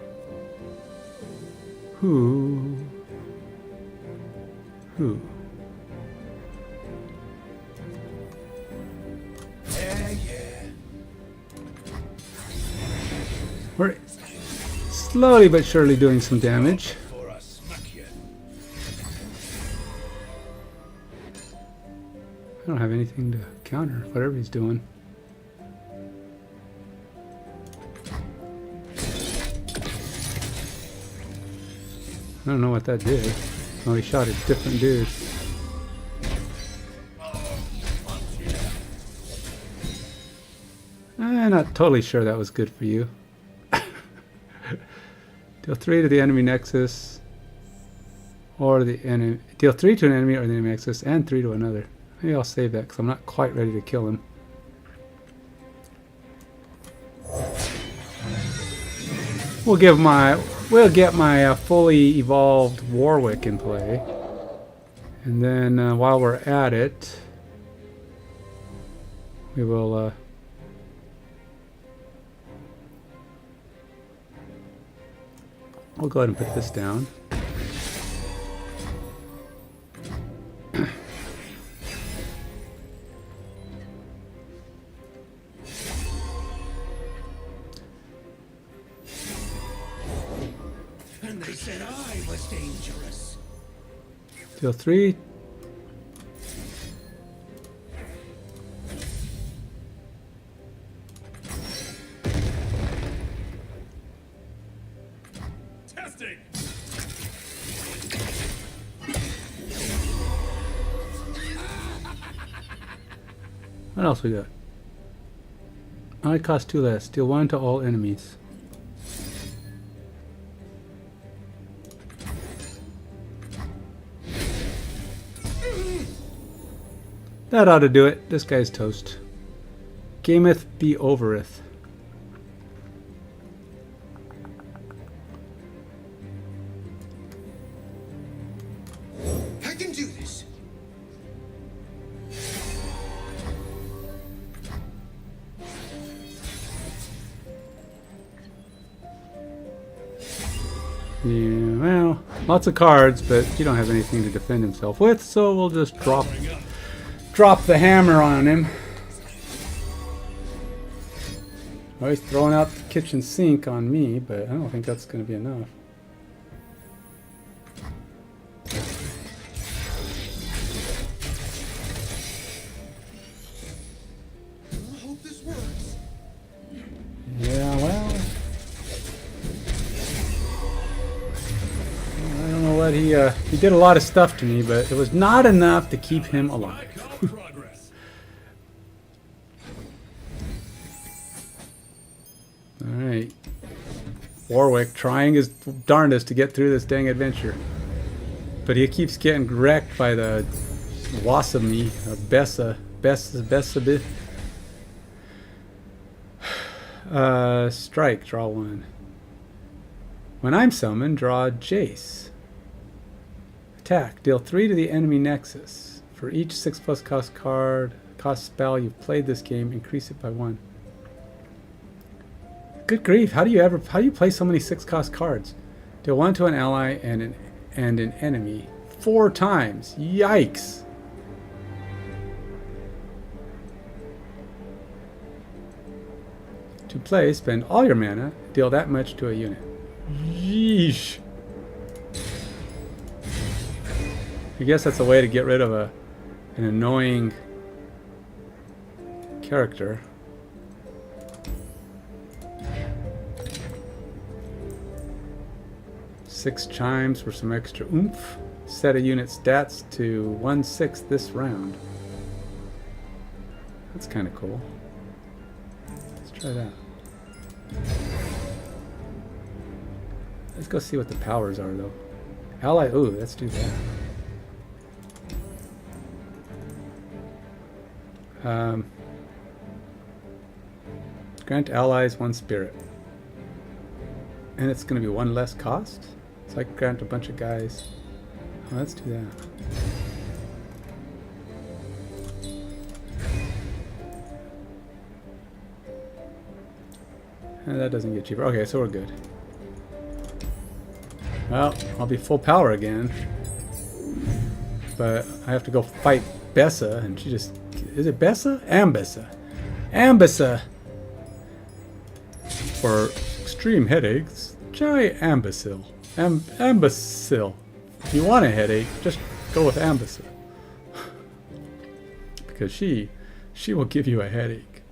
We're slowly but surely doing some damage. I don't have anything to counter whatever he's doing. I don't know what that did. Oh, he shot a different dude. I'm not totally sure that was good for you. Deal 3 to the enemy nexus, or the enemy. Deal 3 to an enemy or the enemy nexus, and 3 to another. Maybe I'll save that because I'm not quite ready to kill him. We'll get my fully evolved Warwick in play, and then while we're at it, we will. We'll go ahead and put this down. was dangerous. Deal 3. Testing. What else we got? Only cost 2 less. Deal 1 to all enemies. That ought to do it. This guy's toast. Gameth be overeth. I can do this. Yeah, well, lots of cards, but you don't have anything to defend himself with, so we'll just drop the hammer on him. Oh, he's throwing out the kitchen sink on me, but I don't think that's going to be enough. I hope this works. Yeah, well, I don't know what he did a lot of stuff to me, but it was not enough to keep him alive. Progress. Alright. Warwick trying his darndest to get through this dang adventure. But he keeps getting wrecked by the Wasami, or Bessa. Strike, draw 1. When I'm summoned, draw Jace. Attack, deal 3 to the enemy nexus. For each 6+ cost spell you've played this game, increase it by 1. Good grief! How do you play so many 6-cost cards? Deal 1 to an ally and an enemy 4 times. Yikes! To play, spend all your mana. Deal that much to a unit. Yeesh. I guess that's a way to get rid of an annoying character. Six chimes for some extra oomph. Set a unit stats to 1/6 this round. That's kind of cool. Let's try that. Let's go see what the powers are, though. Ally, ooh, let's do that. Grant allies 1 spirit. And it's going to be 1 less cost? So I can grant a bunch of guys. Oh, let's do that. And that doesn't get cheaper. Okay, so we're good. Well, I'll be full power again. But I have to go fight Bessa, and she just... Is it Bessa? Ambessa. Ambessa! For extreme headaches, try Ambacil. Ambacil. If you want a headache, just go with Ambacil. Because she will give you a headache.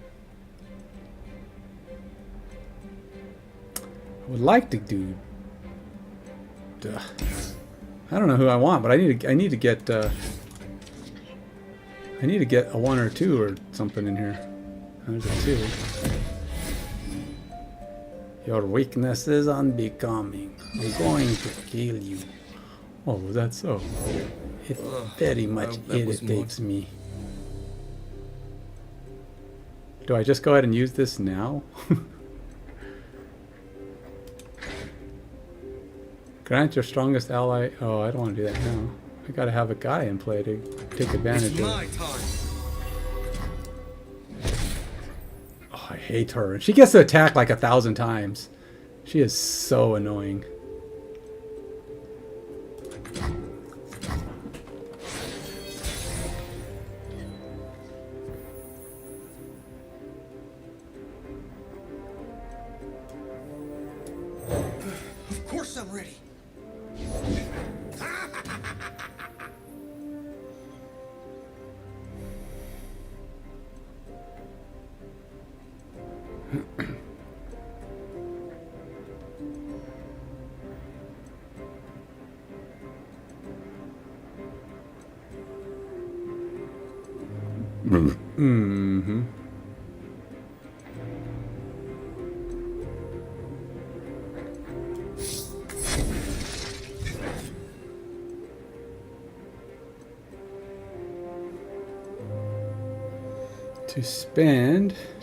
I would like to do... I don't know who I want, but I need to get a 1 or 2 or something in here. There's a 2. Your weakness is unbecoming. I'm going to kill you. Oh, was that so? It very much irritates me. Do I just go ahead and use this now? Grant your strongest ally... Oh, I don't want to do that now. I gotta have a guy in play to take advantage of it. Oh, I hate her. She gets to attack like 1,000 times. She is so annoying. Of course I'm ready. Mm-hmm.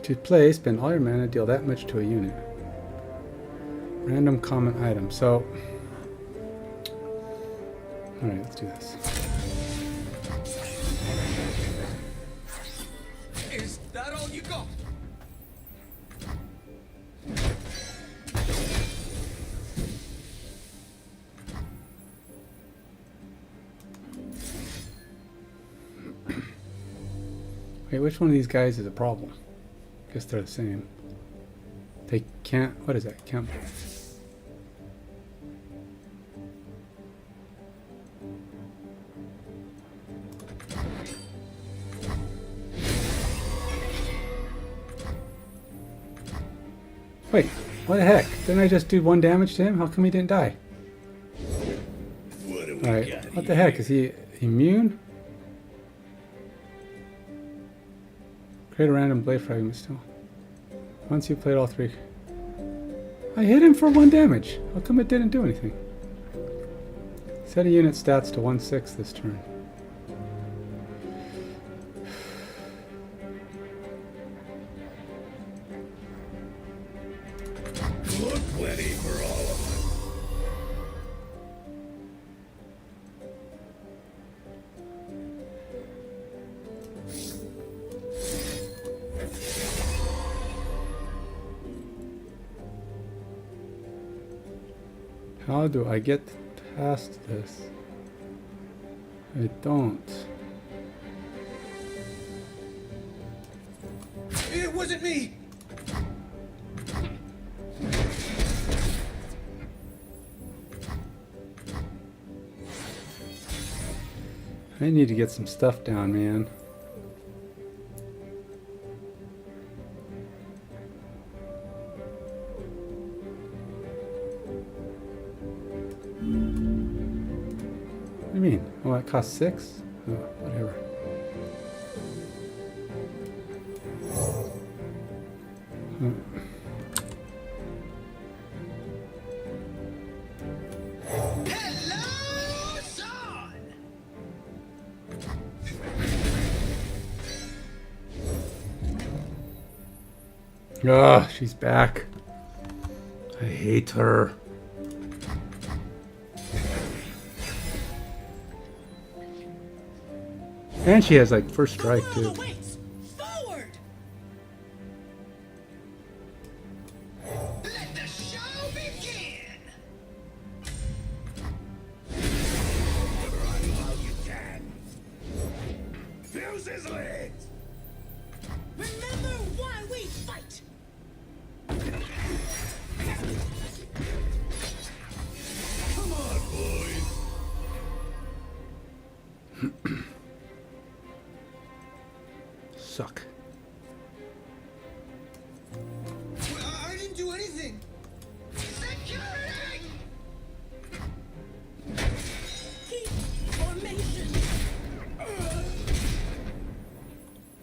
To play, spend all your mana, deal that much to a unit. Random common item. So, alright, let's do this. Is that all you got? Wait, which one of these guys is a problem? Guess they're the same. They can't. What is that? Can't. Wait, what the heck? Didn't I just do 1 damage to him? How come he didn't die? Alright, what the heck? Is he immune? Create a random blade fragment still. Once you played all 3. I hit him for 1 damage. How come it didn't do anything? Set a unit stats to 1/6 this turn. Look plenty for all of us. How do I get past this? I don't. It wasn't me! I need to get some stuff down, man. What do you mean? Oh, it costs 6? Oh, whatever. Hello, son! Ah, she's back. I hate her. And she has like first strike too. Awaits. Forward! Let the show begin! Run while you can. Fuse his legs. Remember why we fight! Come on, boys. Suck. I didn't do anything! Security! Keep formation!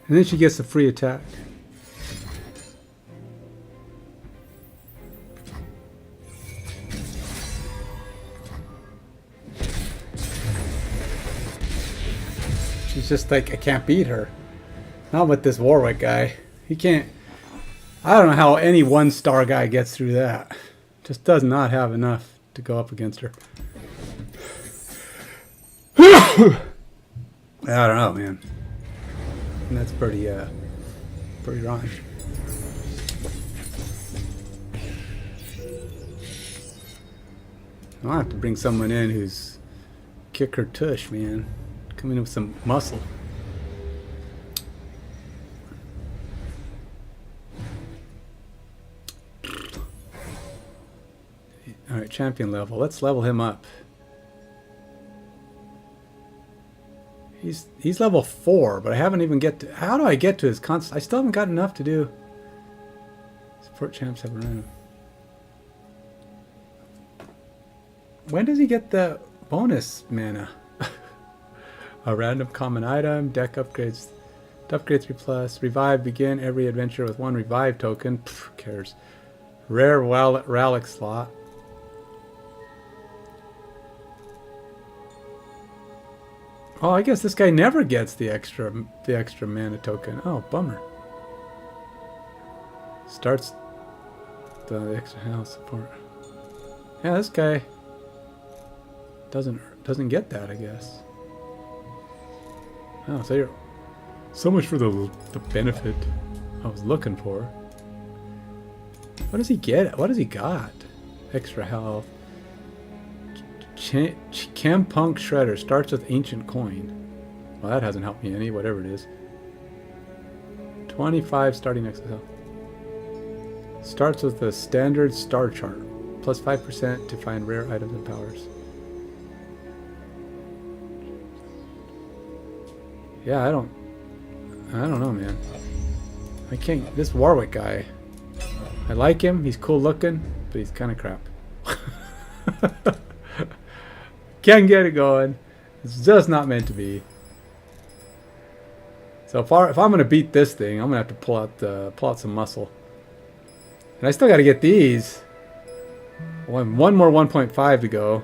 And then she gets a free attack. She's just like, I can't beat her. Not with this Warwick guy. He can't. I don't know how any 1-star guy gets through that. Just does not have enough to go up against her. I don't know, man. And that's pretty rotten. I'll have to bring someone in who's kick her tush, man. Come in with some muscle. Alright, champion level. Let's level him up. He's level 4, but I haven't even get to... How do I get to his const... I still haven't got enough to do... Support champs have a random. When does he get the bonus mana? A random common item, deck upgrades. To upgrade 3 plus. Revive. Begin every adventure with 1 revive token. Pff, who cares? Rare relic slot. Oh, I guess this guy never gets the extra mana token. Oh, bummer. Starts the extra health support. Yeah, this guy doesn't get that, I guess. Oh, so you're so much for the benefit I was looking for. What does he get? What does he got? Extra health. Campunk Shredder starts with ancient coin. Well, that hasn't helped me any, whatever it is. 25 starting extra health. Starts with the standard star chart. Plus 5% to find rare items and powers. Yeah, I don't know, man. I can't. This Warwick guy, I like him. He's cool looking, but he's kind of crap. Can't get it going. It's just not meant to be. So far, if I'm gonna beat this thing, I'm gonna have to pull out some muscle. And I still got to get these. One more 1.5 to go.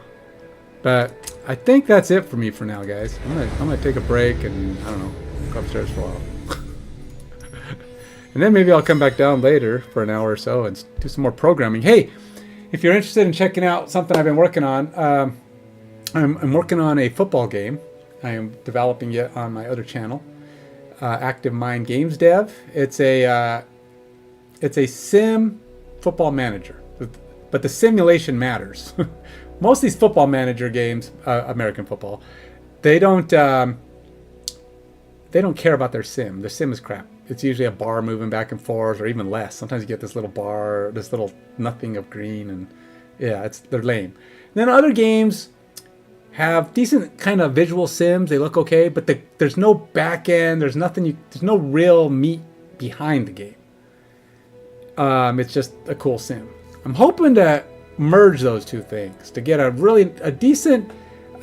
But I think that's it for me for now, guys. I'm gonna take a break and I don't know, go upstairs for a while. And then maybe I'll come back down later for an hour or so and do some more programming. Hey, if you're interested in checking out something I've been working on, I'm working on a football game. I am developing it on my other channel, Active Mind Games Dev. It's a sim football manager, but the simulation matters. Most of these football manager games, American football, they don't care about their sim. The sim is crap. It's usually a bar moving back and forth, or even less. Sometimes you get this little bar, this little nothing of green, and yeah, they're lame. And then other games have decent kind of visual sims. They look okay, but there's no back end. There's nothing. There's no real meat behind the game. It's just a cool sim. I'm hoping to merge those two things to get a decent,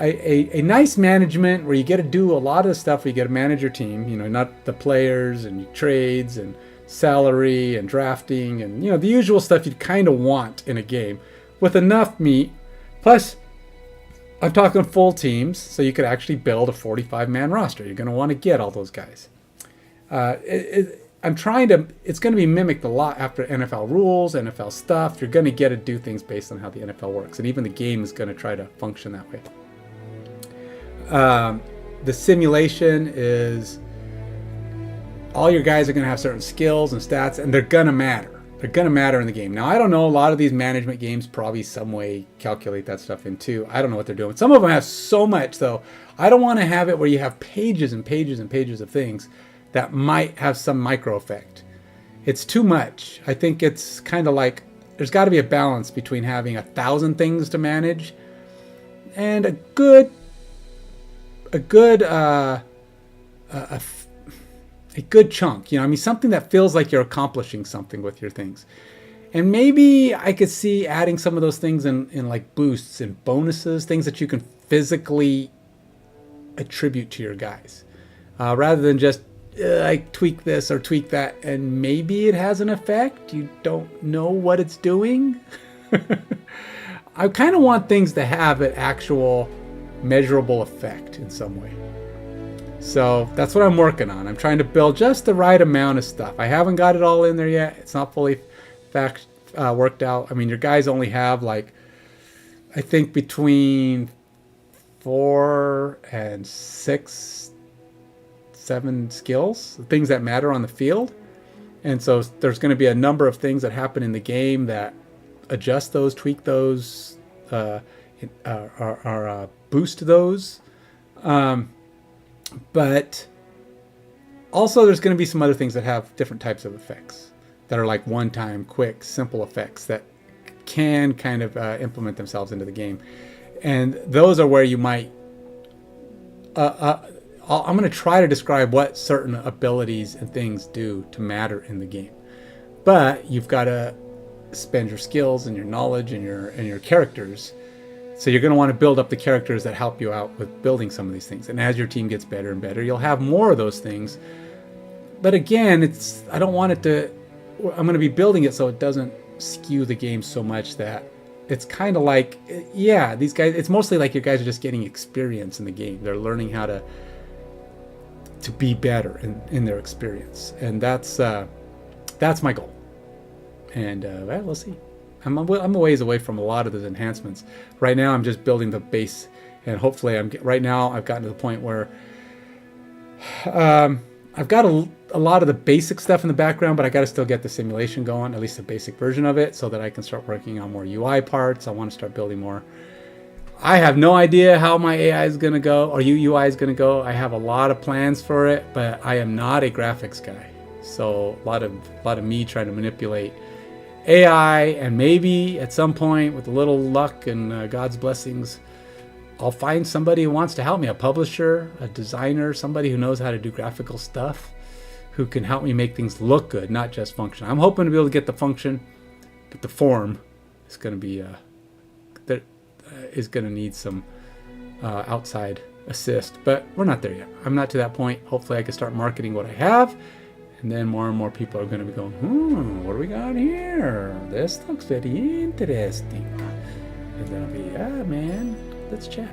a nice management where you get to do a lot of the stuff where you get to manage your team, you know, not the players and trades and salary and drafting and, you know, the usual stuff you'd kind of want in a game with enough meat. Plus, I'm talking full teams, so you could actually build a 45-man roster. You're going to want to get all those guys. I'm trying to, it's going to be mimicked a lot after NFL rules, NFL stuff. You're going to get to do things based on how the NFL works. And even the game is going to try to function that way. The simulation is, all your guys are going to have certain skills and stats, and they're going to matter. They're going to matter in the game. Now, I don't know, a lot of these management games probably some way calculate that stuff in too. I don't know what they're doing. Some of them have so much, though. I don't want to have it where you have pages and pages and pages of things that might have some micro effect. It's too much. I think it's kind of like, there's got to be a balance between having 1,000 things to manage and a good chunk. You know, I mean, something that feels like you're accomplishing something with your things. And maybe I could see adding some of those things in like boosts and bonuses, things that you can physically attribute to your guys, rather than just like tweak this or tweak that and maybe it has an effect. You don't know what it's doing. I kind of want things to have an actual measurable effect in some way. So that's what I'm working on. I'm trying to build just the right amount of stuff. I haven't got it all in there yet. It's not fully worked out. I mean, your guys only have like, I think between 4 and 6, 7 skills, things that matter on the field. And so there's going to be a number of things that happen in the game that adjust those, tweak those, boost those. But also there's going to be some other things that have different types of effects that are like one-time, quick, simple effects that can kind of implement themselves into the game. And those are where you might... I'm going to try to describe what certain abilities and things do to matter in the game. But you've got to spend your skills and your knowledge and your characters. So you're going to want to build up the characters that help you out with building some of these things. And as your team gets better and better, you'll have more of those things but again, it's, I don't want it to, I'm going to be building it so it doesn't skew the game so much that it's kind of like, yeah, these guys, it's mostly like your guys are just getting experience in the game. They're learning how to be better in their experience. And that's my goal. And well, we'll see. I'm a ways away from a lot of those enhancements. Right now, I'm just building the base, and hopefully, right now I've gotten to the point where I've got a lot of the basic stuff in the background, but I got to still get the simulation going, at least a basic version of it, so that I can start working on more UI parts. I want to start building more. I have no idea how my AI is going to go, or UI is going to go. I have a lot of plans for it, but I am not a graphics guy. So a lot of me trying to manipulate AI, and maybe at some point, with a little luck and God's blessings, I'll find somebody who wants to help me, a publisher, a designer, somebody who knows how to do graphical stuff, who can help me make things look good, not just function. I'm hoping to be able to get the function, but the form is going to be is going to need some outside assist. But we're not there yet. I'm not to that point. Hopefully, I can start marketing what I have. And then more and more people are going to be going, what do we got here? This looks very interesting. And then I'll be, man, let's chat.